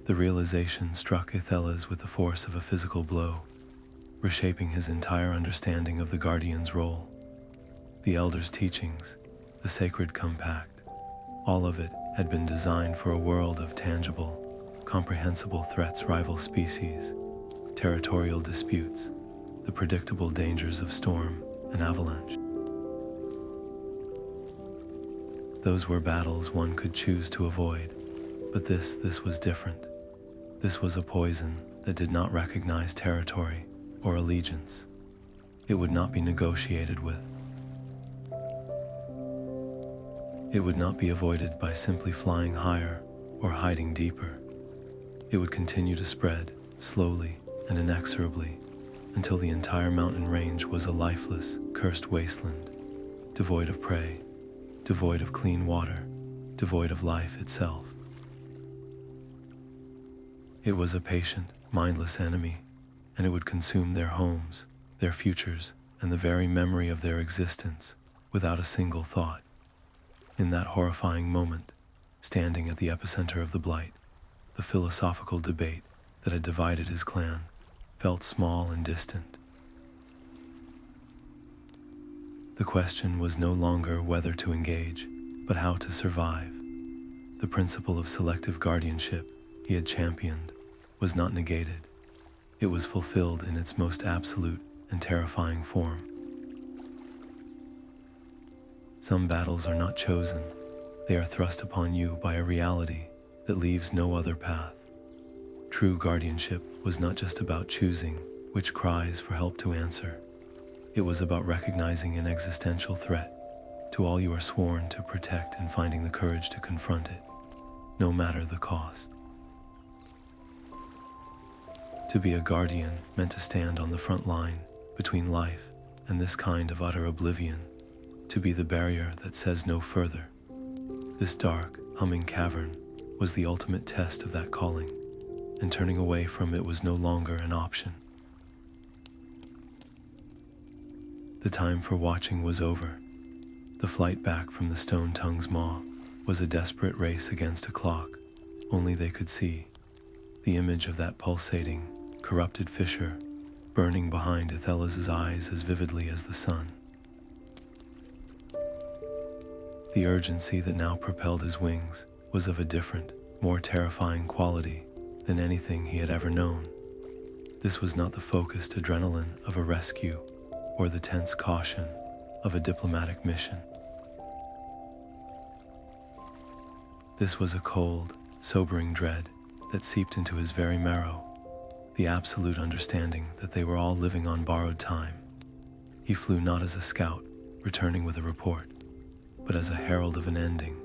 The realization struck Ethelas with the force of a physical blow, reshaping his entire understanding of the Guardian's role. The Elder's teachings, the sacred compact, all of it had been designed for a world of tangible, comprehensible threats, rival species, territorial disputes, the predictable dangers of storm and avalanche. Those were battles one could choose to avoid, but this was different. This was a poison that did not recognize territory or allegiance. It would not be negotiated with. It would not be avoided by simply flying higher or hiding deeper. It would continue to spread, slowly and inexorably, until the entire mountain range was a lifeless, cursed wasteland, devoid of prey, devoid of clean water, devoid of life itself. It was a patient, mindless enemy, and it would consume their homes, their futures, and the very memory of their existence without a single thought. In that horrifying moment, standing at the epicenter of the Blight, the philosophical debate that had divided his clan felt small and distant. The question was no longer whether to engage, but how to survive. The principle of selective guardianship he had championed was not negated. It was fulfilled in its most absolute and terrifying form. Some battles are not chosen. They are thrust upon you by a reality that leaves no other path. True guardianship was not just about choosing which cries for help to answer. It was about recognizing an existential threat to all you are sworn to protect and finding the courage to confront it, no matter the cost. To be a guardian meant to stand on the front line between life and this kind of utter oblivion, to be the barrier that says no further. This dark, humming cavern was the ultimate test of that calling, and turning away from it was no longer an option. The time for watching was over. The flight back from the Stone Tongue's maw was a desperate race against a clock only they could see. The image of that pulsating, corrupted fissure burning behind Ethelas' eyes as vividly as the sun. The urgency that now propelled his wings was of a different, more terrifying quality than anything he had ever known. This was not the focused adrenaline of a rescue or the tense caution of a diplomatic mission. This was a cold, sobering dread that seeped into his very marrow, the absolute understanding that they were all living on borrowed time. He flew not as a scout, returning with a report, but as a herald of an ending,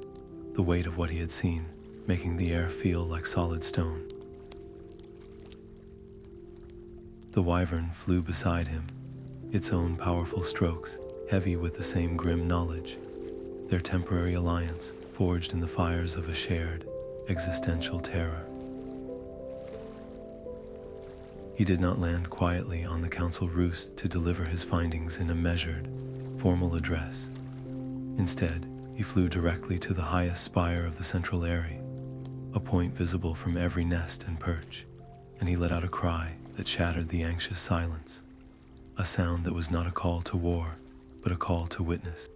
the weight of what he had seen making the air feel like solid stone. The Wyvern flew beside him, its own powerful strokes heavy with the same grim knowledge, their temporary alliance forged in the fires of a shared, existential terror. He did not land quietly on the council roost to deliver his findings in a measured, formal address. Instead, he flew directly to the highest spire of the central area, a point visible from every nest and perch, and he let out a cry that shattered the anxious silence, a sound that was not a call to war, but a call to witness.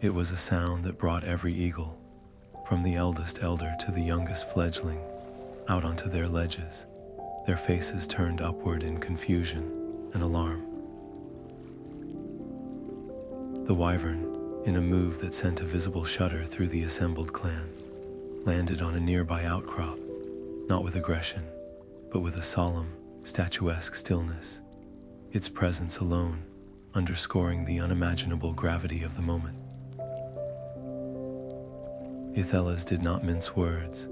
It was a sound that brought every eagle, from the eldest elder to the youngest fledgling, out onto their ledges, their faces turned upward in confusion and alarm. The Wyvern, in a move that sent a visible shudder through the assembled clan, landed on a nearby outcrop, not with aggression, but with a solemn, statuesque stillness, its presence alone underscoring the unimaginable gravity of the moment. Ethelas did not mince words.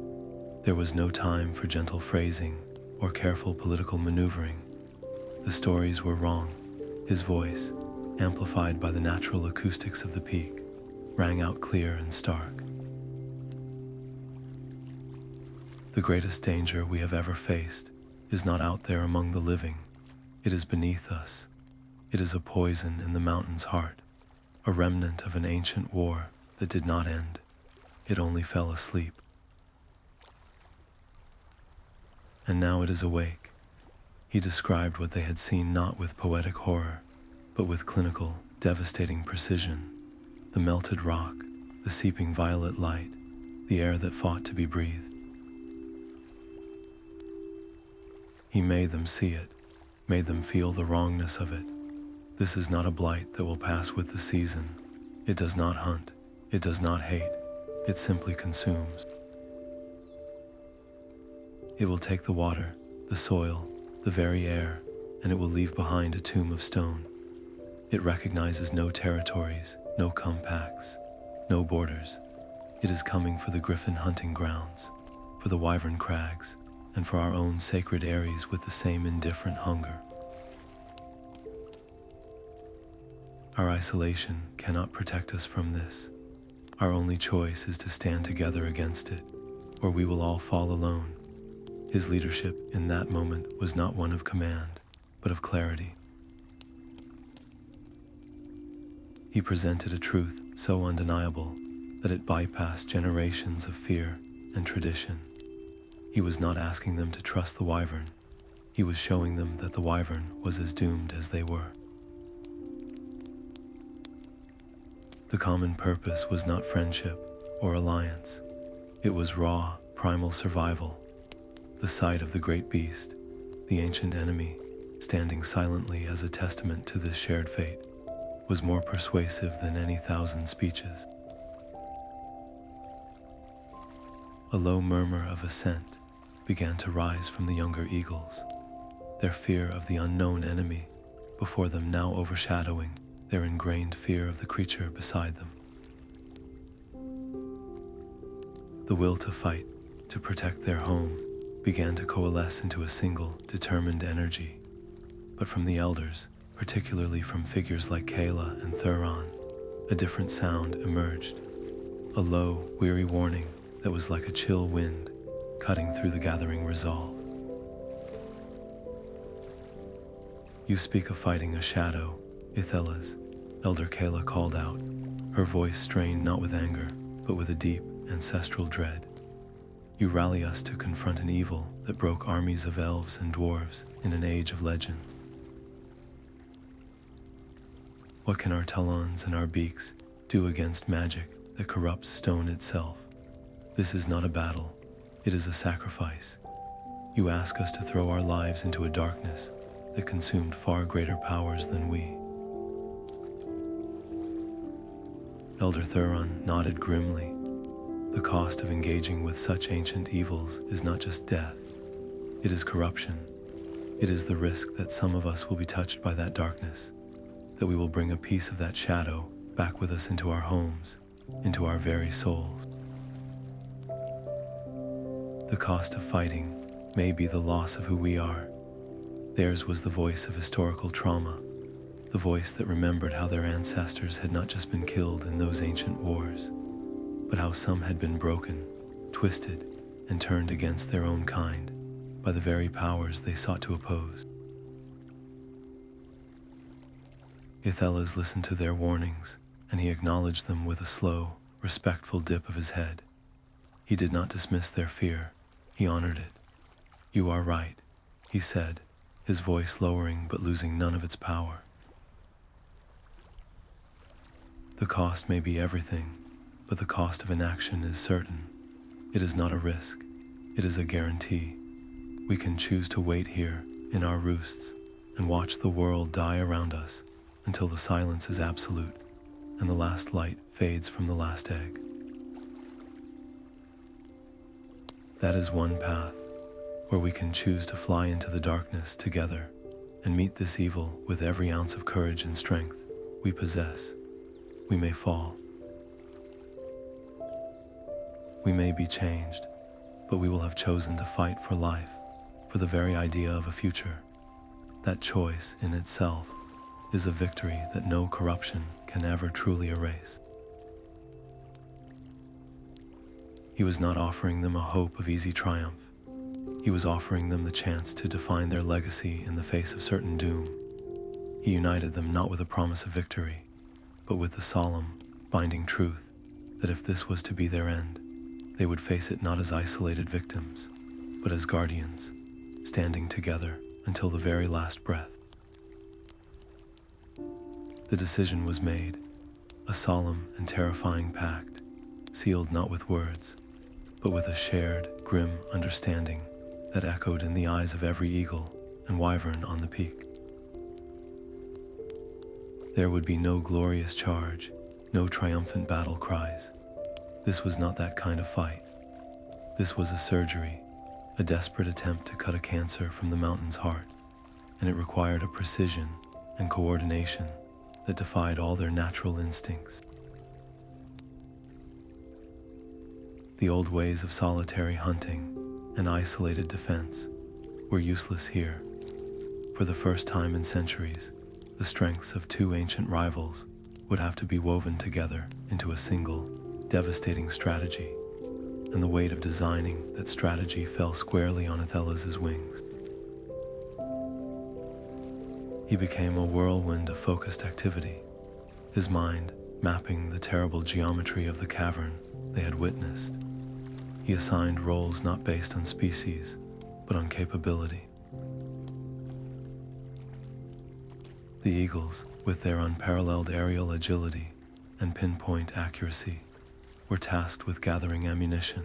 There was no time for gentle phrasing or careful political maneuvering. The stories were wrong. His voice, amplified by the natural acoustics of the peak, rang out clear and stark. The greatest danger we have ever faced is not out there among the living. It is beneath us. It is a poison in the mountain's heart, a remnant of an ancient war that did not end. It only fell asleep. And now it is awake. He described what they had seen not with poetic horror, but with clinical, devastating precision. The melted rock, the seeping violet light, the air that fought to be breathed. He made them see it, made them feel the wrongness of it. This is not a blight that will pass with the season. It does not hunt, it does not hate, it simply consumes. It will take the water, the soil, the very air, and it will leave behind a tomb of stone. It recognizes no territories, no compacts, no borders. It is coming for the Griffin hunting grounds, for the Wyvern crags, and for our own sacred areas with the same indifferent hunger. Our isolation cannot protect us from this. Our only choice is to stand together against it, or we will all fall alone. His leadership in that moment was not one of command, but of clarity. He presented a truth so undeniable that it bypassed generations of fear and tradition. He was not asking them to trust the Wyvern. He was showing them that the Wyvern was as doomed as they were. The common purpose was not friendship or alliance. It was raw, primal survival. The sight of the great beast, the ancient enemy, standing silently as a testament to this shared fate, was more persuasive than any thousand speeches. A low murmur of assent began to rise from the younger eagles, their fear of the unknown enemy before them now overshadowing their ingrained fear of the creature beside them. The will to fight, to protect their home, began to coalesce into a single, determined energy. But from the elders, particularly from figures like Kayla and Thuron, a different sound emerged, a low, weary warning that was like a chill wind cutting through the gathering resolve. You speak of fighting a shadow, Ethelas, Elder Kayla called out, her voice strained not with anger, but with a deep, ancestral dread. You rally us to confront an evil that broke armies of elves and dwarves in an age of legends. What can our talons and our beaks do against magic that corrupts stone itself? This is not a battle, it is a sacrifice. You ask us to throw our lives into a darkness that consumed far greater powers than we. Elder Thuron nodded grimly. The cost of engaging with such ancient evils is not just death, it is corruption. It is the risk that some of us will be touched by that darkness, that we will bring a piece of that shadow back with us into our homes, into our very souls. The cost of fighting may be the loss of who we are. Theirs was the voice of historical trauma, the voice that remembered how their ancestors had not just been killed in those ancient wars, but how some had been broken, twisted, and turned against their own kind by the very powers they sought to oppose. Ethelas listened to their warnings, and he acknowledged them with a slow, respectful dip of his head. He did not dismiss their fear, he honored it. "You are right," he said, his voice lowering but losing none of its power. The cost may be everything, but the cost of inaction is certain. It is not a risk, it is a guarantee. We can choose to wait here in our roosts and watch the world die around us until the silence is absolute and the last light fades from the last egg. That is one path, where we can choose to fly into the darkness together and meet this evil with every ounce of courage and strength we possess. We may fall. We may be changed, but we will have chosen to fight for life, for the very idea of a future. That choice in itself is a victory that no corruption can ever truly erase. He was not offering them a hope of easy triumph. He was offering them the chance to define their legacy in the face of certain doom. He united them not with a promise of victory, but with the solemn, binding truth that if this was to be their end, they would face it not as isolated victims, but as guardians, standing together until the very last breath. The decision was made, a solemn and terrifying pact, sealed not with words, but with a shared, grim understanding that echoed in the eyes of every eagle and wyvern on the peak. There would be no glorious charge, no triumphant battle cries. This was not that kind of fight. This was a surgery, a desperate attempt to cut a cancer from the mountain's heart, and it required a precision and coordination that defied all their natural instincts. The old ways of solitary hunting and isolated defense were useless here. For the first time in centuries, the strengths of two ancient rivals would have to be woven together into a single, devastating strategy, and the weight of designing that strategy fell squarely on Aethelas' wings. He became a whirlwind of focused activity, his mind mapping the terrible geometry of the cavern they had witnessed. He assigned roles not based on species, but on capability. The eagles, with their unparalleled aerial agility and pinpoint accuracy, were tasked with gathering ammunition,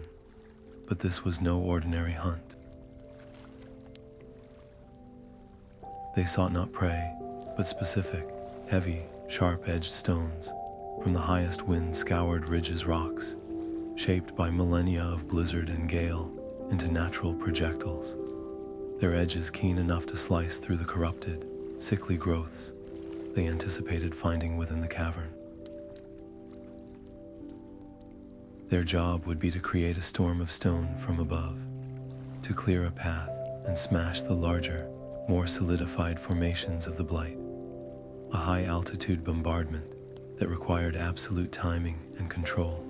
but this was no ordinary hunt. They sought not prey, but specific, heavy, sharp-edged stones from the highest wind-scoured ridges rocks, shaped by millennia of blizzard and gale into natural projectiles, their edges keen enough to slice through the corrupted, sickly growths they anticipated finding within the cavern. Their job would be to create a storm of stone from above, to clear a path and smash the larger, more solidified formations of the Blight, a high-altitude bombardment that required absolute timing and control.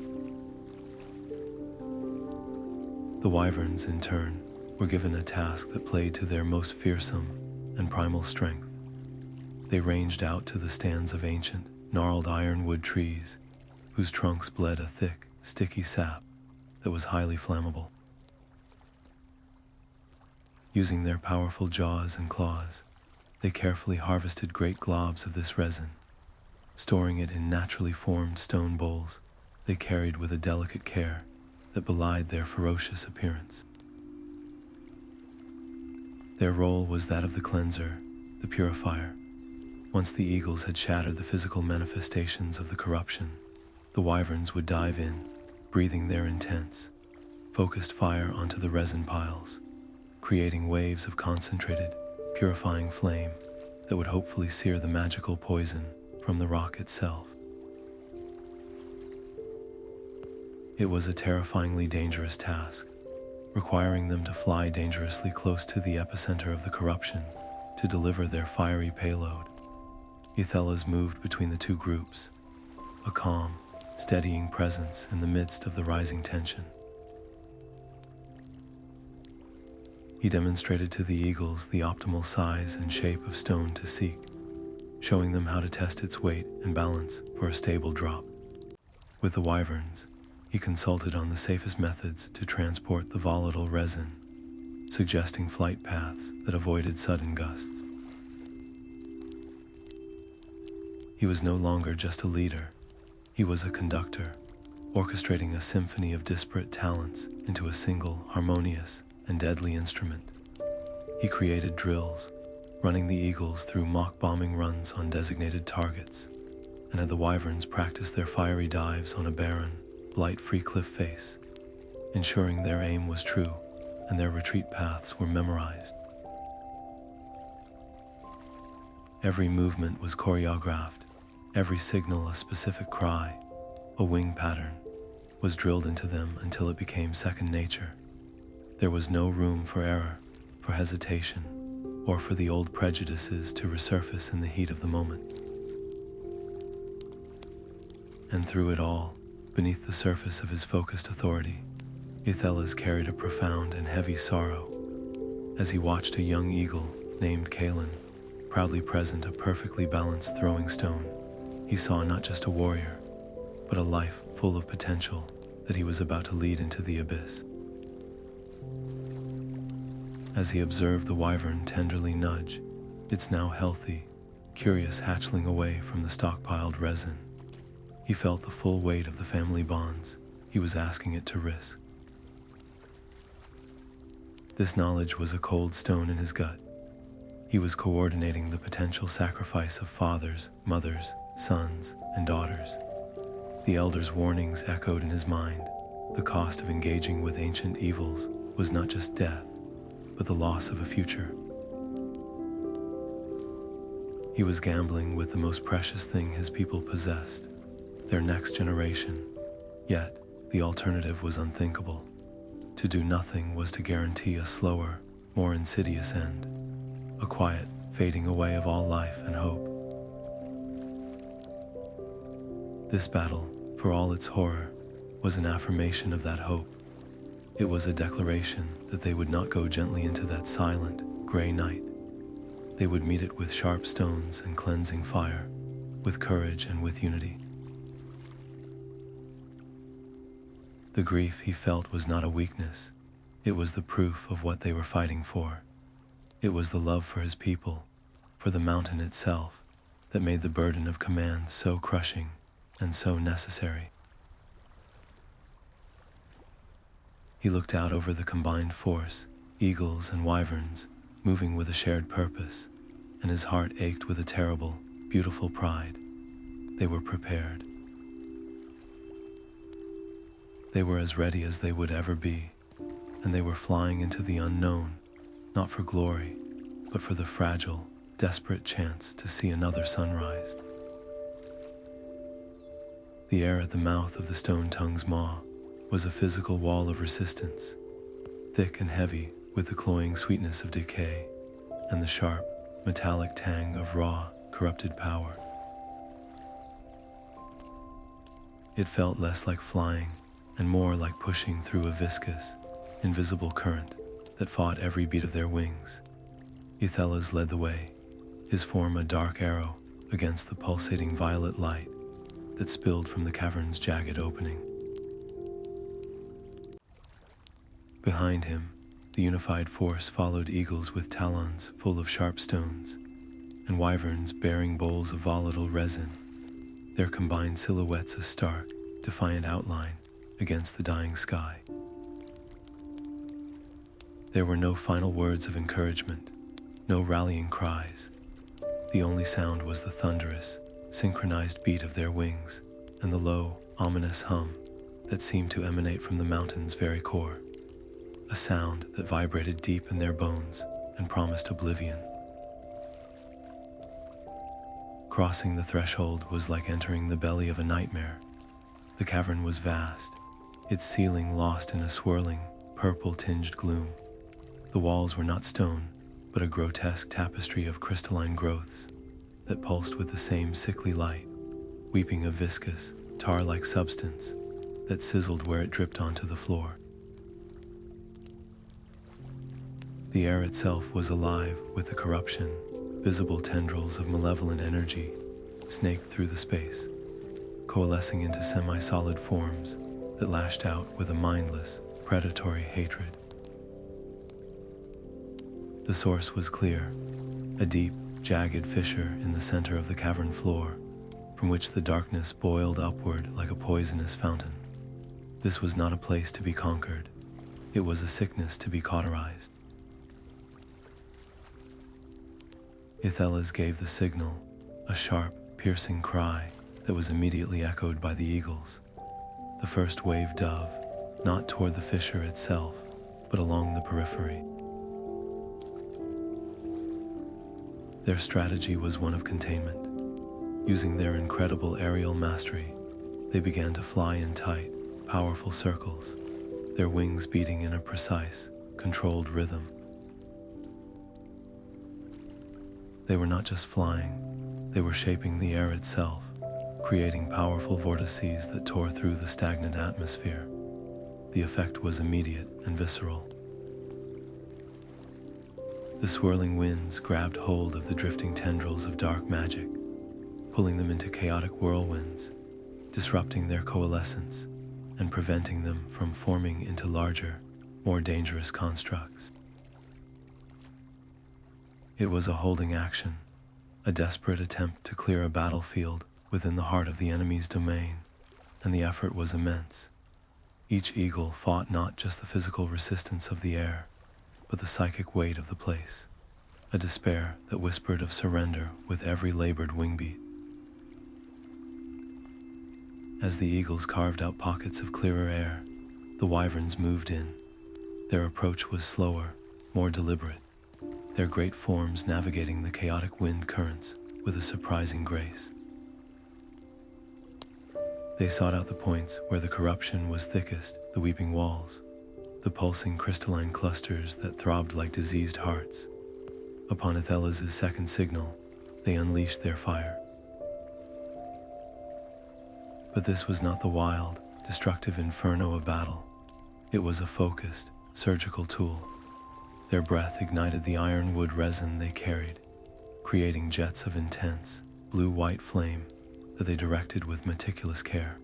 The Wyverns, in turn, were given a task that played to their most fearsome and primal strength. They ranged out to the stands of ancient, gnarled ironwood trees, whose trunks bled a thick, sticky sap that was highly flammable. Using their powerful jaws and claws, they carefully harvested great globs of this resin. Storing it in naturally formed stone bowls, they carried with a delicate care that belied their ferocious appearance. Their role was that of the cleanser, the purifier. Once the eagles had shattered the physical manifestations of the corruption, the wyverns would dive in, breathing their intense, focused fire onto the resin piles, creating waves of concentrated, purifying flame that would hopefully sear the magical poison from the rock itself. It was a terrifyingly dangerous task, requiring them to fly dangerously close to the epicenter of the corruption to deliver their fiery payload. Ethelas moved between the two groups, a calm, steadying presence in the midst of the rising tension. He demonstrated to the eagles the optimal size and shape of stone to seek, showing them how to test its weight and balance for a stable drop. With the wyverns, he consulted on the safest methods to transport the volatile resin, suggesting flight paths that avoided sudden gusts. He was no longer just a leader, he was a conductor, orchestrating a symphony of disparate talents into a single, harmonious, and deadly instrument. He created drills, running the eagles through mock bombing runs on designated targets, and had the wyverns practice their fiery dives on a barren, blight-free cliff face, ensuring their aim was true and their retreat paths were memorized. Every movement was choreographed, every signal a specific cry, a wing pattern, was drilled into them until it became second nature. There was no room for error, for hesitation, or for the old prejudices to resurface in the heat of the moment. And through it all, beneath the surface of his focused authority, Ethelas carried a profound and heavy sorrow as he watched a young eagle named Kalen proudly present a perfectly balanced throwing stone. He saw not just a warrior, but a life full of potential that he was about to lead into the abyss. As he observed the wyvern tenderly nudge its now healthy, curious hatchling away from the stockpiled resin, he felt the full weight of the family bonds he was asking it to risk. This knowledge was a cold stone in his gut. He was coordinating the potential sacrifice of fathers, mothers, sons, and daughters. The elder's warnings echoed in his mind. The cost of engaging with ancient evils was not just death, but the loss of a future. He was gambling with the most precious thing his people possessed, their next generation. Yet, the alternative was unthinkable. To do nothing was to guarantee a slower, more insidious end, a quiet fading away of all life and hope. This battle, for all its horror, was an affirmation of that hope. It was a declaration that they would not go gently into that silent, gray night. They would meet it with sharp stones and cleansing fire, with courage and with unity. The grief he felt was not a weakness. It was the proof of what they were fighting for. It was the love for his people, for the mountain itself, that made the burden of command so crushing and so necessary. He looked out over the combined force, eagles and wyverns, moving with a shared purpose, and his heart ached with a terrible, beautiful pride. They were prepared. They were as ready as they would ever be, and they were flying into the unknown, not for glory, but for the fragile, desperate chance to see another sunrise. The air at the mouth of the Stone Tongue's maw was a physical wall of resistance, thick and heavy with the cloying sweetness of decay and the sharp, metallic tang of raw, corrupted power. It felt less like flying and more like pushing through a viscous, invisible current that fought every beat of their wings. Ethelas led the way, his form a dark arrow against the pulsating violet light that spilled from the cavern's jagged opening. Behind him, the unified force followed eagles with talons full of sharp stones, and wyverns bearing bowls of volatile resin, their combined silhouettes a stark, defiant outline against the dying sky. There were no final words of encouragement, no rallying cries. The only sound was the thunderous, synchronized beat of their wings and the low, ominous hum that seemed to emanate from the mountain's very core, a sound that vibrated deep in their bones and promised oblivion. Crossing the threshold was like entering the belly of a nightmare. The cavern was vast, its ceiling lost in a swirling, purple-tinged gloom. The walls were not stone, but a grotesque tapestry of crystalline growths that pulsed with the same sickly light, weeping a viscous, tar-like substance that sizzled where it dripped onto the floor. The air itself was alive with the corruption, visible tendrils of malevolent energy snaked through the space, coalescing into semi-solid forms that lashed out with a mindless, predatory hatred. The source was clear, a deep, jagged fissure in the center of the cavern floor, from which the darkness boiled upward like a poisonous fountain. This was not a place to be conquered. It was a sickness to be cauterized. Ethelas gave the signal, a sharp, piercing cry that was immediately echoed by the eagles. The first wave dove, not toward the fissure itself, but along the periphery. Their strategy was one of containment. Using their incredible aerial mastery, they began to fly in tight, powerful circles, their wings beating in a precise, controlled rhythm. They were not just flying, they were shaping the air itself, creating powerful vortices that tore through the stagnant atmosphere. The effect was immediate and visceral. The swirling winds grabbed hold of the drifting tendrils of dark magic, pulling them into chaotic whirlwinds, disrupting their coalescence and preventing them from forming into larger, more dangerous constructs. It was a holding action, a desperate attempt to clear a battlefield within the heart of the enemy's domain, and the effort was immense. Each eagle fought not just the physical resistance of the air, but the psychic weight of the place, a despair that whispered of surrender with every labored wingbeat. As the eagles carved out pockets of clearer air, the wyverns moved in. Their approach was slower, more deliberate, their great forms navigating the chaotic wind currents with a surprising grace. They sought out the points where the corruption was thickest, the weeping walls, the pulsing crystalline clusters that throbbed like diseased hearts. Upon Aethelas' second signal, they unleashed their fire. But this was not the wild, destructive inferno of battle. It was a focused, surgical tool. Their breath ignited the ironwood resin they carried, creating jets of intense, blue-white flame that they directed with meticulous care.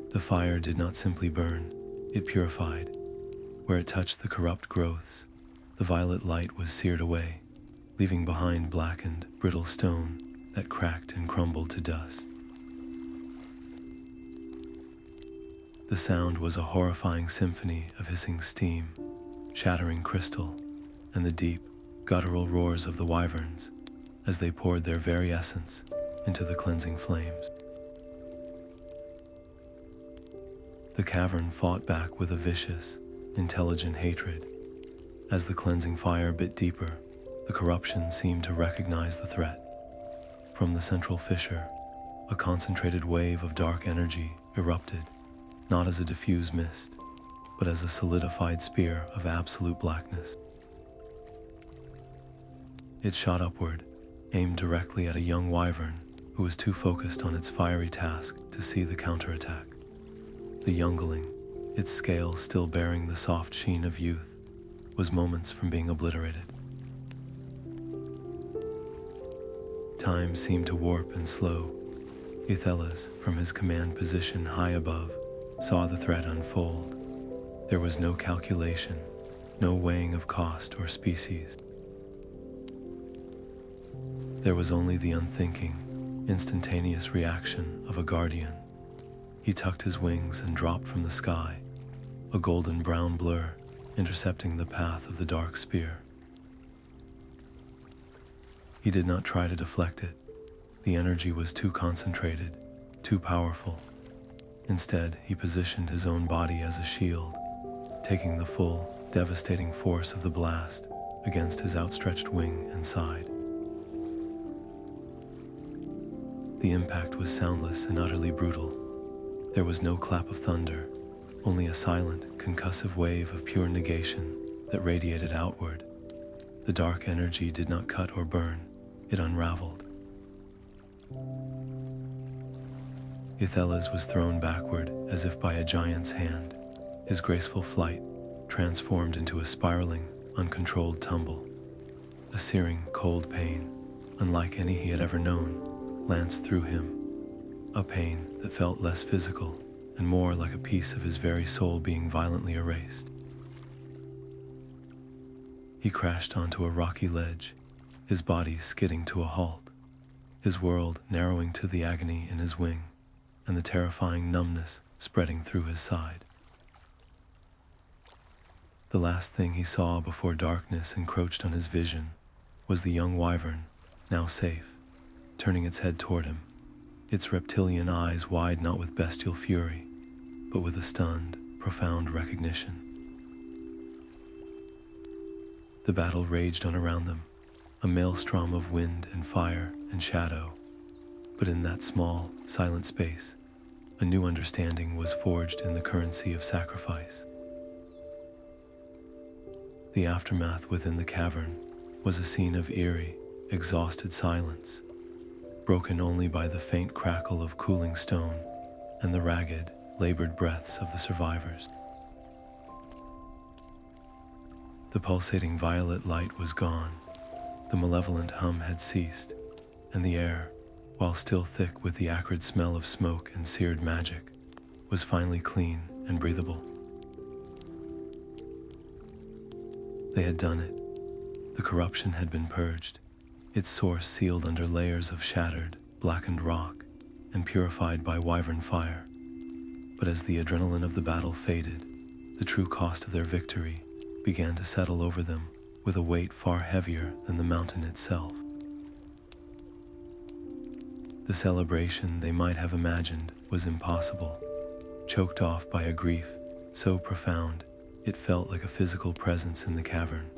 The fire did not simply burn, it purified. Where it touched the corrupt growths, the violet light was seared away, leaving behind blackened, brittle stone that cracked and crumbled to dust. The sound was a horrifying symphony of hissing steam, shattering crystal, and the deep, guttural roars of the wyverns as they poured their very essence into the cleansing flames. The cavern fought back with a vicious, intelligent hatred. As the cleansing fire bit deeper, the corruption seemed to recognize the threat. From the central fissure, a concentrated wave of dark energy erupted, not as a diffuse mist, but as a solidified spear of absolute blackness. It shot upward, aimed directly at a young wyvern who was too focused on its fiery task to see the counterattack. The youngling, its scales still bearing the soft sheen of youth, was moments from being obliterated. Time seemed to warp and slow. Ethelas, from his command position high above, saw the threat unfold. There was no calculation, no weighing of cost or species. There was only the unthinking, instantaneous reaction of a guardian. He tucked his wings and dropped from the sky, a golden-brown blur intercepting the path of the dark spear. He did not try to deflect it. The energy was too concentrated, too powerful. Instead, he positioned his own body as a shield, taking the full, devastating force of the blast against his outstretched wing and side. The impact was soundless and utterly brutal. There was no clap of thunder, only a silent, concussive wave of pure negation that radiated outward. The dark energy did not cut or burn, it unraveled. Ethelas was thrown backward as if by a giant's hand, his graceful flight transformed into a spiraling, uncontrolled tumble. A searing, cold pain, unlike any he had ever known, lanced through him, a pain that felt less physical and more like a piece of his very soul being violently erased. He crashed onto a rocky ledge, his body skidding to a halt, his world narrowing to the agony in his wing and the terrifying numbness spreading through his side. The last thing he saw before darkness encroached on his vision was the young wyvern, now safe, turning its head toward him, its reptilian eyes wide not with bestial fury, but with a stunned, profound recognition. The battle raged on around them, a maelstrom of wind and fire and shadow, but in that small, silent space, a new understanding was forged in the currency of sacrifice. The aftermath within the cavern was a scene of eerie, exhausted silence, broken only by the faint crackle of cooling stone and the ragged, labored breaths of the survivors. The pulsating violet light was gone, the malevolent hum had ceased, and the air, while still thick with the acrid smell of smoke and seared magic, was finally clean and breathable. They had done it. The corruption had been purged, its source sealed under layers of shattered, blackened rock and purified by wyvern fire. But as the adrenaline of the battle faded, the true cost of their victory began to settle over them with a weight far heavier than the mountain itself. The celebration they might have imagined was impossible, choked off by a grief so profound it felt like a physical presence in the cavern.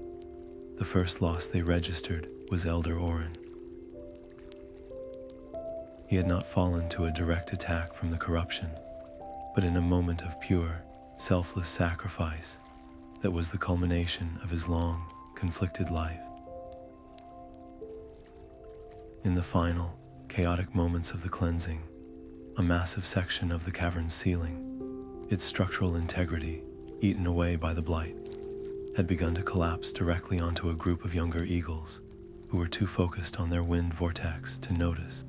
The first loss they registered was Elder Orin. He had not fallen to a direct attack from the corruption, but in a moment of pure, selfless sacrifice that was the culmination of his long, conflicted life. In the final, chaotic moments of the cleansing, a massive section of the cavern's ceiling, its structural integrity eaten away by the Blight, had begun to collapse directly onto a group of younger eagles who were too focused on their wind vortex to notice.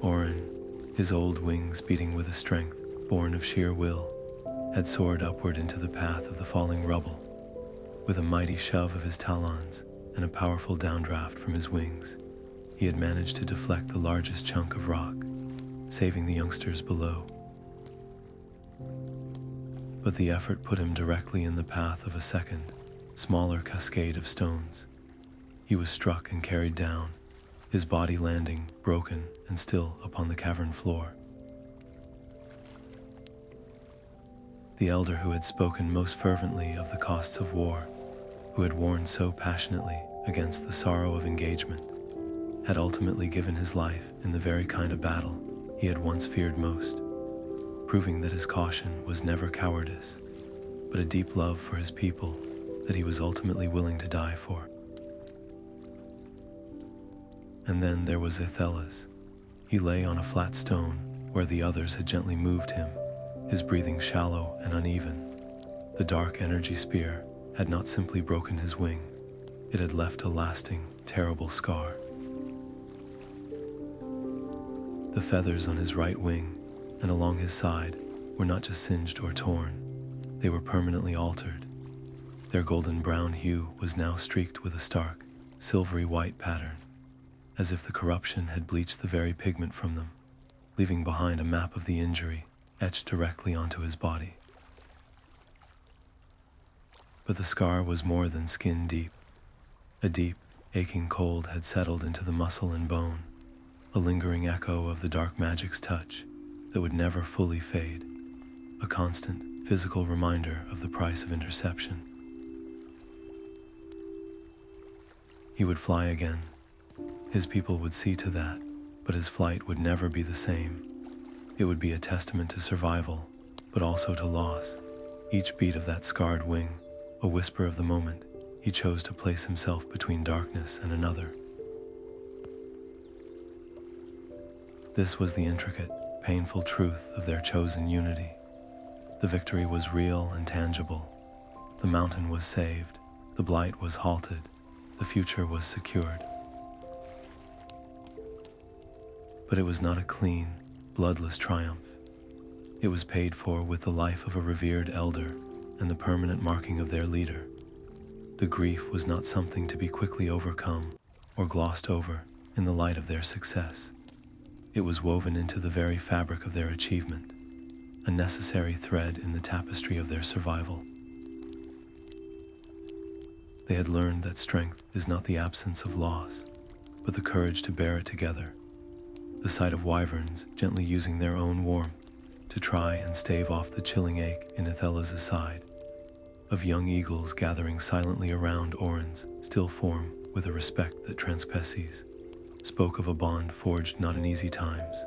Orin, his old wings beating with a strength born of sheer will, had soared upward into the path of the falling rubble. With a mighty shove of his talons and a powerful downdraft from his wings, he had managed to deflect the largest chunk of rock, saving the youngsters below. But the effort put him directly in the path of a second, smaller cascade of stones. He was struck and carried down, his body landing, broken and still, upon the cavern floor. the elder who had spoken most fervently of the costs of war, who had warned so passionately against the sorrow of engagement, had ultimately given his life in the very kind of battle he had once feared most, proving that his caution was never cowardice, but a deep love for his people that he was ultimately willing to die for. And then there was Ethelas. He lay on a flat stone where the others had gently moved him, his breathing shallow and uneven. The dark energy spear had not simply broken his wing, it had left a lasting, terrible scar. The feathers on his right wing and along his side were not just singed or torn, they were permanently altered. Their golden brown hue was now streaked with a stark, silvery white pattern, as if the corruption had bleached the very pigment from them, leaving behind a map of the injury etched directly onto his body. But the scar was more than skin deep. A deep, aching cold had settled into the muscle and bone, a lingering echo of the dark magic's touch that would never fully fade, a constant, physical reminder of the price of interception. He would fly again. His people would see to that, but his flight would never be the same. It would be a testament to survival, but also to loss. Each beat of that scarred wing, a whisper of the moment he chose to place himself between darkness and another. This was the intricate, painful truth of their chosen unity. The victory was real and tangible. The mountain was saved, the blight was halted, the future was secured. But it was not a clean, bloodless triumph. It was paid for with the life of a revered elder and the permanent marking of their leader. The grief was not something to be quickly overcome or glossed over in the light of their success. It was woven into the very fabric of their achievement, a necessary thread in the tapestry of their survival. They had learned that strength is not the absence of loss, but the courage to bear it together. The sight of wyverns gently using their own warmth to try and stave off the chilling ache in Ethelas' side, of young eagles gathering silently around orans still form with a respect that transpecies, spoke of a bond forged not in easy times,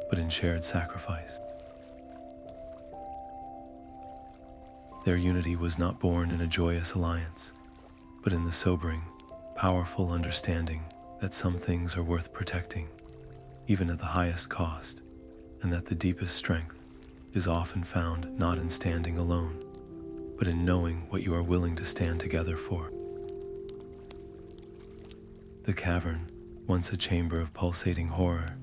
but in shared sacrifice. Their unity was not born in a joyous alliance, but in the sobering, powerful understanding that some things are worth protecting, even at the highest cost, and that the deepest strength is often found not in standing alone, but in knowing what you are willing to stand together for. The cavern, once a chamber of pulsating horror,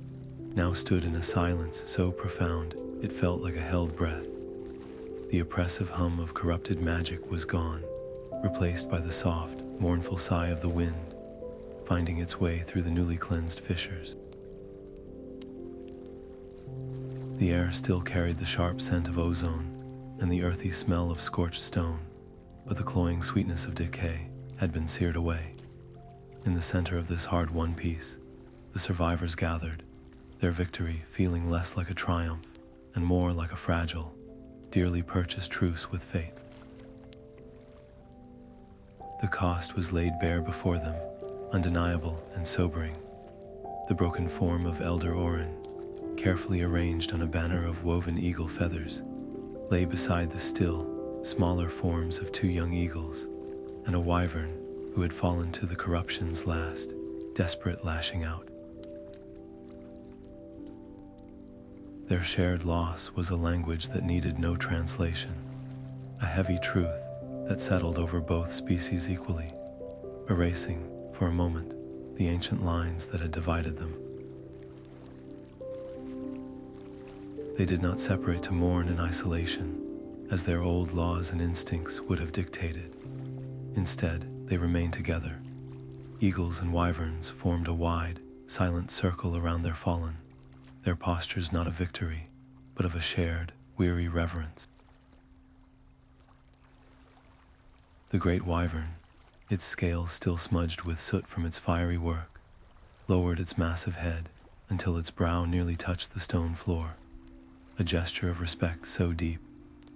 now stood in a silence so profound it felt like a held breath. The oppressive hum of corrupted magic was gone, replaced by the soft, mournful sigh of the wind, finding its way through the newly cleansed fissures. The air still carried the sharp scent of ozone and the earthy smell of scorched stone, but the cloying sweetness of decay had been seared away. In the center of this hard-won peace, the survivors gathered, their victory feeling less like a triumph and more like a fragile, dearly purchased truce with fate. The cost was laid bare before them, undeniable and sobering. The broken form of Elder Orin, carefully arranged on a banner of woven eagle feathers, lay beside the still, smaller forms of two young eagles and a wyvern who had fallen to the corruption's last, desperate lashing out. Their shared loss was a language that needed no translation, a heavy truth that settled over both species equally, erasing, for a moment, the ancient lines that had divided them. They did not separate to mourn in isolation, as their old laws and instincts would have dictated. Instead, they remained together. Eagles and wyverns formed a wide, silent circle around their fallen, their postures not of victory, but of a shared, weary reverence. The great wyvern, its scales still smudged with soot from its fiery work, lowered its massive head until its brow nearly touched the stone floor, a gesture of respect so deep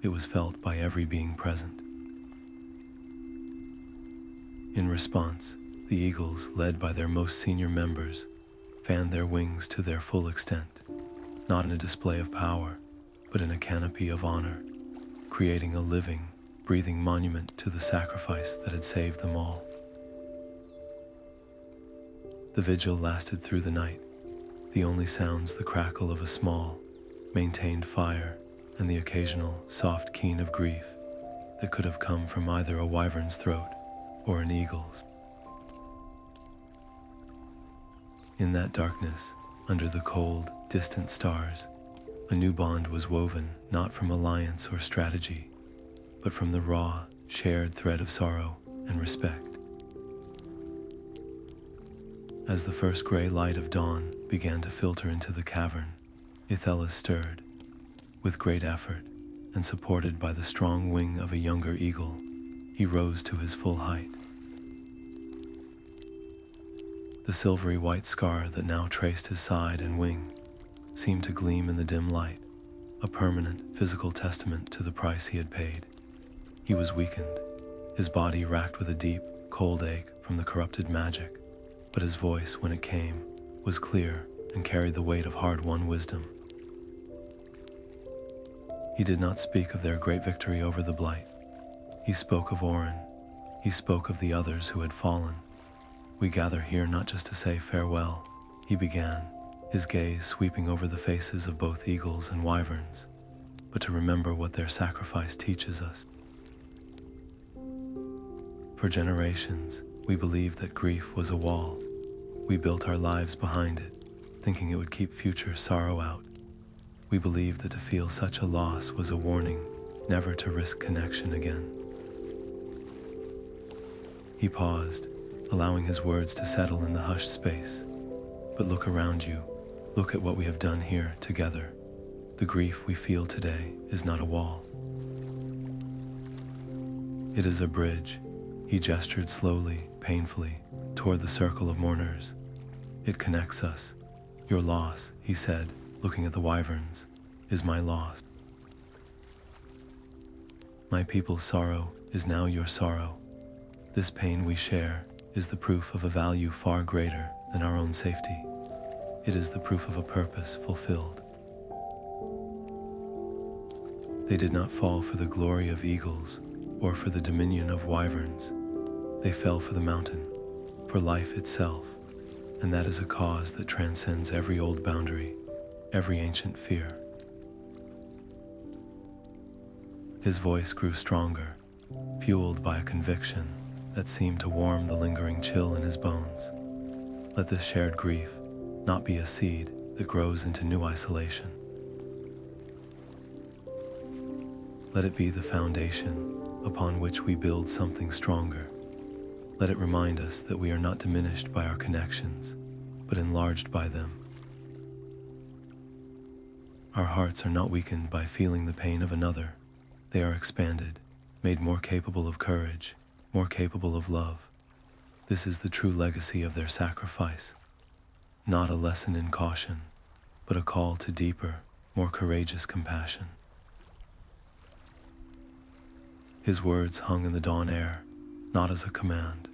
it was felt by every being present. In response, the eagles, led by their most senior members, fanned their wings to their full extent, not in a display of power, but in a canopy of honor, creating a living, breathing monument to the sacrifice that had saved them all. The vigil lasted through the night, the only sounds the crackle of a small, maintained fire and the occasional soft keen of grief that could have come from either a wyvern's throat or an eagle's. In that darkness, under the cold, distant stars, a new bond was woven, not from alliance or strategy, but from the raw, shared thread of sorrow and respect. As the first gray light of dawn began to filter into the cavern, Ethelas stirred. With great effort, and supported by the strong wing of a younger eagle, he rose to his full height. The silvery white scar that now traced his side and wing seemed to gleam in the dim light, a permanent physical testament to the price he had paid. He was weakened, his body racked with a deep, cold ache from the corrupted magic, but his voice, when it came, was clear and carried the weight of hard-won wisdom. He did not speak of their great victory over the Blight. He spoke of Orin. He spoke of the others who had fallen. "We gather here not just to say farewell," he began, his gaze sweeping over the faces of both eagles and wyverns, "but to remember what their sacrifice teaches us. For generations, we believed that grief was a wall. We built our lives behind it, thinking it would keep future sorrow out. We believed that to feel such a loss was a warning never to risk connection again." He paused, allowing his words to settle in the hushed space. "But look around you. Look at what we have done here together. The grief we feel today is not a wall. It is a bridge." He gestured slowly, painfully, toward the circle of mourners. "It connects us. Your loss," he said, looking at the wyverns, "is my loss. My people's sorrow is now your sorrow. This pain we share is the proof of a value far greater than our own safety. It is the proof of a purpose fulfilled." They did not fall for the glory of eagles or for the dominion of wyverns. They fell for the mountain, for life itself, and that is a cause that transcends every old boundary, every ancient fear. His voice grew stronger, fueled by a conviction that seemed to warm the lingering chill in his bones. Let this shared grief not be a seed that grows into new isolation. Let it be the foundation upon which we build something stronger. Let it remind us that we are not diminished by our connections, but enlarged by them. Our hearts are not weakened by feeling the pain of another. They are expanded, made more capable of courage, more capable of love. This is the true legacy of their sacrifice. Not a lesson in caution, but a call to deeper, more courageous compassion. His words hung in the dawn air, not as a command,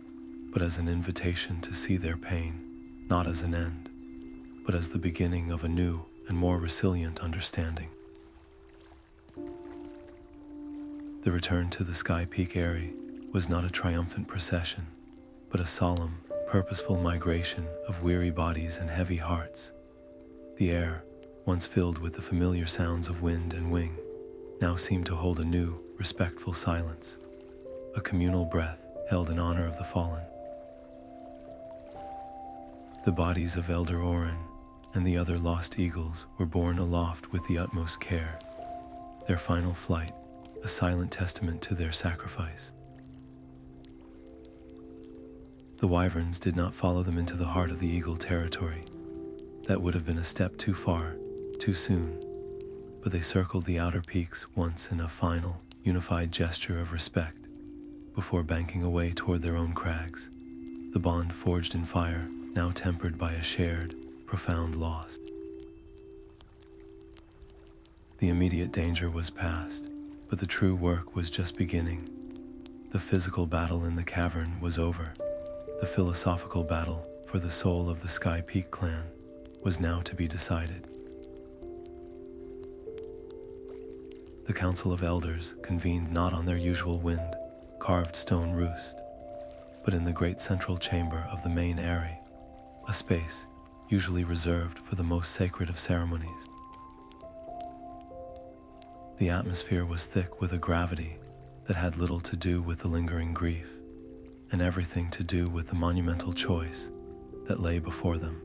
but as an invitation to see their pain, not as an end, but as the beginning of a new and more resilient understanding. The return to the Sky Peak Eyrie was not a triumphant procession, but a solemn, purposeful migration of weary bodies and heavy hearts. The air, once filled with the familiar sounds of wind and wing, now seemed to hold a new, respectful silence, a communal breath held in honor of the fallen. The bodies of Elder Orin and the other lost eagles were borne aloft with the utmost care, their final flight a silent testament to their sacrifice. The wyverns did not follow them into the heart of the eagle territory. That would have been a step too far, too soon, but they circled the outer peaks once in a final, unified gesture of respect, before banking away toward their own crags, the bond forged in fire, now tempered by a shared, profound loss. The immediate danger was past. But the true work was just beginning. The physical battle in the cavern was over. The philosophical battle for the soul of the Sky Peak clan was now to be decided. The Council of Elders convened not on their usual wind-carved stone roost, but in the great central chamber of the main Eyrie, a space usually reserved for the most sacred of ceremonies. The atmosphere was thick with a gravity that had little to do with the lingering grief, and everything to do with the monumental choice that lay before them.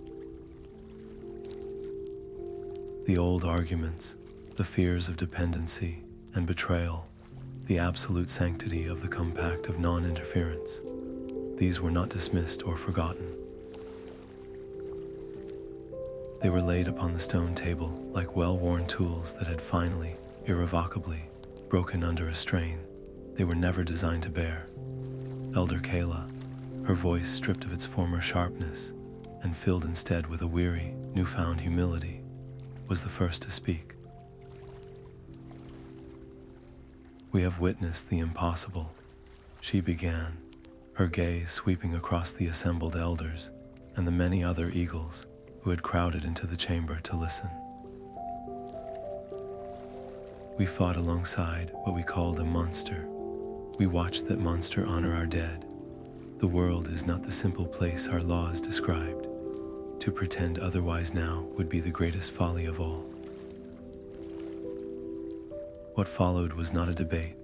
The old arguments, the fears of dependency and betrayal, the absolute sanctity of the compact of non-interference, these were not dismissed or forgotten. They were laid upon the stone table like well-worn tools that had finally, irrevocably, broken under a strain they were never designed to bear. Elder Kayla, her voice stripped of its former sharpness and filled instead with a weary, newfound humility, was the first to speak. "We have witnessed the impossible," she began, her gaze sweeping across the assembled elders and the many other eagles who had crowded into the chamber to listen. "We fought alongside what we called a monster. We watched that monster honor our dead. The world is not the simple place our laws described. To pretend otherwise now would be the greatest folly of all." What followed was not a debate,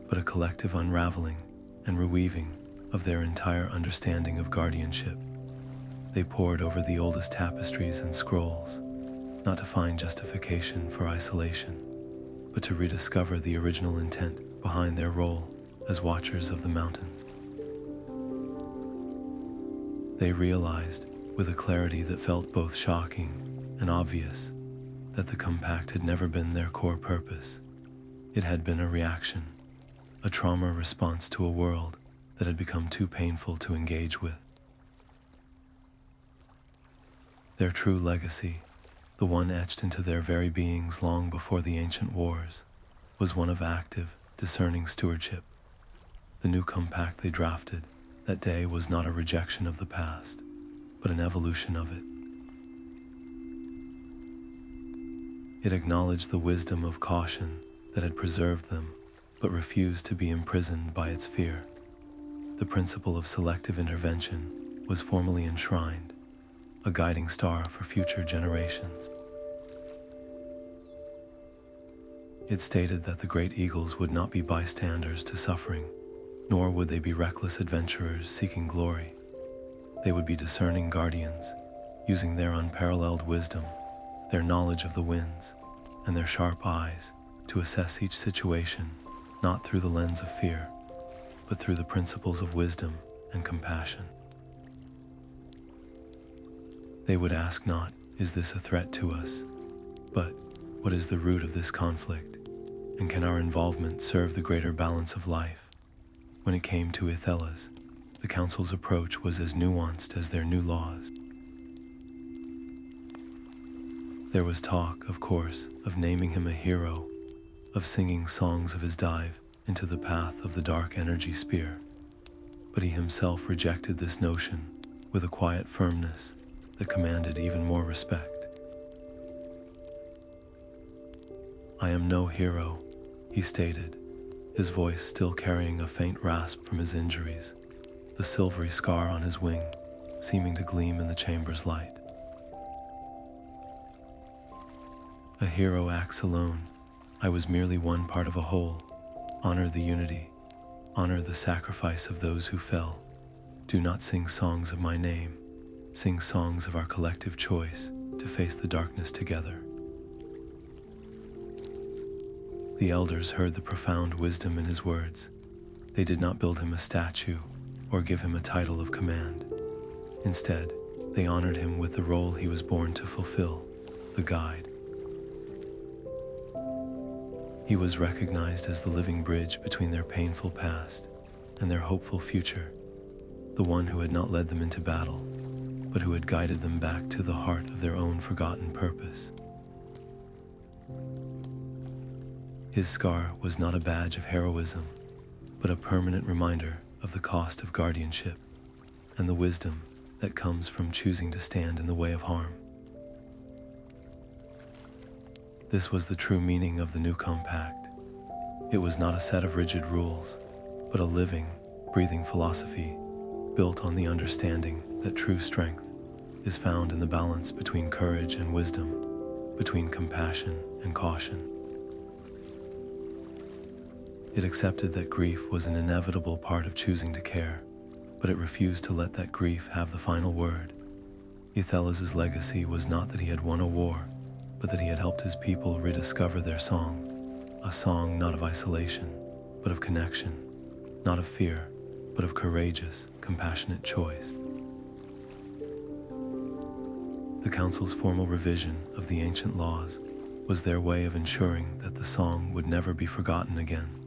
but a collective unraveling and reweaving of their entire understanding of guardianship. They pored over the oldest tapestries and scrolls, not to find justification for isolation, but to rediscover the original intent behind their role as watchers of the mountains. They realized, with a clarity that felt both shocking and obvious, that the compact had never been their core purpose. It had been a reaction, a trauma response to a world that had become too painful to engage with. Their true legacy, the one etched into their very beings long before the ancient wars, was one of active, discerning stewardship. The new compact they drafted that day was not a rejection of the past, but an evolution of it. It acknowledged the wisdom of caution that had preserved them, but refused to be imprisoned by its fear. The principle of selective intervention was formally enshrined, a guiding star for future generations. It stated that the great eagles would not be bystanders to suffering, nor would they be reckless adventurers seeking glory. They would be discerning guardians, using their unparalleled wisdom, their knowledge of the winds, and their sharp eyes to assess each situation, not through the lens of fear, but through the principles of wisdom and compassion. They would ask not, "Is this a threat to us?" but, "What is the root of this conflict, and can our involvement serve the greater balance of life?" When it came to Ethelas, the Council's approach was as nuanced as their new laws. There was talk, of course, of naming him a hero, of singing songs of his dive into the path of the dark energy spear, but he himself rejected this notion with a quiet firmness that commanded even more respect. "I am no hero," he stated, his voice still carrying a faint rasp from his injuries, the silvery scar on his wing seeming to gleam in the chamber's light. "A hero acts alone. I was merely one part of a whole. Honor the unity. Honor the sacrifice of those who fell. Do not sing songs of my name. Sing songs of our collective choice to face the darkness together." The elders heard the profound wisdom in his words. They did not build him a statue or give him a title of command. Instead, they honored him with the role he was born to fulfill, the guide. He was recognized as the living bridge between their painful past and their hopeful future, the one who had not led them into battle, but who had guided them back to the heart of their own forgotten purpose. His scar was not a badge of heroism, but a permanent reminder of the cost of guardianship and the wisdom that comes from choosing to stand in the way of harm. This was the true meaning of the new compact. It was not a set of rigid rules, but a living, breathing philosophy built on the understanding that true strength is found in the balance between courage and wisdom, between compassion and caution. It accepted that grief was an inevitable part of choosing to care, but it refused to let that grief have the final word. Ethelas' legacy was not that he had won a war, but that he had helped his people rediscover their song, a song not of isolation, but of connection, not of fear, but of courageous, compassionate choice. The Council's formal revision of the ancient laws was their way of ensuring that the song would never be forgotten again,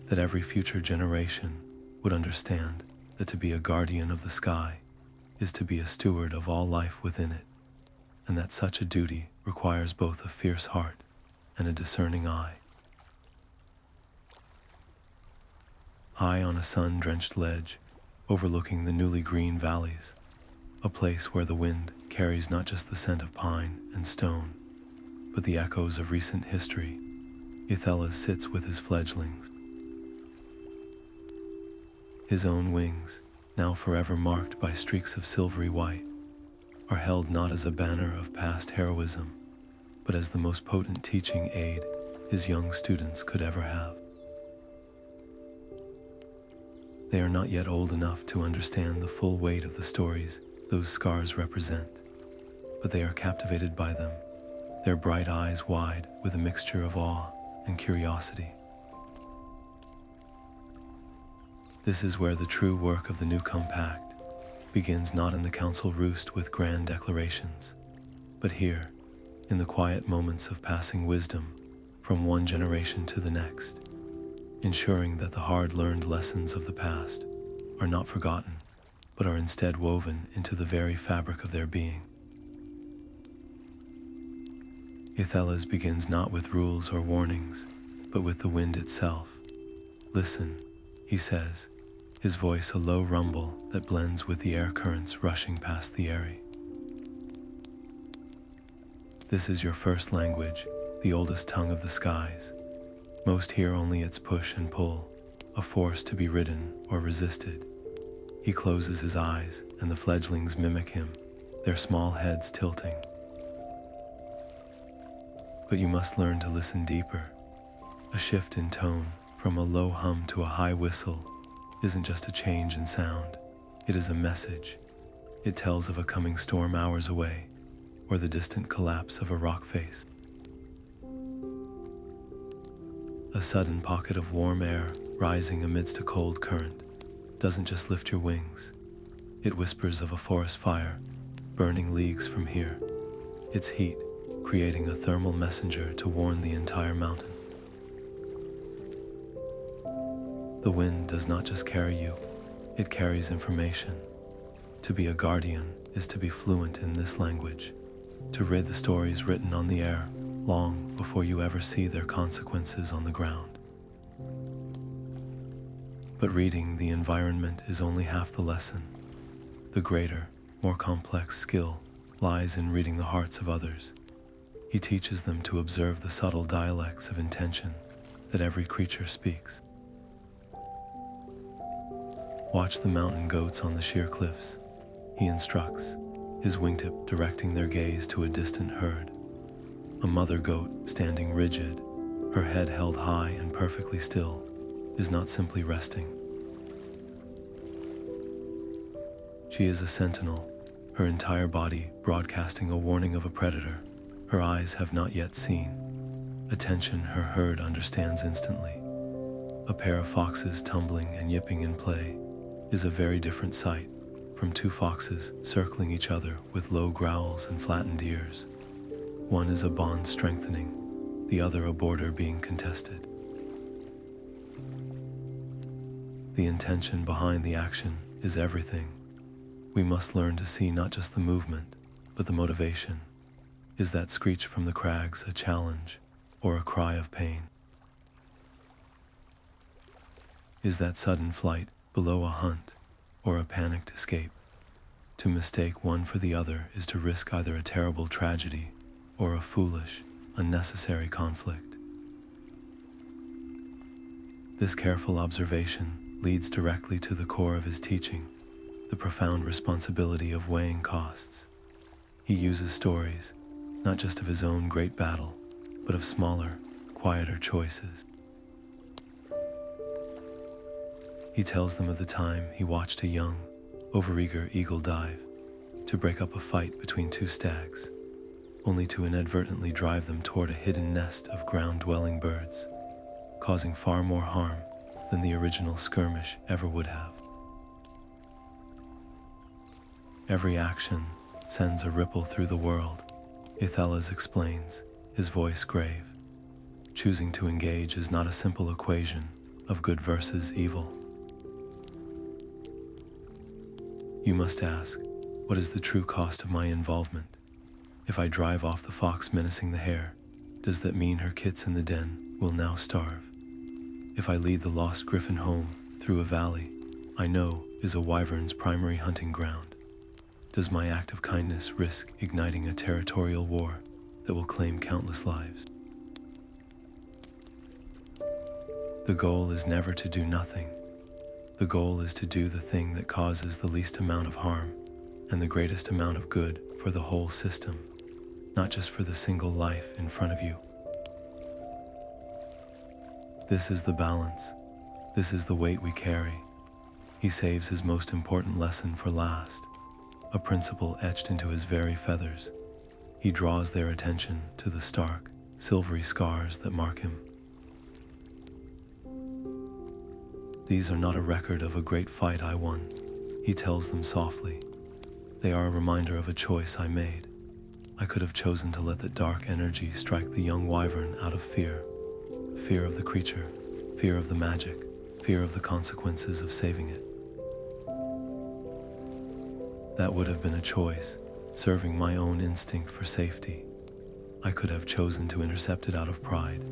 that every future generation would understand that to be a guardian of the sky is to be a steward of all life within it, and that such a duty requires both a fierce heart and a discerning eye. High on a sun-drenched ledge, overlooking the newly green valleys, a place where the wind carries not just the scent of pine and stone, but the echoes of recent history, Ethelas sits with his fledglings. His own wings, now forever marked by streaks of silvery white, are held not as a banner of past heroism, but as the most potent teaching aid his young students could ever have. They are not yet old enough to understand the full weight of the stories those scars represent, but they are captivated by them, their bright eyes wide with a mixture of awe and curiosity. This is where the true work of the new compact begins, not in the council roost with grand declarations, but here, in the quiet moments of passing wisdom from one generation to the next, ensuring that the hard-learned lessons of the past are not forgotten, but are instead woven into the very fabric of their being. Ethelas begins not with rules or warnings, but with the wind itself. Listen, he says, his voice a low rumble that blends with the air currents rushing past the eyrie. This is your first language, the oldest tongue of the skies. Most hear only its push and pull, a force to be ridden or resisted. He closes his eyes, and the fledglings mimic him, their small heads tilting. But you must learn to listen deeper. A shift in tone, from a low hum to a high whistle, isn't just a change in sound. It is a message. It tells of a coming storm hours away, or the distant collapse of a rock face. A sudden pocket of warm air rising amidst a cold current doesn't just lift your wings. It whispers of a forest fire burning leagues from here, its heat creating a thermal messenger to warn the entire mountain. The wind does not just carry you, it carries information. To be a guardian is to be fluent in this language, to read the stories written on the air long before you ever see their consequences on the ground. But reading the environment is only half the lesson. The greater, more complex skill lies in reading the hearts of others. He teaches them to observe the subtle dialects of intention that every creature speaks. Watch the mountain goats on the sheer cliffs, he instructs, his wingtip directing their gaze to a distant herd. A mother goat standing rigid, her head held high and perfectly still, is not simply resting. She is a sentinel, her entire body broadcasting a warning of a predator her eyes have not yet seen. Attention her herd understands instantly. A pair of foxes tumbling and yipping in play is a very different sight from two foxes circling each other with low growls and flattened ears. One is a bond strengthening, the other a border being contested. The intention behind the action is everything. We must learn to see not just the movement, but the motivation. Is that screech from the crags a challenge or a cry of pain? Is that sudden flight below a hunt or a panicked escape? To mistake one for the other is to risk either a terrible tragedy or a foolish, unnecessary conflict. This careful observation leads directly to the core of his teaching, the profound responsibility of weighing costs. He uses stories, not just of his own great battle, but of smaller, quieter choices. He tells them of the time he watched a young, overeager eagle dive to break up a fight between two stags, only to inadvertently drive them toward a hidden nest of ground-dwelling birds, causing far more harm than the original skirmish ever would have. Every action sends a ripple through the world, Ethelas explains, his voice grave. Choosing to engage is not a simple equation of good versus evil. You must ask, what is the true cost of my involvement? If I drive off the fox menacing the hare, does that mean her kits in the den will now starve? If I lead the lost Griffin home through a valley I know is a wyvern's primary hunting ground, does my act of kindness risk igniting a territorial war that will claim countless lives? The goal is never to do nothing. The goal is to do the thing that causes the least amount of harm and the greatest amount of good for the whole system, not just for the single life in front of you. This is the balance. This is the weight we carry. He saves his most important lesson for last, a principle etched into his very feathers. He draws their attention to the stark, silvery scars that mark him. These are not a record of a great fight I won, he tells them softly. They are a reminder of a choice I made. I could have chosen to let that dark energy strike the young wyvern out of fear. Fear of the creature, fear of the magic, fear of the consequences of saving it. That would have been a choice, serving my own instinct for safety. I could have chosen to intercept it out of pride,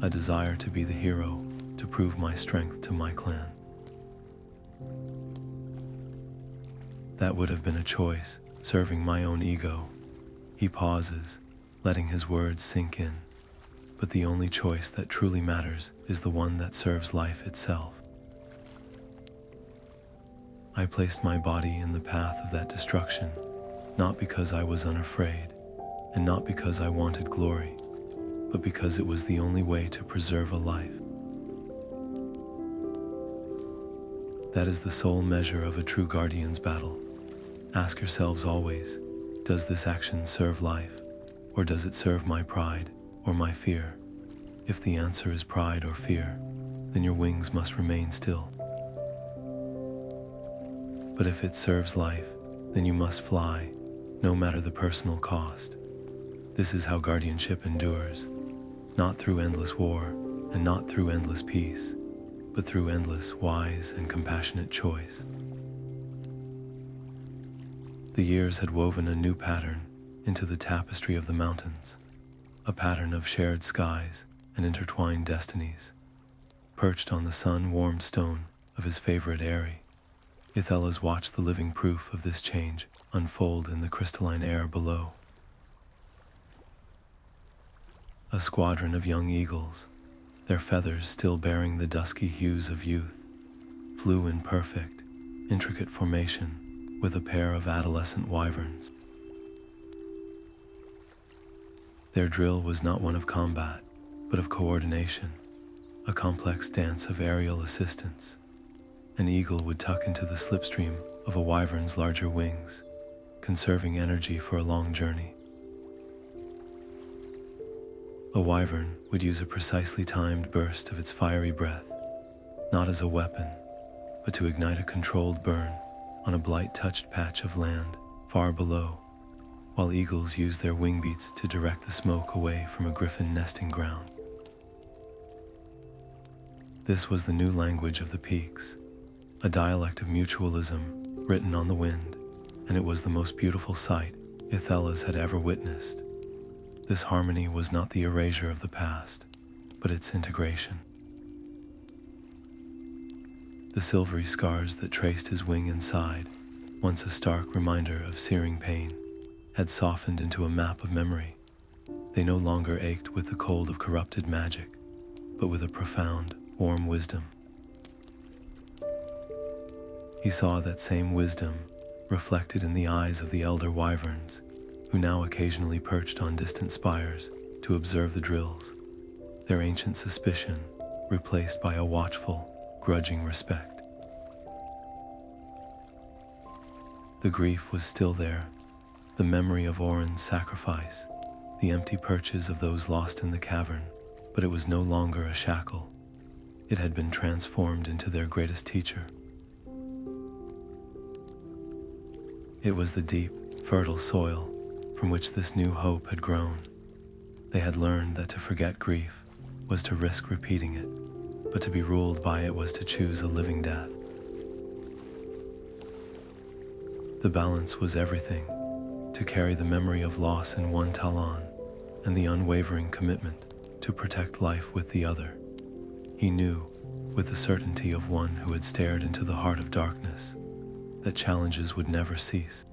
a desire to be the hero, to prove my strength to my clan. That would have been a choice, serving my own ego. He pauses, letting his words sink in. But the only choice that truly matters is the one that serves life itself. I placed my body in the path of that destruction, not because I was unafraid, and not because I wanted glory, but because it was the only way to preserve a life. That is the sole measure of a true guardian's battle. Ask yourselves always, does this action serve life, or does it serve my pride or my fear? If the answer is pride or fear, then your wings must remain still. But if it serves life, then you must fly, no matter the personal cost. This is how guardianship endures, not through endless war and not through endless peace, but through endless, wise, and compassionate choice. The years had woven a new pattern into the tapestry of the mountains, a pattern of shared skies and intertwined destinies. Perched on the sun-warmed stone of his favorite eyrie, Ethelas watched the living proof of this change unfold in the crystalline air below. A squadron of young eagles, their feathers still bearing the dusky hues of youth, flew in perfect, intricate formation with a pair of adolescent wyverns. Their drill was not one of combat, but of coordination, a complex dance of aerial assistance. An eagle would tuck into the slipstream of a wyvern's larger wings, conserving energy for a long journey. A wyvern would use a precisely timed burst of its fiery breath, not as a weapon, but to ignite a controlled burn on a blight-touched patch of land far below, while eagles use their wing beats to direct the smoke away from a griffin nesting ground. This was the new language of the peaks, a dialect of mutualism written on the wind, and it was the most beautiful sight Ethelas had ever witnessed. This harmony was not the erasure of the past, but its integration. The silvery scars that traced his wing inside, once a stark reminder of searing pain, had softened into a map of memory. They no longer ached with the cold of corrupted magic, but with a profound, warm wisdom. He saw that same wisdom reflected in the eyes of the elder wyverns, who now occasionally perched on distant spires to observe the drills, their ancient suspicion replaced by a watchful, grudging respect. The grief was still there, the memory of Orin's sacrifice, the empty perches of those lost in the cavern, but it was no longer a shackle. It had been transformed into their greatest teacher. It was the deep, fertile soil from which this new hope had grown. They had learned that to forget grief was to risk repeating it, but to be ruled by it was to choose a living death. The balance was everything, to carry the memory of loss in one talon and the unwavering commitment to protect life with the other. He knew, with the certainty of one who had stared into the heart of darkness, that challenges would never cease.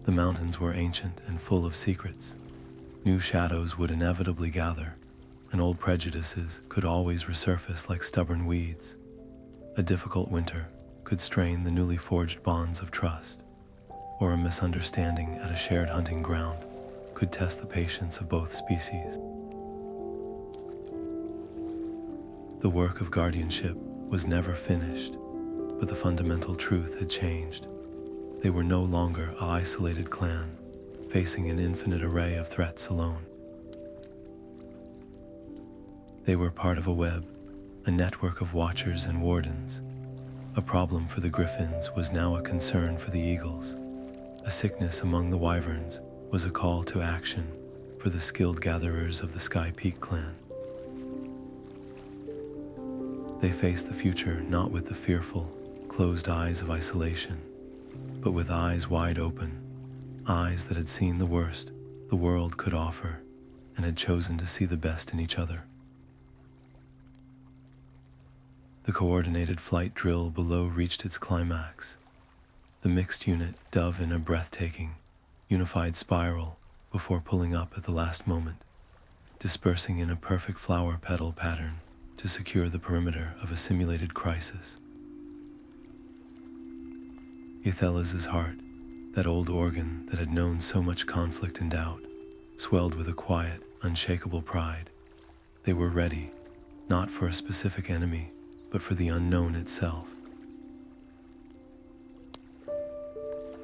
The mountains were ancient and full of secrets. New shadows would inevitably gather, and old prejudices could always resurface like stubborn weeds. A difficult winter could strain the newly forged bonds of trust, or a misunderstanding at a shared hunting ground could test the patience of both species. The work of guardianship was never finished, but the fundamental truth had changed. They were no longer an isolated clan, facing an infinite array of threats alone. They were part of a web, a network of watchers and wardens. A problem for the Griffins was now a concern for the eagles. A sickness among the wyverns was a call to action for the skilled gatherers of the Sky Peak clan. They faced the future not with the fearful, closed eyes of isolation, but with eyes wide open, eyes that had seen the worst the world could offer and had chosen to see the best in each other. The coordinated flight drill below reached its climax. The mixed unit dove in a breathtaking, unified spiral before pulling up at the last moment, dispersing in a perfect flower petal pattern to secure the perimeter of a simulated crisis. Ethelas' heart, that old organ that had known so much conflict and doubt, swelled with a quiet, unshakable pride. They were ready, not for a specific enemy, but for the unknown itself.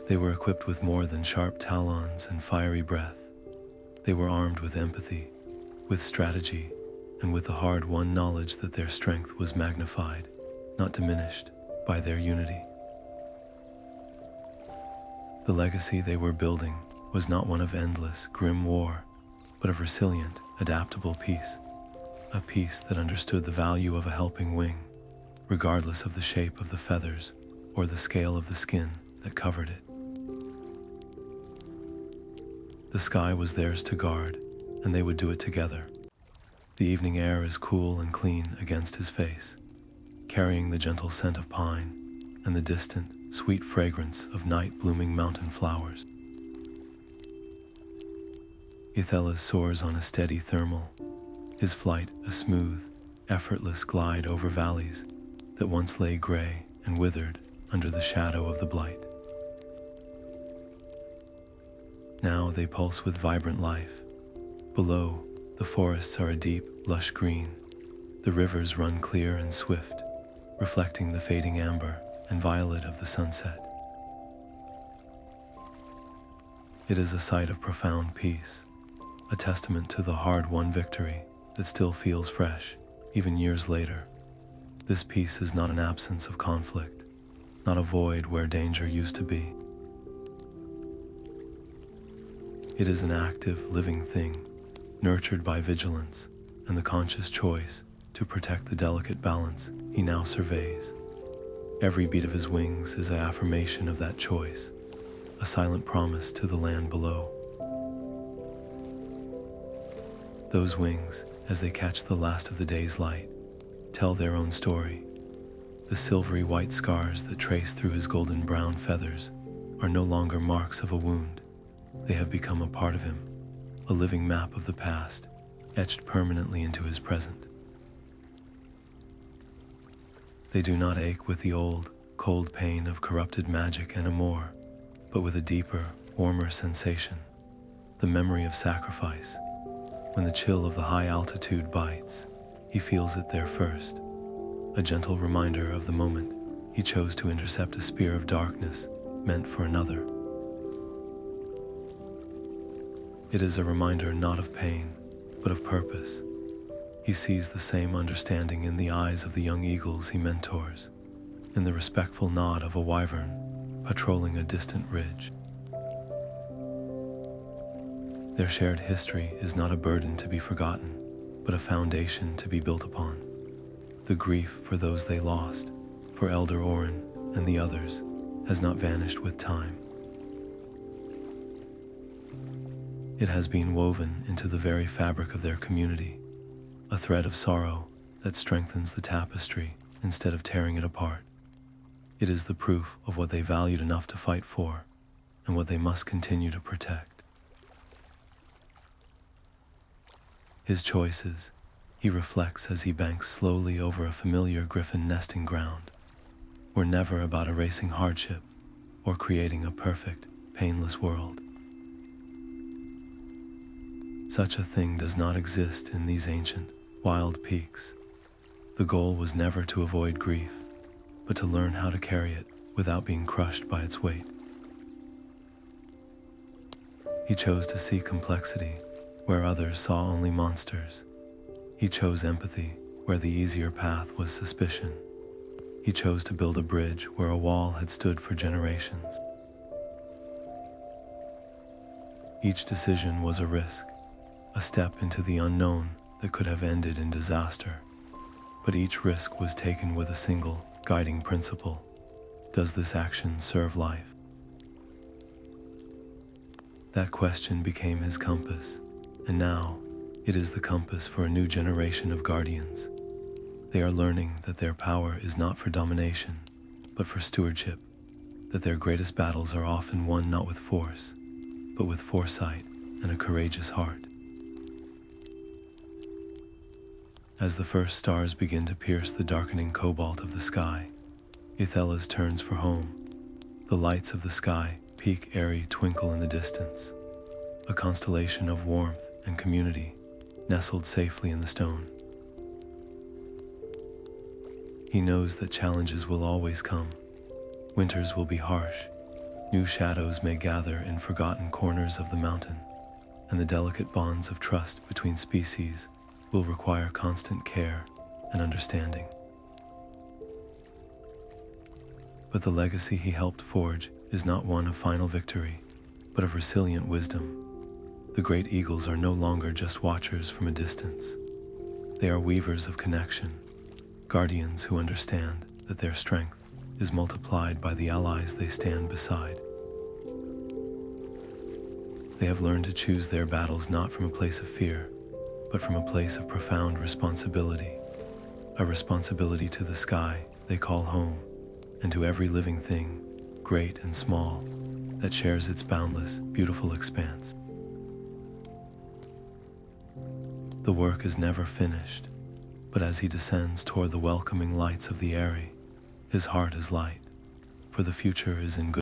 They were equipped with more than sharp talons and fiery breath. They were armed with empathy, with strategy, and with the hard-won knowledge that their strength was magnified, not diminished, by their unity. The legacy they were building was not one of endless, grim war, but of resilient, adaptable peace, a peace that understood the value of a helping wing, regardless of the shape of the feathers or the scale of the skin that covered it. The sky was theirs to guard, and they would do it together. The evening air is cool and clean against his face, carrying the gentle scent of pine and the distant, sweet fragrance of night-blooming mountain flowers. Ethelas soars on a steady thermal, his flight a smooth, effortless glide over valleys that once lay gray and withered under the shadow of the Blight. Now they pulse with vibrant life. Below, the forests are a deep, lush green. The rivers run clear and swift, reflecting the fading amber and violet of the sunset. It is a sight of profound peace, a testament to the hard-won victory that still feels fresh, even years later. This peace is not an absence of conflict, not a void where danger used to be. It is an active, living thing, nurtured by vigilance and the conscious choice to protect the delicate balance he now surveys. Every beat of his wings is an affirmation of that choice, a silent promise to the land below. Those wings, as they catch the last of the day's light, tell their own story. The silvery white scars that trace through his golden brown feathers are no longer marks of a wound. They have become a part of him, a living map of the past, etched permanently into his present. They do not ache with the old, cold pain of corrupted magic and amour, but with a deeper, warmer sensation, the memory of sacrifice. When the chill of the high altitude bites, he feels it there first, a gentle reminder of the moment he chose to intercept a spear of darkness meant for another. It is a reminder not of pain, but of purpose. He sees the same understanding in the eyes of the young eagles he mentors, in the respectful nod of a wyvern patrolling a distant ridge. Their shared history is not a burden to be forgotten, but a foundation to be built upon. The grief for those they lost, for Elder Orin and the others, has not vanished with time. It has been woven into the very fabric of their community, a thread of sorrow that strengthens the tapestry instead of tearing it apart. It is the proof of what they valued enough to fight for, and what they must continue to protect. His choices, he reflects as he banks slowly over a familiar Griffin nesting ground, were never about erasing hardship or creating a perfect, painless world. Such a thing does not exist in these ancient, wild peaks. The goal was never to avoid grief, but to learn how to carry it without being crushed by its weight. He chose to see complexity where others saw only monsters. He chose empathy where the easier path was suspicion. He chose to build a bridge where a wall had stood for generations. Each decision was a risk, a step into the unknown that could have ended in disaster. But each risk was taken with a single, guiding principle. Does this action serve life? That question became his compass, and now it is the compass for a new generation of guardians. They are learning that their power is not for domination, but for stewardship, that their greatest battles are often won not with force, but with foresight and a courageous heart. As the first stars begin to pierce the darkening cobalt of the sky, Ethelas turns for home. The lights of the sky peak airy twinkle in the distance, a constellation of warmth and community nestled safely in the stone. He knows that challenges will always come. Winters will be harsh. New shadows may gather in forgotten corners of the mountain, and the delicate bonds of trust between species will require constant care and understanding. But the legacy he helped forge is not one of final victory, but of resilient wisdom. The great eagles are no longer just watchers from a distance. They are weavers of connection, guardians who understand that their strength is multiplied by the allies they stand beside. They have learned to choose their battles not from a place of fear, but from a place of profound responsibility, a responsibility to the sky they call home, and to every living thing, great and small, that shares its boundless, beautiful expanse. The work is never finished, but as he descends toward the welcoming lights of the eyrie, his heart is light, for the future is in good